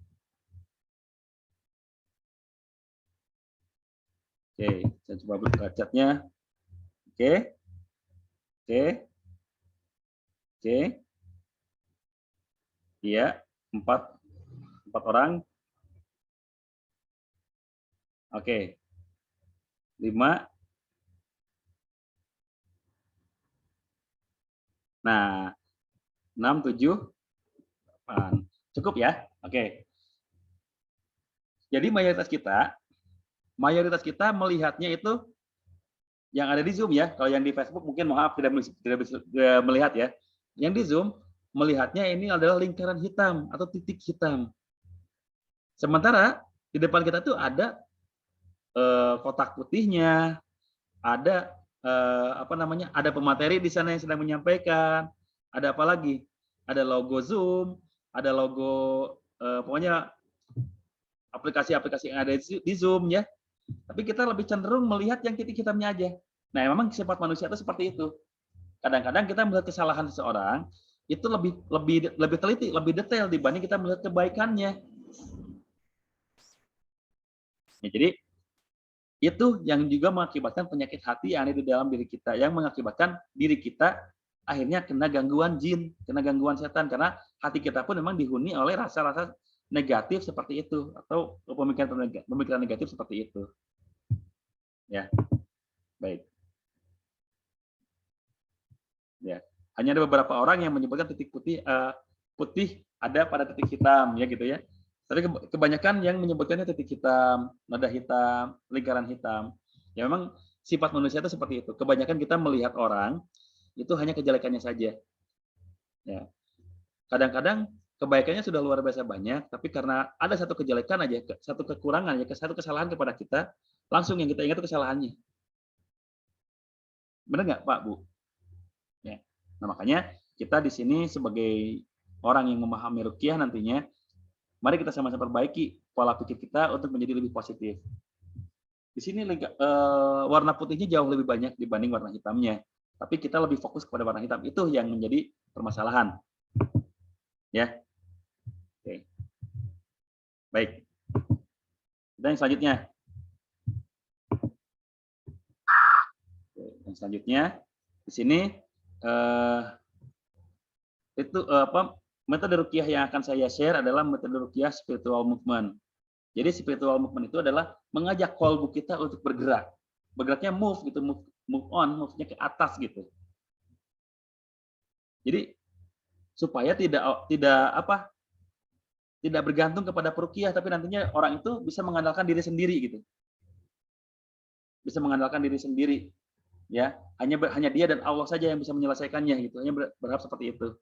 Oke, saya coba buka chatnya. Oke, iya, empat orang. Oke, 5. Nah, 6, 7, 8. Cukup ya? Oke. Jadi mayoritas kita melihatnya itu yang ada di Zoom ya. Kalau yang di Facebook mungkin maaf tidak bisa melihat ya. Yang di Zoom melihatnya ini adalah lingkaran hitam atau titik hitam. Sementara di depan kita tuh ada kotak putihnya, ada ada pemateri di sana yang sedang menyampaikan, ada apa lagi? Ada logo Zoom, ada logo pokoknya aplikasi-aplikasi yang ada di Zoom ya. Tapi kita lebih cenderung melihat yang titik hitamnya aja. Nah, memang sifat manusia itu seperti itu. Kadang-kadang kita melihat kesalahan seseorang itu lebih teliti, lebih detail dibanding kita melihat kebaikannya. Ya, jadi itu yang juga mengakibatkan penyakit hati yang ada di dalam diri kita, yang mengakibatkan diri kita akhirnya kena gangguan jin, kena gangguan setan, karena hati kita pun memang dihuni oleh rasa-rasa negatif seperti itu, atau pemikiran negatif seperti itu. Ya, baik. Ya, hanya ada beberapa orang yang menyebutkan titik putih ada pada titik hitam, ya gitu ya. Tapi kebanyakan yang menyebutkannya titik hitam, nada hitam, lingkaran hitam. Ya memang sifat manusia itu seperti itu. Kebanyakan kita melihat orang itu hanya kejelekannya saja. Ya. Kadang-kadang kebaikannya sudah luar biasa banyak, tapi karena ada satu kejelekan aja, satu kekurangan, satu kesalahan kepada kita, langsung yang kita ingat itu kesalahannya. Benar nggak, Pak, Bu? Ya. Nah, makanya kita di sini sebagai orang yang memahami ruqyah nantinya, mari kita sama-sama perbaiki pola pikir kita untuk menjadi lebih positif. Di sini warna putihnya jauh lebih banyak dibanding warna hitamnya. Tapi kita lebih fokus kepada warna hitam. Itu yang menjadi permasalahan. Ya. Oke. Baik. Dan yang selanjutnya. Selanjutnya di sini metode ruqyah yang akan saya share adalah metode ruqyah spiritual movement. Jadi spiritual movement itu adalah mengajak kolbu kita untuk bergerak. Bergeraknya move gitu, move on, move-nya ke atas gitu. Jadi supaya tidak bergantung kepada peruqyah, tapi nantinya orang itu bisa mengandalkan diri sendiri gitu. Bisa mengandalkan diri sendiri, ya. Hanya dia dan Allah saja yang bisa menyelesaikannya gitu. Hanya berharap seperti itu.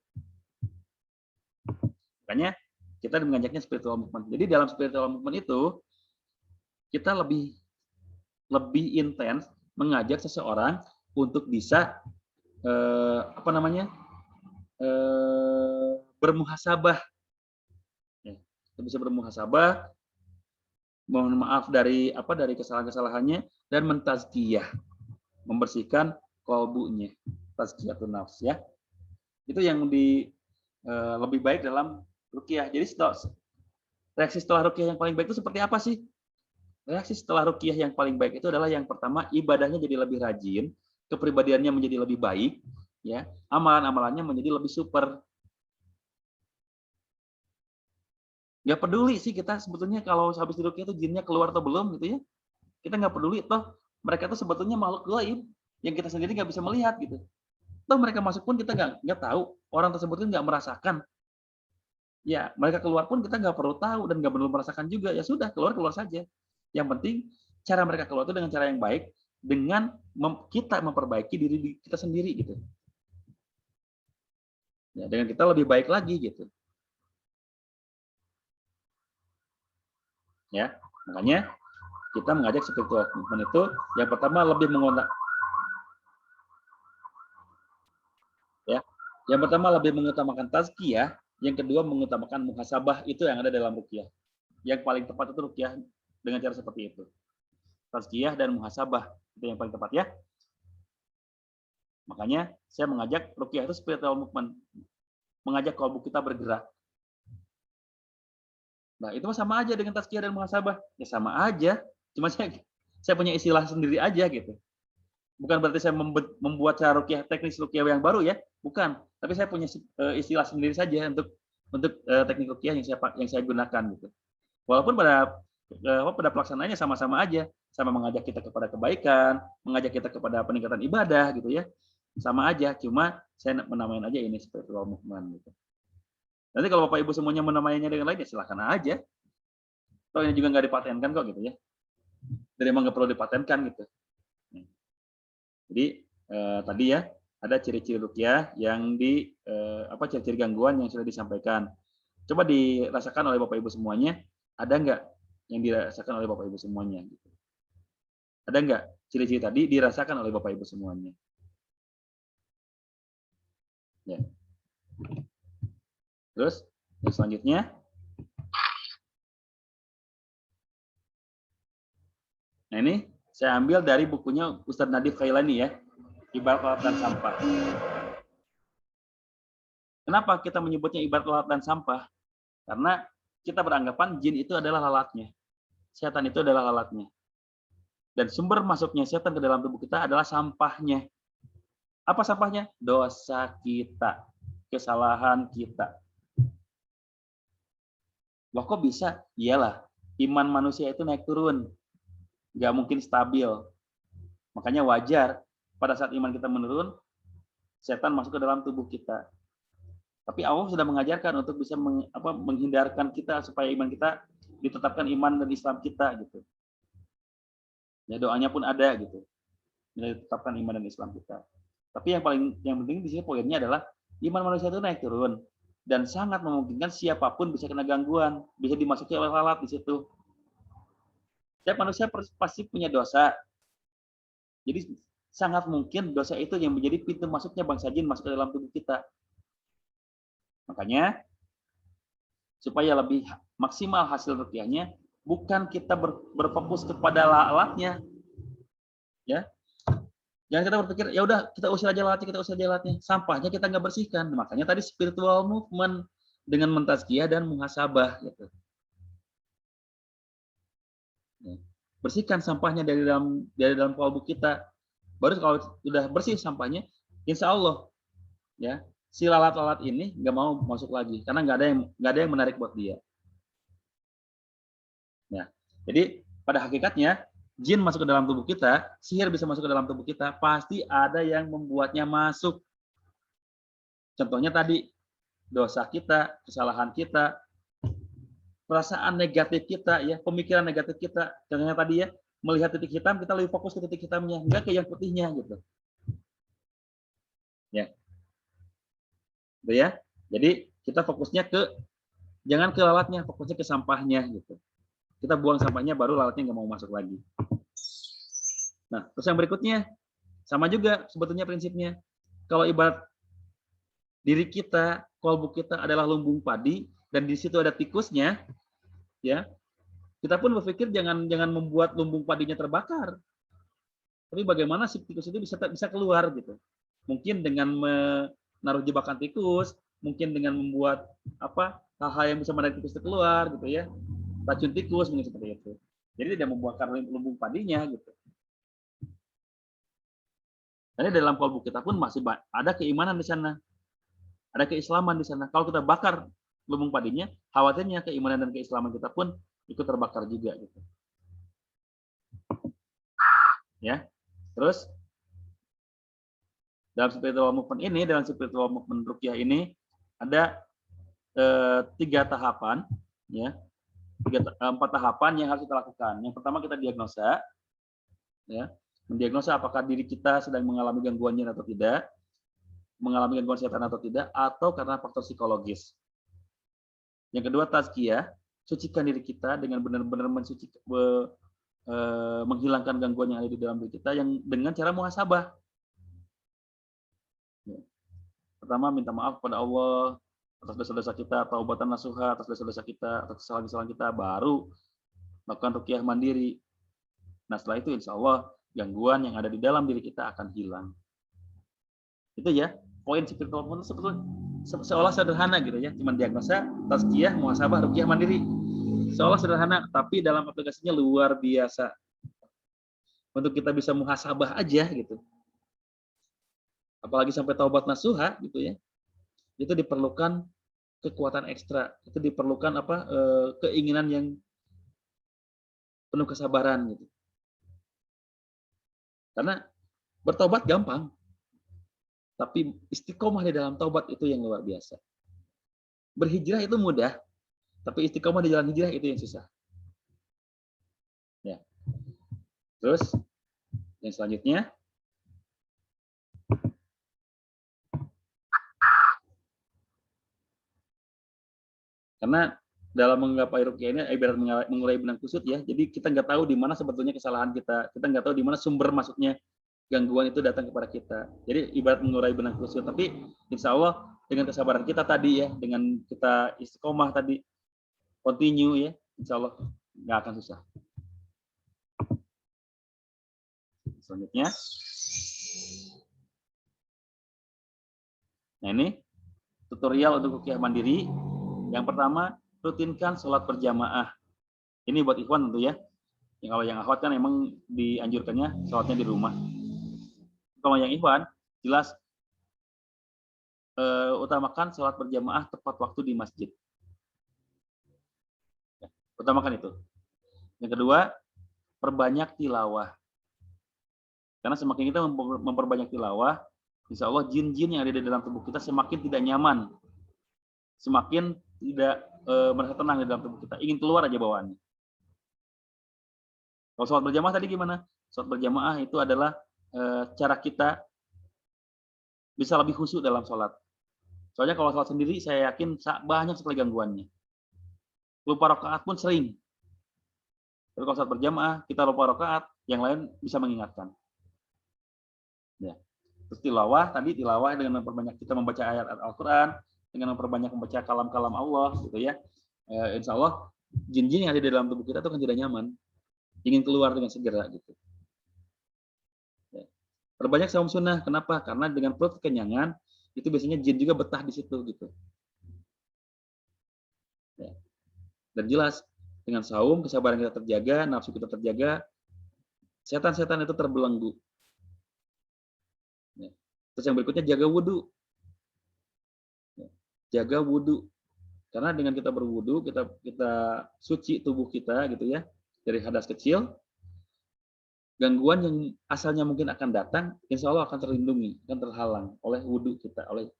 Makanya kita mengajaknya spiritual movement. Jadi dalam spiritual movement itu kita lebih intens mengajak seseorang untuk bisa bermuhasabah. Ya, bisa bermuhasabah, mohon maaf dari kesalahan-kesalahannya, dan mentazkiyah, membersihkan kolbunya, tazkiyatun nafs, ya. Itu yang lebih baik dalam ruqyah. Jadi reaksi setelah ruqyah yang paling baik itu seperti apa sih? Reaksi setelah ruqyah yang paling baik itu adalah yang pertama, ibadahnya jadi lebih rajin, kepribadiannya menjadi lebih baik, ya, amalan-amalannya menjadi lebih super. Nggak peduli sih kita sebetulnya kalau habis diruqyah itu jinnya keluar atau belum gitu ya. Kita nggak peduli, toh mereka itu sebetulnya makhluk gaib yang kita sendiri nggak bisa melihat gitu. Toh mereka masuk pun kita nggak tahu, orang tersebut kan nggak merasakan. Ya, mereka keluar pun kita nggak perlu tahu dan nggak perlu merasakan juga. Ya sudah, keluar saja. Yang penting cara mereka keluar itu dengan cara yang baik, dengan kita memperbaiki diri kita sendiri gitu. Ya, dengan kita lebih baik lagi gitu. Ya, makanya kita mengajak spiritual movement itu yang pertama lebih mengutamakan tazkiyah, yang kedua mengutamakan muhasabah. Itu yang ada dalam ruqyah. Yang paling tepat itu ruqyah dengan cara seperti itu. Tazkiyah dan muhasabah itu yang paling tepat, ya. Makanya saya mengajak ruqyah itu spiritual movement, mengajak kolbu kita bergerak. Nah, itu sama aja dengan tazkiyah dan muhasabah. Ya sama aja, cuma saya punya istilah sendiri aja gitu. Bukan berarti saya membuat cara ruqyah, teknik ruqyah yang baru ya, bukan. Tapi saya punya istilah sendiri saja untuk teknik ruqyah yang saya gunakan gitu. Walaupun pada pelaksanaannya sama-sama aja, sama mengajak kita kepada kebaikan, mengajak kita kepada peningkatan ibadah gitu ya. Sama aja, cuma saya menamain aja ini spiritual movement gitu. Nanti kalau Bapak Ibu semuanya menamainya dengan lain, ya silakan aja. Toh ini juga nggak dipatenkan kok gitu ya. Dan emang nggak perlu dipatenkan gitu. Jadi tadi ya ada ciri-ciri ruqyah yang ciri-ciri gangguan yang sudah disampaikan. Coba dirasakan oleh Bapak Ibu semuanya. Ada nggak yang dirasakan oleh Bapak Ibu semuanya? Gitu. Ada nggak ciri-ciri tadi dirasakan oleh Bapak Ibu semuanya? Ya. Terus yang selanjutnya, nah ini saya ambil dari bukunya Ustadz Nadif Khailani ya, Ibarat Lalat dan Sampah. Kenapa kita menyebutnya ibarat lalat dan sampah? Karena kita beranggapan jin itu adalah lalatnya, setan itu adalah lalatnya, dan sumber masuknya setan ke dalam tubuh kita adalah sampahnya. Apa sampahnya? Dosa kita, kesalahan kita. Loh kok bisa? Iyalah, iman manusia itu naik turun, nggak mungkin stabil. Makanya wajar pada saat iman kita menurun, setan masuk ke dalam tubuh kita. Tapi Allah sudah mengajarkan untuk bisa menghindarkan kita supaya iman kita ditetapkan iman dan Islam kita gitu. Ya doanya pun ada gitu. Ditetapkan iman dan Islam kita. Tapi yang penting di sini poinnya adalah iman manusia itu naik turun dan sangat memungkinkan siapapun bisa kena gangguan, bisa dimasuki oleh lalat di situ. Setiap manusia pasti punya dosa. Jadi sangat mungkin dosa itu yang menjadi pintu masuknya bangsa jin masuk ke dalam tubuh kita. Makanya supaya lebih maksimal hasil ruqyahnya, bukan kita berfokus kepada lalatnya, ya. Jangan kita berpikir ya udah kita usir aja lalatnya, sampahnya kita nggak bersihkan. Makanya tadi spiritual movement dengan mentazkiyah dan muhasabah gitu. Bersihkan sampahnya dari dalam kolbu kita. Baru kalau sudah bersih sampahnya, insya Allah ya si lalat-lalat ini nggak mau masuk lagi karena nggak ada yang menarik buat dia. Ya, jadi pada hakikatnya jin masuk ke dalam tubuh kita, sihir bisa masuk ke dalam tubuh kita, pasti ada yang membuatnya masuk. Contohnya tadi dosa kita, kesalahan kita, perasaan negatif kita, ya pemikiran negatif kita. Contohnya tadi ya melihat titik hitam, kita lebih fokus ke titik hitamnya, nggak ke yang putihnya gitu. Ya, gitu ya. Jadi kita fokusnya jangan ke lalatnya, fokusnya ke sampahnya gitu. Kita buang sampahnya, baru lalatnya nggak mau masuk lagi. Nah, terus yang berikutnya sama juga sebetulnya prinsipnya. Kalau ibarat diri kita, kolbu kita adalah lumbung padi dan di situ ada tikusnya, ya kita pun berpikir jangan membuat lumbung padinya terbakar. Tapi bagaimana si tikus itu bisa keluar gitu? Mungkin dengan menaruh jebakan tikus, mungkin dengan membuat hal-hal yang bisa menarik tikus itu keluar gitu ya. Racun tikus mungkin seperti itu. Jadi tidak membuahkan lumbung padinya gitu. Jadi dalam kolbu kita pun masih ada keimanan di sana. Ada keislaman di sana. Kalau kita bakar lumbung padinya, khawatirnya keimanan dan keislaman kita pun ikut terbakar juga gitu. Ya. Terus dalam spiritual movement ruqyah ini ada 3 tahapan, ya. 4 tahapan yang harus kita lakukan. Yang pertama kita diagnosa, ya. Mendiagnosa apakah diri kita sedang mengalami gangguan jin atau tidak, mengalami gangguan setan atau tidak, atau karena faktor psikologis. Yang kedua tazkiyah, sucikan diri kita dengan benar-benar menghilangkan gangguan yang ada di dalam diri kita yang dengan cara muhasabah. Pertama minta maaf kepada Allah atas dosa-dosa kita, taubatan nasuha atas dosa-dosa kita, atas kesalahan-kesalahan kita, baru melakukan ruqyah mandiri. Nah setelah itu insya Allah gangguan yang ada di dalam diri kita akan hilang. Itu ya poin spiritual movement sebetulnya seolah sederhana gitu ya, cuma diagnosa, tazkiyah, muhasabah, ruqyah mandiri. Seolah sederhana, tapi dalam aplikasinya luar biasa. Untuk kita bisa muhasabah aja gitu. Apalagi sampai taubat nasuha gitu ya. Itu diperlukan kekuatan ekstra. Itu diperlukan keinginan yang penuh kesabaran gitu. Karena bertobat gampang. Tapi istiqomah di dalam taubat itu yang luar biasa. Berhijrah itu mudah, tapi istiqomah di jalan hijrah itu yang susah. Ya. Terus yang selanjutnya, karena dalam menggapai ruqyah ini ibarat mengurai benang kusut ya. Jadi kita nggak tahu di mana sebetulnya kesalahan kita. Kita nggak tahu di mana sumber masuknya gangguan itu datang kepada kita. Jadi ibarat mengurai benang kusut. Tapi insya Allah dengan kesabaran kita tadi ya, dengan kita istiqomah tadi, continue ya, insya Allah nggak akan susah. Selanjutnya, nah ini tutorial untuk ruqyah mandiri. Yang pertama, rutinkan sholat berjamaah. Ini buat ikhwan tentu ya. Kalau yang akhwat kan emang dianjurkannya sholatnya di rumah. Kalau yang ikhwan, jelas utamakan sholat berjamaah tepat waktu di masjid. Utamakan itu. Yang kedua, perbanyak tilawah. Karena semakin kita memperbanyak tilawah, insya Allah jin-jin yang ada di dalam tubuh kita semakin tidak nyaman. Semakin tidak merasa tenang di dalam tubuh kita. Ingin keluar aja bawaannya. Kalau sholat berjamaah tadi gimana? Sholat berjamaah itu adalah cara kita bisa lebih khusyuk dalam sholat. Soalnya kalau sholat sendiri, saya yakin banyak sekali gangguannya. Lupa rakaat pun sering. Tapi kalau sholat berjamaah, kita lupa rakaat, yang lain bisa mengingatkan. Ya. Terus tilawah, tadi tilawah dengan memperbanyak kita membaca ayat Al-Quran, dengan memperbanyak membaca kalam-kalam Allah, gitu ya. Insya Allah, jin-jin yang ada di dalam tubuh kita itu kan tidak nyaman. Ingin keluar dengan segera, gitu. Perbanyak saum sunnah. Kenapa? Karena dengan perut kekenyangan itu biasanya jin juga betah di situ gitu. Ya. Dan jelas dengan saum kesabaran kita terjaga, nafsu kita terjaga, setan-setan itu terbelenggu. Terus yang berikutnya jaga wudhu. Jaga wudhu. Karena dengan kita berwudhu, kita suci tubuh kita gitu ya dari hadas kecil. Gangguan yang asalnya mungkin akan datang, insya Allah akan terlindungi, akan terhalang oleh wudhu kita, oleh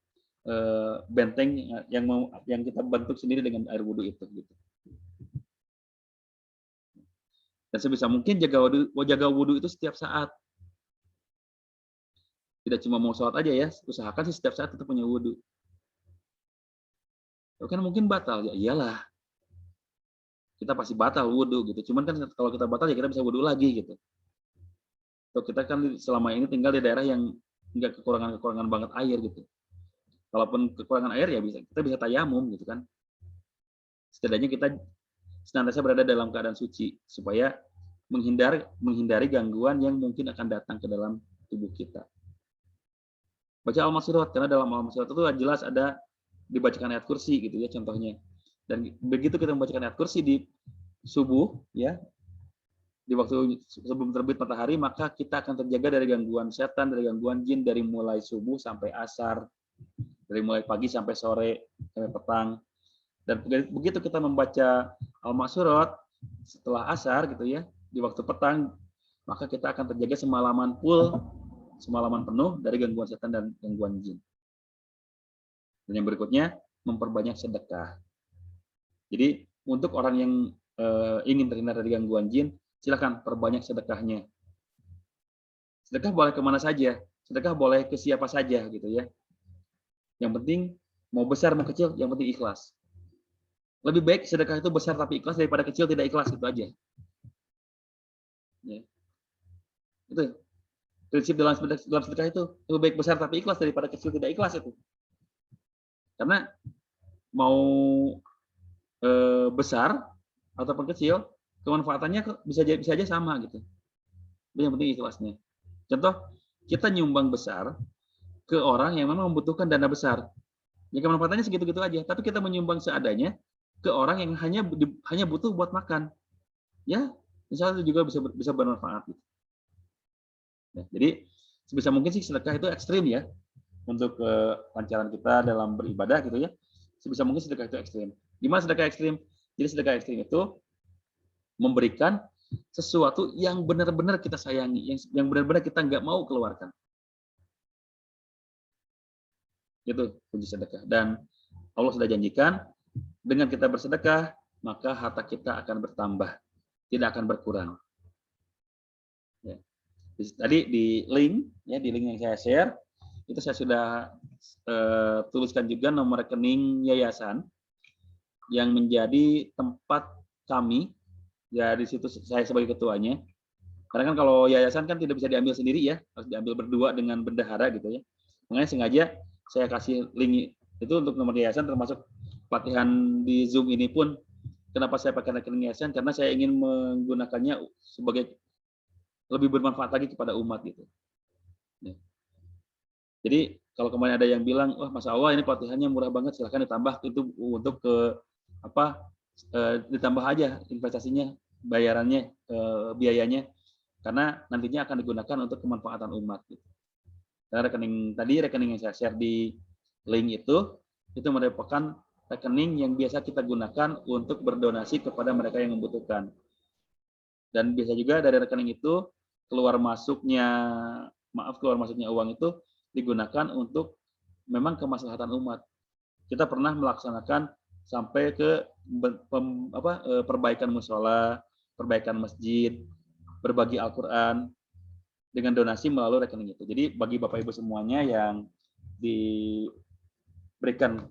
benteng yang kita bentuk sendiri dengan air wudhu itu. Gitu. Dan sebisa mungkin jaga wudhu itu setiap saat. Tidak cuma mau sholat aja ya, usahakan sih setiap saat kita punya wudhu. Kan mungkin batal, ya iyalah. Kita pasti batal wudhu gitu. Cuman kan kalau kita batal ya kita bisa wudhu lagi gitu. So, kita kan selama ini tinggal di daerah yang nggak kekurangan banget air gitu. Kalaupun kekurangan air ya kita bisa tayamum gitu kan. Setidaknya kita senantiasa berada dalam keadaan suci supaya menghindari gangguan yang mungkin akan datang ke dalam tubuh kita. Baca Al-Masirot, karena dalam Al-Masirot itu jelas ada dibacakan ayat kursi gitu ya contohnya. Dan begitu kita membacakan ayat kursi di subuh ya, di waktu sebelum terbit matahari, maka kita akan terjaga dari gangguan setan, dari gangguan jin, dari mulai subuh sampai asar, dari mulai pagi sampai sore, sampai petang. Dan begitu kita membaca Al-Masirot setelah asar gitu ya, di waktu petang, maka kita akan terjaga semalaman penuh dari gangguan setan dan gangguan jin. Dan yang berikutnya, memperbanyak sedekah. Jadi untuk orang yang ingin terhindar dari gangguan jin, silakan perbanyak sedekahnya. Sedekah boleh kemana saja, sedekah boleh ke siapa saja gitu ya. Yang penting mau besar mau kecil, yang penting ikhlas. Lebih baik sedekah itu besar tapi ikhlas daripada kecil tidak ikhlas, itu aja. Ya. Itu prinsip dalam sedekah itu, lebih baik besar tapi ikhlas daripada kecil tidak ikhlas itu. Karena mau besar ataupun kecil, kemanfaatannya bisa aja sama gitu. Yang penting ikhlasnya. Contoh, kita nyumbang besar ke orang yang memang membutuhkan dana besar. Ya kemanfaatannya segitu-gitu aja, tapi kita menyumbang seadanya ke orang yang hanya butuh buat makan. Ya, insya Allah itu juga bisa bermanfaat. Gitu. Nah, jadi sebisa mungkin sih sedekah itu ekstrim ya untuk kelancaran kita dalam beribadah gitu ya. Sebisa mungkin sedekah itu ekstrim. Gimana sedekah ekstrim? Jadi sedekah ekstrim itu memberikan sesuatu yang benar-benar kita sayangi, yang benar-benar kita nggak mau keluarkan. Itu kunci sedekah. Dan Allah sudah janjikan, dengan kita bersedekah, maka harta kita akan bertambah, tidak akan berkurang. Ya. Tadi di link yang saya share, itu saya sudah tuliskan juga nomor rekening yayasan yang menjadi tempat kami. Ya di situ saya sebagai ketuanya. Karena kan kalau yayasan kan tidak bisa diambil sendiri ya, harus diambil berdua dengan bendahara gitu ya. Makanya sengaja saya kasih link itu untuk nomor yayasan, termasuk pelatihan di Zoom ini pun. Kenapa saya pakai rekening yayasan? Karena saya ingin menggunakannya sebagai lebih bermanfaat lagi kepada umat gitu. Ya. Jadi kalau kemarin ada yang bilang, wah Masya Allah ini pelatihannya murah banget, silahkan ditambah itu untuk ditambah aja investasinya, bayarannya, biayanya, karena nantinya akan digunakan untuk kemanfaatan umat. Gitu. Karena rekening yang saya share di link itu merupakan rekening yang biasa kita gunakan untuk berdonasi kepada mereka yang membutuhkan. Dan biasa juga dari rekening itu keluar masuknya uang itu digunakan untuk memang kemaslahatan umat. Kita pernah melaksanakan sampai ke perbaikan musola, perbaikan masjid, berbagi Al-Quran dengan donasi melalui rekening itu. Jadi bagi Bapak Ibu semuanya yang diberikan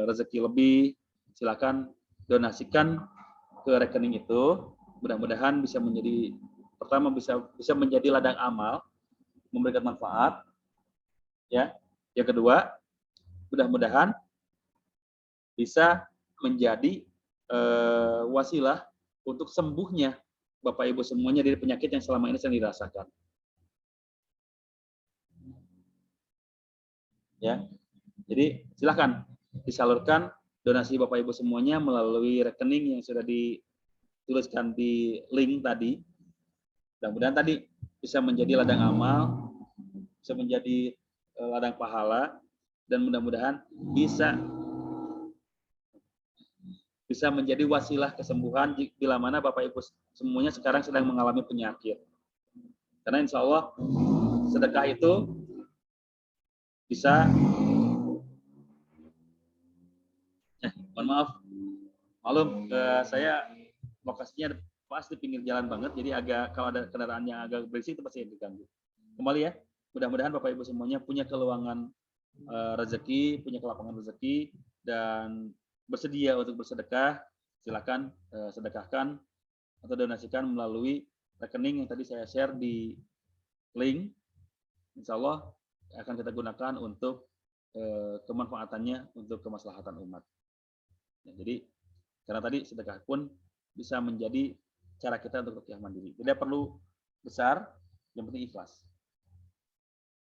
rezeki lebih, silakan donasikan ke rekening itu. Mudah-mudahan bisa menjadi menjadi ladang amal, memberikan manfaat. Ya. Yang kedua, mudah-mudahan bisa menjadi wasilah untuk sembuhnya Bapak Ibu semuanya dari penyakit yang selama ini sedang dirasakan. Ya. Jadi silakan disalurkan donasi Bapak Ibu semuanya melalui rekening yang sudah dituliskan di link tadi. Mudah-mudahan tadi bisa menjadi ladang amal bisa menjadi ladang pahala, dan mudah-mudahan bisa menjadi wasilah kesembuhan bila mana Bapak Ibu semuanya sekarang sedang mengalami penyakit. Karena insya Allah sedekah itu bisa, mohon maaf, malum, saya lokasinya pas di pinggir jalan banget, jadi agak kalau ada kendaraan yang agak berisik itu pasti diganggu. Kembali ya, mudah-mudahan Bapak Ibu semuanya punya keluangan rezeki, punya kelapangan rezeki, dan bersedia untuk bersedekah. Silakan sedekahkan atau donasikan melalui rekening yang tadi saya share di link. Insya Allah akan kita gunakan untuk kemanfaatannya untuk kemaslahatan umat. Ya, jadi karena tadi sedekah pun bisa menjadi cara kita untuk ruqyah mandiri. Tidak perlu besar, yang penting ikhlas.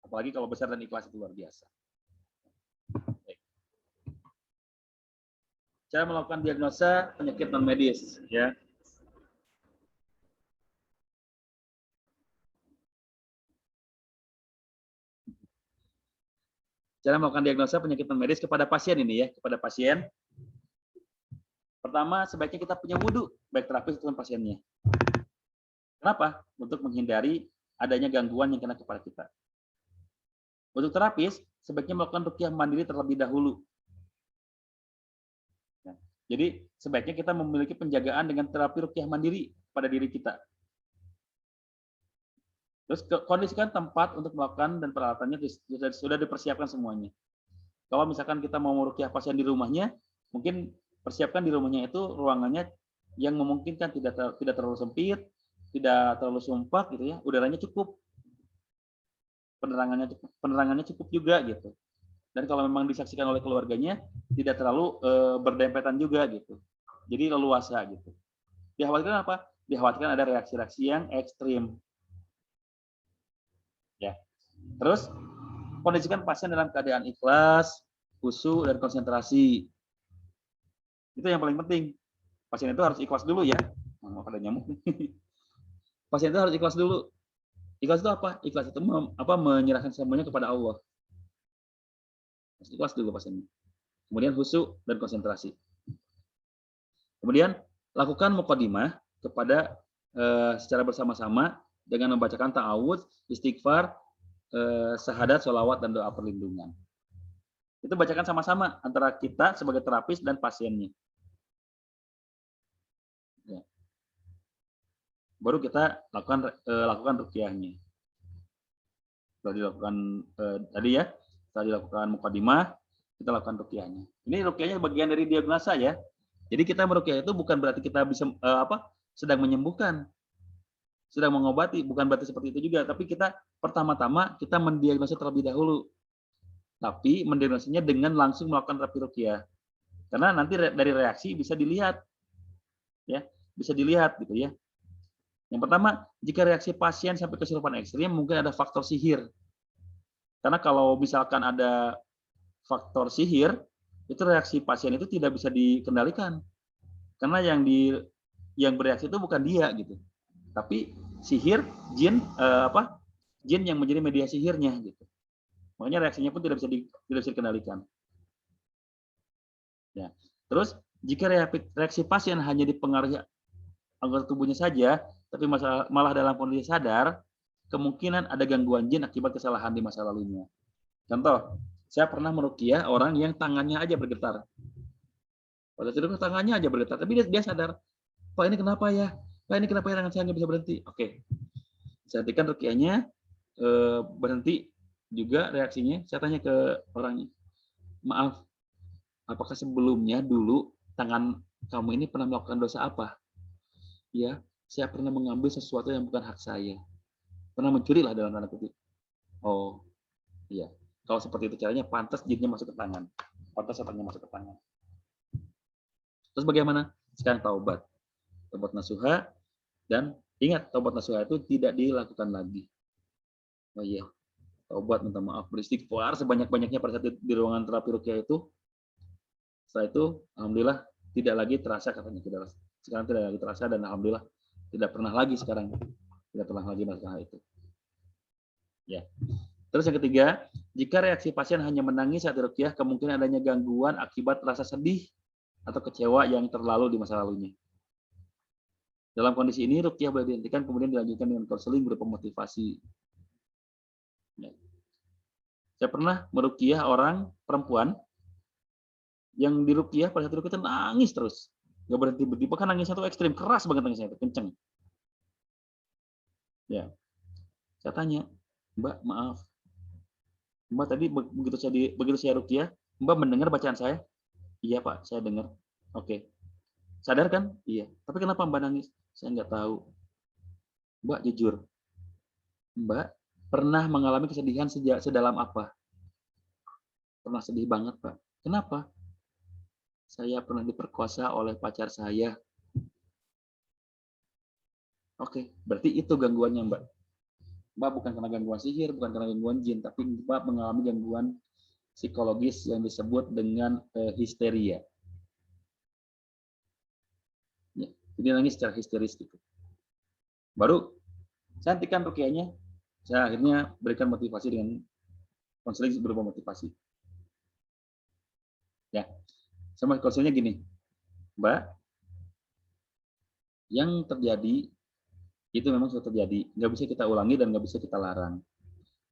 Apalagi kalau besar dan ikhlas itu luar biasa. Baik. Cara melakukan diagnosa penyakit non medis, ya. Cara melakukan diagnosa penyakit non medis kepada pasien ini ya, kepada pasien. Pertama, sebaiknya kita punya wudhu, baik terapis ataupun pasiennya. Kenapa? Untuk menghindari adanya gangguan yang kena kepada kita. Untuk terapis, sebaiknya melakukan ruqyah mandiri terlebih dahulu. Ya. Jadi, sebaiknya kita memiliki penjagaan dengan terapi ruqyah mandiri pada diri kita. Terus kondisikan tempat untuk melakukan dan peralatannya sudah dipersiapkan semuanya. Kalau misalkan kita mau meruqyah pasien di rumahnya, mungkin persiapkan di rumahnya itu ruangannya yang memungkinkan, tidak terlalu sempit, tidak terlalu sumpah gitu ya, udaranya cukup, penerangannya cukup juga gitu. Dan kalau memang disaksikan oleh keluarganya, tidak terlalu berdempetan juga gitu. Jadi leluasa gitu. Dikhawatirkan apa? Dikhawatirkan ada reaksi-reaksi yang ekstrim. Ya. Terus kondisikan pasien dalam keadaan ikhlas, khusyuk, dan konsentrasi. Itu yang paling penting. Pasien itu harus ikhlas dulu ya. Ada nyamuk. Pasien itu harus ikhlas dulu. Ikhlas itu apa? Ikhlas itu menyerahkan semuanya kepada Allah. Harus ikhlas dulu pasiennya. Kemudian khusyuk dan konsentrasi. Kemudian lakukan muqaddimah kepada secara bersama-sama dengan membacakan ta'awudz, istighfar, syahadat, sholawat, dan doa perlindungan. Itu bacakan sama-sama antara kita sebagai terapis dan pasiennya. Ya. Baru kita lakukan ruqyahnya. Setelah dilakukan tadi ya, setelah dilakukan muqaddimah, kita lakukan ruqyahnya. Ini ruqyahnya bagian dari diagnosa ya. Jadi kita meruqyah itu bukan berarti kita bisa sedang menyembuhkan, sedang mengobati, bukan berarti seperti itu juga, tapi kita pertama-tama kita mendiagnosa terlebih dahulu. Tapi mendiagnosanya dengan langsung melakukan terapi ruqyah. Karena nanti dari reaksi bisa dilihat. Ya, bisa dilihat gitu ya. Yang pertama, jika reaksi pasien sampai kesurupan ekstrim, mungkin ada faktor sihir. Karena kalau misalkan ada faktor sihir, itu reaksi pasien itu tidak bisa dikendalikan. Karena yang bereaksi itu bukan dia gitu. Tapi sihir, jin yang menjadi media sihirnya gitu. Makanya reaksinya pun tidak bisa dikendalikan. Ya. Terus jika reaksi pasien hanya dipengaruhi anggota tubuhnya saja, tapi malah dalam kondisi sadar, kemungkinan ada gangguan jin akibat kesalahan di masa lalunya. Contoh, saya pernah meruqyah orang yang tangannya aja bergetar. Pada tidur tangannya aja bergetar, tapi dia sadar, Pak ini kenapa ya? Pak ini kenapa ya tangan saya nggak bisa berhenti? Oke, saya hentikan ruqyahnya, berhenti juga reaksinya. Saya tanya ke orangnya, maaf, apakah sebelumnya dulu tangan kamu ini pernah melakukan dosa apa? Ya, saya pernah mengambil sesuatu yang bukan hak saya. Pernah mencuri lah dalam tanda kutip. Oh, iya. Kalau seperti itu caranya, pantas jinnya masuk ke tangan. Pantas setannya masuk ke tangan. Terus bagaimana? Sekarang taubat. Taubat nasuha, dan ingat, taubat nasuha itu tidak dilakukan lagi. Oh iya, taubat, minta maaf, beristighfar sebanyak-banyaknya pada saat di ruangan terapi ruqyah itu. Setelah itu, alhamdulillah tidak lagi terasa katanya. Sekarang tidak lagi terasa, dan alhamdulillah tidak pernah lagi sekarang. Tidak pernah lagi melakukan hal itu. Ya. Terus yang ketiga, jika reaksi pasien hanya menangis saat diruqyah, kemungkinan adanya gangguan akibat rasa sedih atau kecewa yang terlalu di masa lalunya. Dalam kondisi ini, ruqyah boleh dihentikan kemudian dilanjutkan dengan konseling berupa motivasi. Ya. Saya pernah meruqyah orang perempuan yang diruqyah pada saat diruqyah nangis terus. Gak berhenti-berhenti, bahkan nangisnya tuh ekstrim, keras banget nangisnya itu, kenceng. Ya, saya tanya, Mbak, maaf, Mbak tadi begitu saya ruqyah, Mbak mendengar bacaan saya? Iya Pak, saya dengar. Oke. Sadar kan? Iya. Tapi kenapa Mbak nangis? Saya nggak tahu. Mbak jujur. Mbak pernah mengalami kesedihan sedalam apa? Pernah sedih banget Pak. Kenapa? Saya pernah diperkosa oleh pacar saya. Oke, berarti itu gangguannya Mbak. Mbak bukan karena gangguan sihir, bukan karena gangguan jin, tapi Mbak mengalami gangguan psikologis yang disebut dengan histeria. Ya, jadi nangis secara histeris gitu. Baru saya hentikan ruqyahnya, saya akhirnya berikan motivasi dengan konseling berupa motivasi. Ya, sama konselnya gini, Mbak, yang terjadi itu memang sudah terjadi, nggak bisa kita ulangi dan nggak bisa kita larang.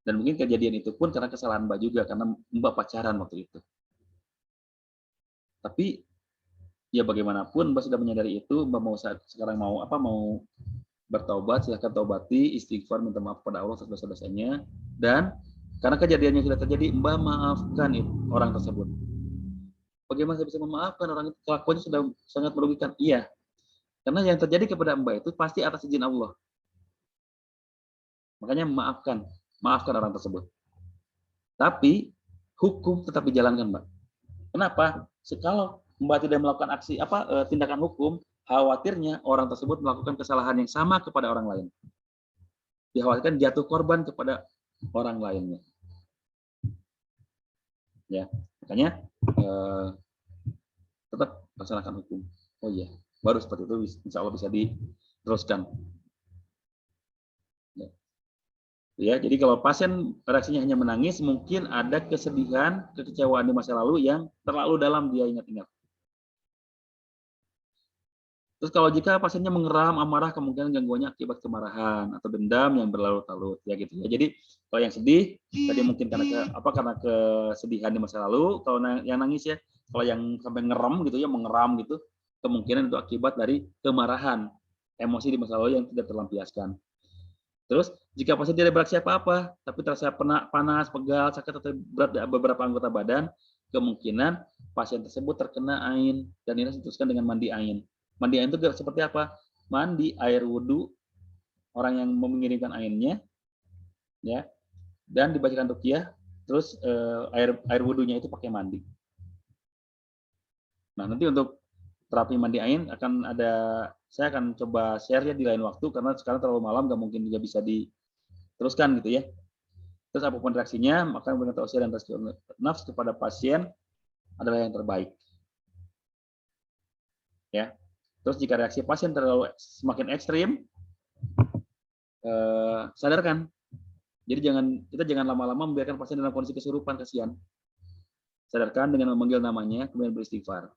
Dan mungkin kejadian itu pun karena kesalahan Mbak juga, karena Mbak pacaran waktu itu. Tapi ya bagaimanapun Mbak sudah menyadari itu, Mbak mau sekarang mau bertaubat, silahkan taubati, istighfar, minta maaf kepada Allah atas dosa-dosanya, dan karena kejadiannya sudah terjadi, Mbak maafkan orang tersebut. Bagaimana saya bisa memaafkan orang itu? Kelakuannya sudah sangat merugikan. Iya, karena yang terjadi kepada Mbak itu pasti atas izin Allah. Makanya maafkan orang tersebut. Tapi hukum tetap dijalankan, Mbak. Kenapa? Kalau Mbak tidak melakukan tindakan hukum, khawatirnya orang tersebut melakukan kesalahan yang sama kepada orang lain. Dikhawatirkan jatuh korban kepada orang lainnya. Ya, makanya tetap laksanakan hukum. Oh iya, baru seperti itu insya Allah bisa diteruskan. Ya, jadi kalau pasien reaksinya hanya menangis, mungkin ada kesedihan, kekecewaan di masa lalu yang terlalu dalam dia ingat-ingat. Terus kalau jika pasiennya mengeram, amarah, kemungkinan gangguannya akibat kemarahan atau dendam yang berlarut-larut, ya gitu ya. Jadi kalau yang sedih tadi mungkin karena kesedihan di masa lalu, kalau yang nangis ya, kalau yang sampai ngeram gitu ya, mengeram gitu, kemungkinan itu akibat dari kemarahan, emosi di masa lalu yang tidak terlampiaskan. Terus jika pasien tidak bereaksi apa-apa, tapi terasa panas, pegal, sakit atau berat beberapa anggota badan, kemungkinan pasien tersebut terkena ain dan ini diteruskan dengan mandi ain. Mandi ain itu seperti apa? Mandi air wudhu orang yang mengirimkan ainnya, ya, dan dibacakan ruqyah, terus air wudhunya itu pakai mandi. Nah nanti untuk terapi mandi ain saya akan coba share ya di lain waktu karena sekarang terlalu malam nggak mungkin juga bisa diteruskan gitu ya. Terus apapun reaksinya maka memberikan tausiah dan tazkiyah nafs kepada pasien adalah yang terbaik. Ya. Terus jika reaksi pasien semakin ekstrim, sadarkan. Jadi kita jangan lama-lama membiarkan pasien dalam kondisi kesurupan, kasihan. Sadarkan dengan memanggil namanya kemudian beristighfar.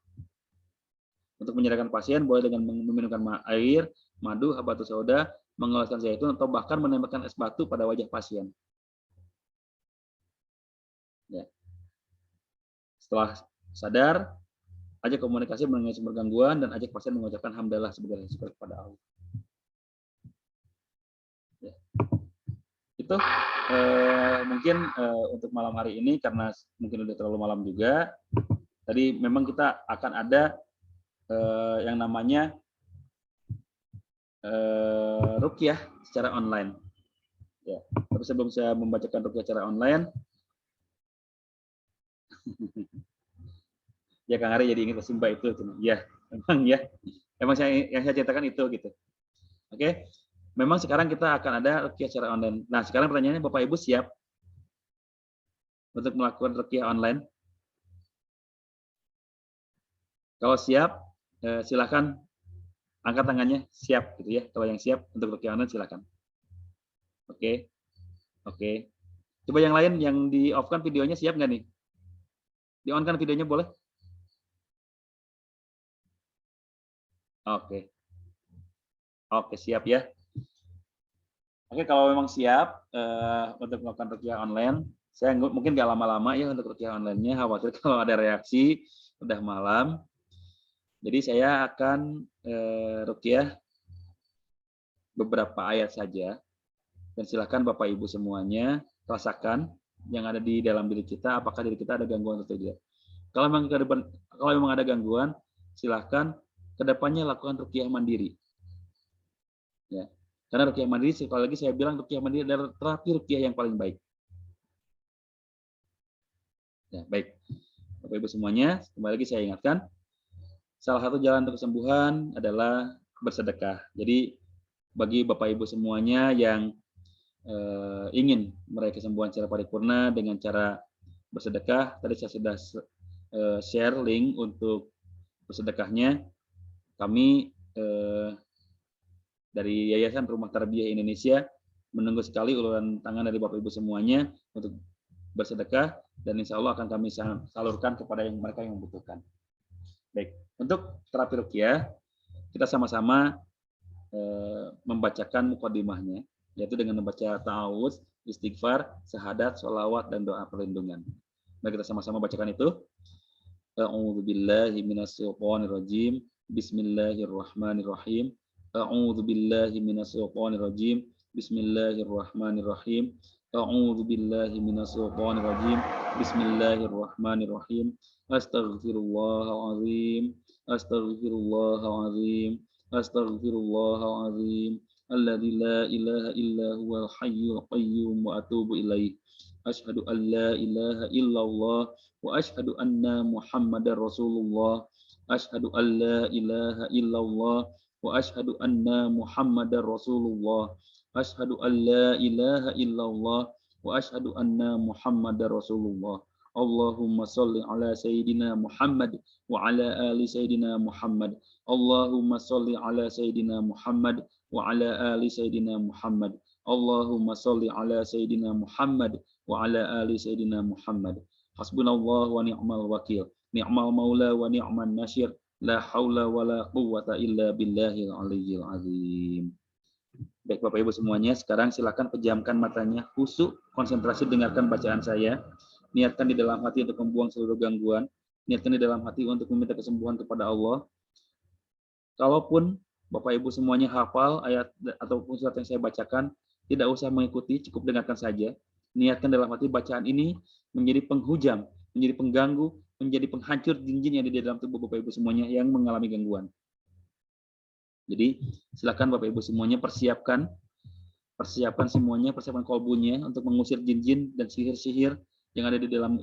Untuk menyadarkan pasien boleh dengan meminumkan air, madu, habatus sauda, mengoleskan zaitun atau bahkan menembakkan es batu pada wajah pasien. Ya. Setelah sadar, ajak komunikasi mengenai sumber gangguan dan ajak pasien mengucapkan hamdalah sebagai syukur kepada Allah. Ya. Itu mungkin untuk malam hari ini karena mungkin udah terlalu malam juga. Tadi memang kita akan ada yang namanya ruqyah secara online. Ya, tapi sebelum saya membacakan ruqyah secara online, ya Kang Ari jadi ingat Simba itu, ya, memang ya, emang yang saya ceritakan itu gitu. Oke, memang sekarang kita akan ada ruqyah secara online. Nah, sekarang pertanyaannya Bapak Ibu siap untuk melakukan ruqyah online? Kalau siap, silakan angkat tangannya, siap gitu ya. Kalau yang siap untuk ruqyah online silakan. Oke. Coba yang lain yang di off kan videonya, siap nggak nih? Di on kan videonya boleh? Oke. Oke, siap ya. Oke, kalau memang siap untuk melakukan ruqyah online, saya mungkin nggak lama-lama ya untuk ruqyah online-nya, khawatir kalau ada reaksi udah malam. Jadi saya akan ruqyah beberapa ayat saja, dan silakan Bapak Ibu semuanya rasakan yang ada di dalam diri kita, apakah diri kita ada gangguan atau tidak. Kalau memang ada gangguan, silahkan kedepannya lakukan ruqyah mandiri. Ya. Karena ruqyah mandiri, sekali lagi saya bilang, ruqyah mandiri adalah terapi ruqyah yang paling baik. Ya, baik. Bapak Ibu semuanya, kembali lagi saya ingatkan, salah satu jalan untuk kesembuhan adalah bersedekah. Jadi bagi Bapak Ibu semuanya yang ingin meraih kesembuhan secara paripurna dengan cara bersedekah, tadi saya sudah share link untuk bersedekahnya. Kami dari Yayasan Rumah Tarbiyah Indonesia menunggu sekali uluran tangan dari Bapak Ibu semuanya untuk bersedekah, dan insya Allah akan kami salurkan kepada mereka yang membutuhkan. Baik, untuk terapi ruqyah kita sama-sama membacakan mukadimahnya, yaitu dengan membaca ta'awudz, istighfar, syahadat, sholawat, dan doa perlindungan. Mari kita sama-sama bacakan itu. A'udzu billahi minasyaitonir rajim. Bismillahirrahmanirrahim. A'udzu billahi minasyaitonir rajim. Bismillahirrahmanirrahim. A'udzu billahi minasyaitonir rajim. Bismillahirrahmanirrahim. Astaghfirullahalazim. Astaghfirullahalazim. Astaghfirullahalazim. Alladzi la ilaha illa huwal hayyul qayyum wa atubu ilaih. Asyhadu an la ilaha illallah wa asyhadu anna Muhammadar Rasulullah. Asyhadu an la ilaha illallah wa asyhadu anna Muhammadar Rasulullah. Asyhadu an la ilaha illallah wa asyhadu anna Muhammadar Rasulullah. Allahumma shalli ala sayyidina Muhammad wa ala ali sayyidina Muhammad. Allahumma shalli ala sayyidina Muhammad wa ala ali sayyidina Muhammad. Allahumma shalli ala sayyidina Muhammad wa ala ali sayyidina Muhammad. Hasbunallah wa ni'mal wakil. Ni'mal maula wa ni'man nasyir. La haula wa la quwwata illa billahil aliyyil azim. Baik Bapak Ibu semuanya, sekarang silakan pejamkan matanya, khusyuk, konsentrasi dengarkan bacaan saya. Niatkan di dalam hati untuk membuang seluruh gangguan. Niatkan di dalam hati untuk meminta kesembuhan kepada Allah. Kalaupun Bapak Ibu semuanya hafal ayat ataupun surat yang saya bacakan, tidak usah mengikuti, cukup dengarkan saja. Niatkan dalam hati bacaan ini menjadi penghujam, menjadi pengganggu, menjadi penghancur jin-jin yang ada di dalam tubuh Bapak Ibu semuanya yang mengalami gangguan. Jadi silakan Bapak Ibu semuanya persiapkan semuanya, persiapkan kolbunya untuk mengusir jin-jin dan sihir-sihir yang ada di dalam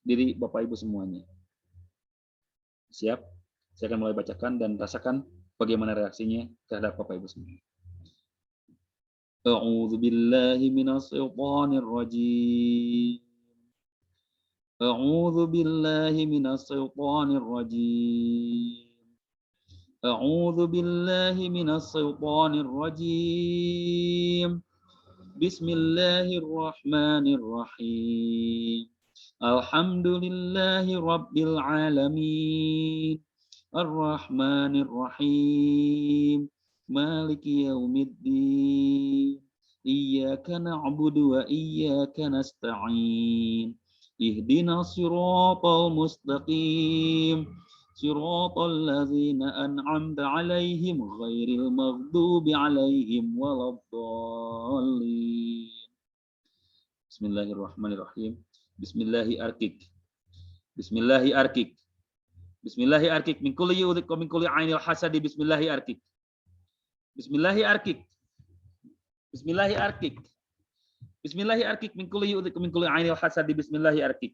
diri Bapak Ibu semuanya. Siap? Saya akan mulai bacakan dan rasakan bagaimana reaksinya terhadap Bapak Ibu semuanya. A'udzu billahi minasyaitonir rajim. A'udzu billahi minasyaitonir rajim. A'udzu billahi minasyaitonir rajim. Bismillahirrahmanirrahim. Alhamdulillahi rabbil alamin. Ar-Rahmanir-Rahim. Maliki yaumiddin. Iyyaka na'budu wa iyyaka nasta'in. Ihdinas siratal mustaqim. Siratal ladzina an'amta 'alaihim ghairil maghdubi 'alaihim waladdallin. Bismillahirrahmanirrahim. Bismillahirrahmanirrahim. Bismillahirrahmanirrahim. Bismillahirrahmanirrahim. Min kulli yudhik wa min kulli ainil hasadi. Bismillahirrahmanirrahim. Bismillahirrahmanirrahim. Bismillahirrahmanirrahim. Bismillahirrahmanirrahim. Min kulli yudhik wa min kulli ainil hasadi. Bismillahirrahmanirrahim.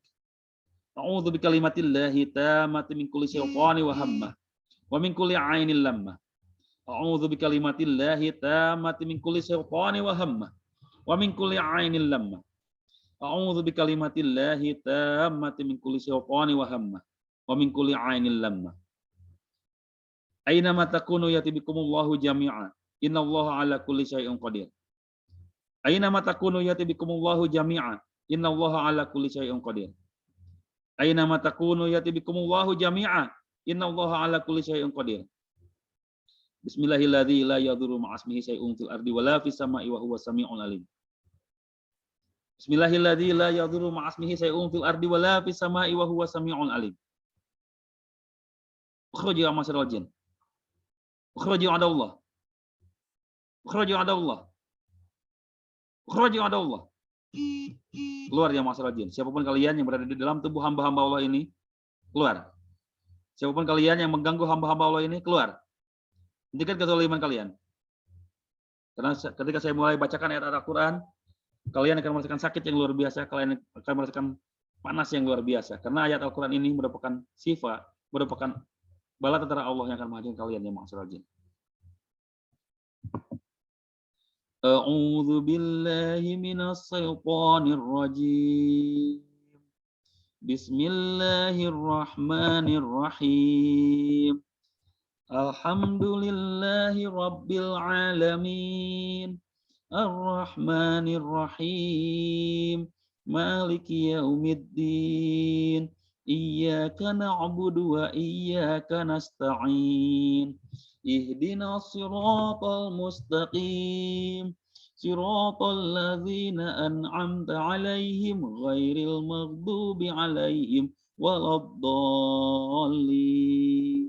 A'udzu bikalimatillahi tammati min kulli syaitanir wa hammah wa min kulli ainil lammah. A'udzu bikalimatillahi tammati min kulli syaitanir wa hammah wa min kulli ainil lammah. A'udzu bikalimatillahi tammati min kulli syaitanir wa hammah wa min kulli ainil lammah. Aina ma takunu yati bikumullahu jami'a. Innallaha ala kulli syai'in qadir. Aina ma takunu yati bikumullahu jami'a. Innallaha ala kulli syai'in qadir. Aina ma takunu yati bikumullahu jami'a. Innallaha ala kulli syai'in qadir. Bismillahilladzi la yadurru ma'asmihi syai'un fil ardi wala fis sama'i wa huwas sami'ul alim. Bismillahilladzi la yadurru ma'asmihi syai'un fil ardi wala fis sama'i wa huwas sami'ul alim. Ukhruju ya masyarul jin. Ukhruju adallah. Ukhruju adallah. Ukhruju adallah. Keluar ya masyarul jin. Siapapun kalian yang berada di dalam tubuh hamba-hamba Allah ini, keluar. Siapapun kalian yang mengganggu hamba-hamba Allah ini, keluar. Hentikan kezaliman kalian. Karena ketika saya mulai bacakan ayat Al-Quran, kalian akan merasakan sakit yang luar biasa, kalian akan merasakan panas yang luar biasa. Karena ayat Al-Quran ini merupakan sifat, merupakan bala tentara Allah yang akan menghancurkan kalian ya ma'asyiral jin. A'udzu billahi minas syaitonir rajim. Bismillahirrahmanirrahim. Alhamdulillahi rabbil alamin. Ar-Rahmanir Rahim. Maliki yaumiddin. Iyyaka na'budu wa iyyaka nasta'in. Ihdinas siratal mustaqim. Siratal ladzina an'amta 'alaihim ghairil maghdubi 'alaihim waladdallin.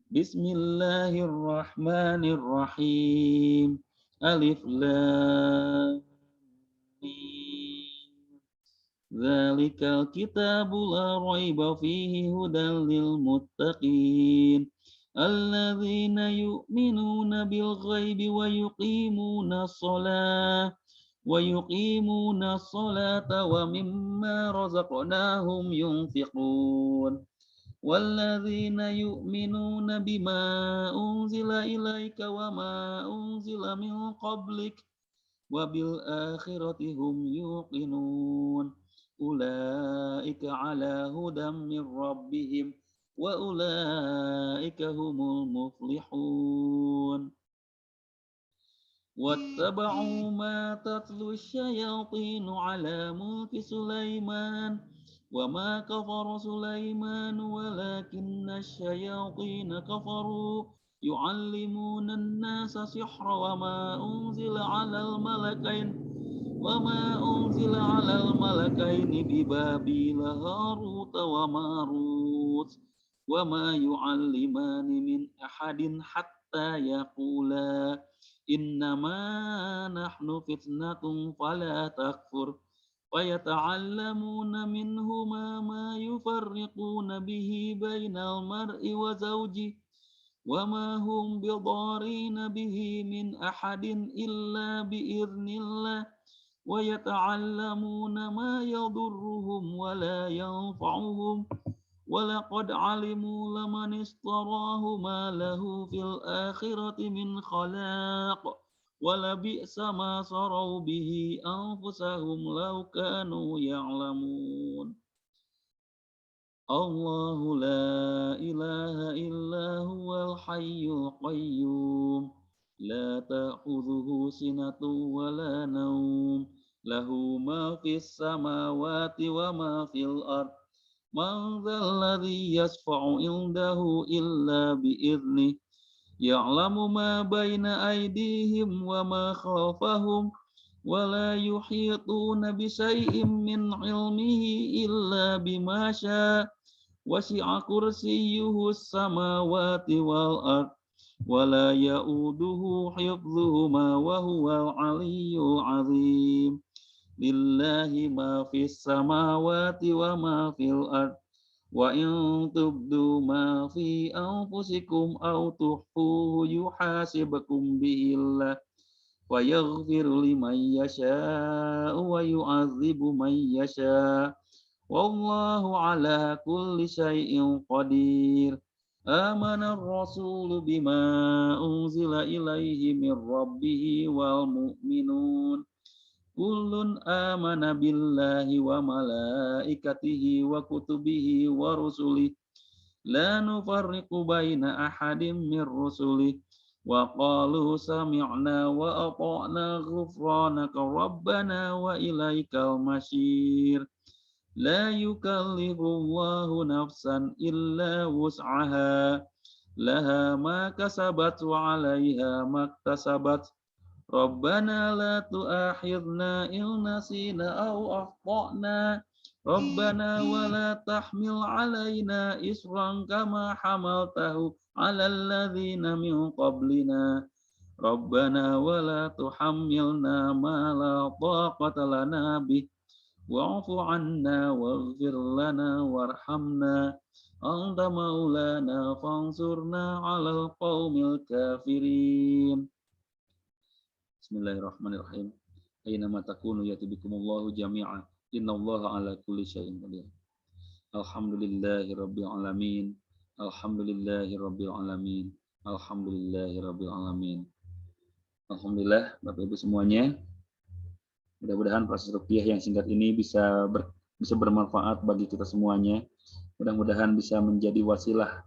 Bismillahirrahmanirrahim. Alif lam mim. Dzalikal kitabu la raiba fihi hudan lil muttaqin. Alladzina yu'minuna bil ghaibi wa yuqimuna sholata wa mimma razaqnahum yunfiqun. وَالَّذِينَ يُؤْمِنُونَ بِمَا أُنْزِلَ إِلَيْكَ وَمَا أُنْزِلَ مِنْ قَبْلِكَ وَبِالْآخِرَةِ هُمْ يُوقِنُونَ أُولَئِكَ عَلَى هُدًى مِنْ رَبِّهِمْ وَأُولَئِكَ هُمُ الْمُفْلِحُونَ وَاتَّبَعُوا مَا تَتْلُو الشَّيَاطِينُ عَلَى مُلْكِ سُلَيْمَانَ وَمَا كَفَرَ سُلَيْمَانُ وَلَكِنَّ الشَّيَاطِينَ كَفَرُوا يُعَلِّمُونَ النَّاسَ السِّحْرَ وَمَا أُنْزِلَ عَلَى الْمَلَكَيْنِ بِبَابِيلَ هَارُوتَ وَمَارُوتَ وَمَا يُعَلِّمَانِ مِنْ أَحَدٍ حَتَّى يَقُولَا إِنَّمَا نَحْنُ فِتْنَةٌ فَلَا تَكْفُرْ وَيَتَعَلَّمُونَ مِنْهُمَا مَا يُفَرِّقُونَ بِهِ بَيْنَ الْمَرْءِ وَزَوْجِهِ وَمَا هُمْ بِضَارِّينَ بِهِ مِنْ أَحَدٍ إِلَّا بِإِذْنِ اللَّهِ وَيَتَعَلَّمُونَ مَا يَضُرُّهُمْ وَلَا يَنفَعُهُمْ وَلَقَدْ عَلِمُوا لَمَنِ اشْتَرَاهُ مَا لَهُ فِي الْآخِرَةِ مِنْ خَلَاقٍ وَلَبِئْسَ مَا شَرَوْا بِهِ أَنفُسَهُمْ لَوْ كَانُوا يَعْلَمُونَ اللَّهُ لَا إِلَهَ إِلَّا هُوَ الْحَيُّ الْقَيُّومُ لَا تَأْخُذُهُ سِنَةٌ وَلَا نَوْمٌ لَهُ مَا فِي السَّمَاوَاتِ وَمَا فِي الْأَرْضِ مَنْ ذَا الَّذِي يَشْفَعُ عِنْدَهُ إِلَّا بِإِذْنِهِ يَعْلَمُ مَا بَيْنَ أَيْدِيهِمْ وَمَا خَلْفَهُمْ وَلَا يُحِيطُونَ بِشَيْءٍ مِّنْ عِلْمِهِ إِلَّا بِمَا شَاءَ وَسِعَ كُرْسِيُّهُ السَّمَاوَاتِ وَالْأَرْضَ وَلَا يَئُودُهُ حِفْظُهُمَا وَهُوَ الْعَلِيُّ الْعَظِيمُ لِلَّهِ مَا فِي السَّمَاوَاتِ وَمَا فِي الْأَرْضِ وَإِن تُبْدُوا مَا فِي أَنفُسِكُمْ أَوْ تُخْفُوهُ يُحَاسِبْكُم بِهِ اللَّهُ وَيَغْفِرُ لِمَن يَشَاءُ وَيُعَذِّبُ مَن يَشَاءُ وَاللَّهُ عَلَى كُلِّ شَيْءٍ قَدِيرٌ آمَنَ الرَّسُولُ بِمَا أُنْزِلَ إِلَيْهِ مِن رَّبِّهِ وَالْمُؤْمِنُونَ كُلٌّ آمَنَ بِاللَّهِ وَمَلَائِكَتِهِ وَكُتُبِهِ وَرُسُلِهِ لَا نُفَرِّقُ بَيْنَ أَحَدٍ مِّن رُّسُلِهِ wa qalu sami'na wa ata'na ghufranaka rabbana wa ilaikal masyir. La yukallifullahu nafsan illa wus'aha laha ma kasabat wa 'alaiha maktasabat. Rabbana la tu'akhidna in nasina aw akhtana. Rabbana wa la tahmil 'alaina isran kama hamaltahu 'alal ladzina min qablina. Rabbana wa la tuhammilna ma la taqata lana bih. Wa'fu 'anna waghfir lana warhamna anta maulana fansurna 'alal qaumil kafirin. Bismillahirrahmanirrahim. Aynama takunu yati bikumullahu jami'a. Innallaha 'ala kulli syai'in qadir. Alhamdulillahirabbil alamin. Alhamdulillahirabbil alamin. Alhamdulillahirabbil alamin. Alhamdulillah Bapak Ibu semuanya. Mudah-mudahan proses ruqyah yang singkat ini bisa bermanfaat bagi kita semuanya. Mudah-mudahan bisa menjadi wasilah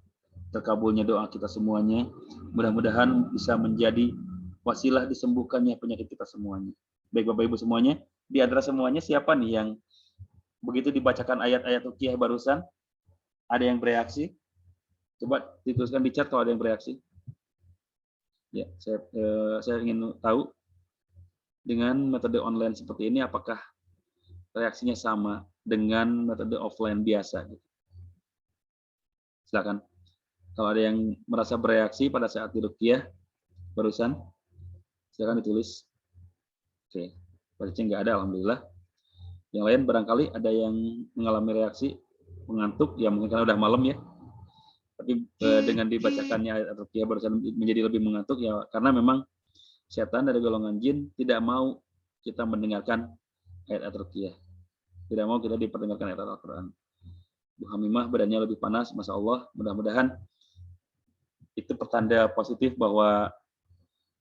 terkabulnya doa kita semuanya. Mudah-mudahan bisa menjadi wasilah disembuhkannya penyakit kita semuanya. Baik Bapak Ibu semuanya, di antara semuanya siapa nih yang begitu dibacakan ayat-ayat ruqyah barusan, ada yang bereaksi? Coba dituliskan di chat kalau ada yang bereaksi. Ya, saya ingin tahu dengan metode online seperti ini apakah reaksinya sama dengan metode offline biasa? Silakan. Kalau ada yang merasa bereaksi pada saat di ruqyah barusan, silakan ditulis. Oke, berarti nggak ada, alhamdulillah. Yang lain barangkali ada yang mengalami reaksi mengantuk, ya mungkin karena udah malam ya. Tapi dengan dibacakannya ayat ruqyah barusan menjadi lebih mengantuk ya, karena memang setan dari golongan jin tidak mau kita mendengarkan ayat ruqyah. Tidak mau kita diperdengarkan ayat Al-Quran. Bu Hamimah badannya lebih panas, Masya Allah. Mudah-mudahan itu pertanda positif bahwa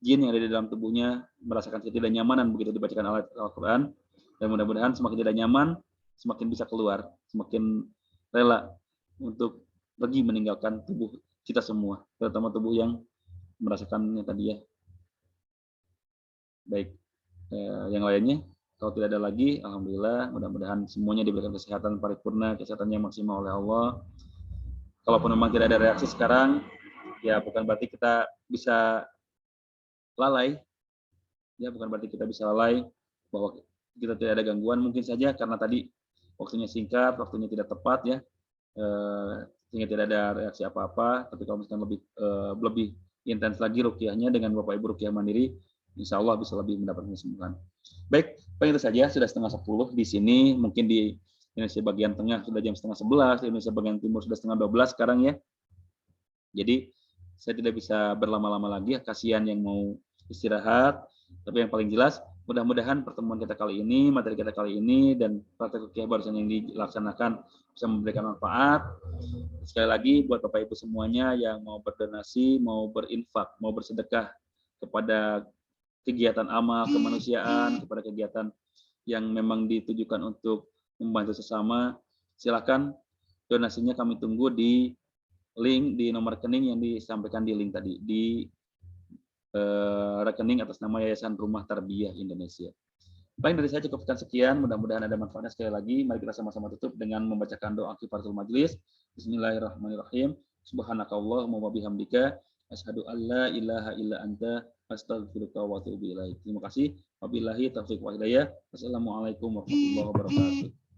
jin yang ada di dalam tubuhnya merasakan ketidaknyamanan begitu dibacakan ayat Al-Quran. Dan mudah-mudahan semakin tidak nyaman, semakin bisa keluar, semakin rela untuk pergi meninggalkan tubuh kita semua, terutama tubuh yang merasakannya tadi ya. Baik, yang lainnya, kalau tidak ada lagi, alhamdulillah, mudah-mudahan semuanya diberikan kesehatan paripurna, kesehatan yang maksimal oleh Allah. Kalaupun memang tidak ada reaksi sekarang, ya bukan berarti kita bisa lalai, ya bukan berarti kita bisa lalai bahwa kita tidak ada gangguan, mungkin saja karena tadi waktunya singkat, waktunya tidak tepat ya, sehingga tidak ada reaksi apa-apa. Tapi kalau misalkan lebih intens lagi ruqyahnya dengan Bapak Ibu ruqyah mandiri, insya Allah bisa lebih mendapatkan kesembuhan. Baik, itu saja, sudah 10:30 di sini, mungkin di Indonesia bagian tengah sudah jam 10:30, di Indonesia bagian timur sudah 11:30 sekarang ya. Jadi saya tidak bisa berlama-lama lagi, kasihan yang mau istirahat. Tapi yang paling jelas, mudah-mudahan pertemuan kita kali ini, materi kita kali ini, dan praktek ruqyah barusan yang dilaksanakan bisa memberikan manfaat. Sekali lagi buat Bapak Ibu semuanya yang mau berdonasi, mau berinfak, mau bersedekah kepada kegiatan amal kemanusiaan, kepada kegiatan yang memang ditujukan untuk membantu sesama, silakan donasinya kami tunggu di link, di nomor rekening yang disampaikan di link tadi, di rekening atas nama Yayasan Rumah Tarbiyah Indonesia. Baik, dari saya cukupkan sekian, mudah-mudahan ada manfaatnya. Sekali lagi, mari kita sama-sama tutup dengan membacakan doa kifaratul majlis. Bismillahirrahmanirrahim. Subhanakallahumma wa bihamdika asyhadu an la ilaha illa anta astaghfiruka wa atubu ilaik. Terima kasih. Wabillahi taufiq wa hidayah. Wassalamualaikum warahmatullahi wabarakatuh.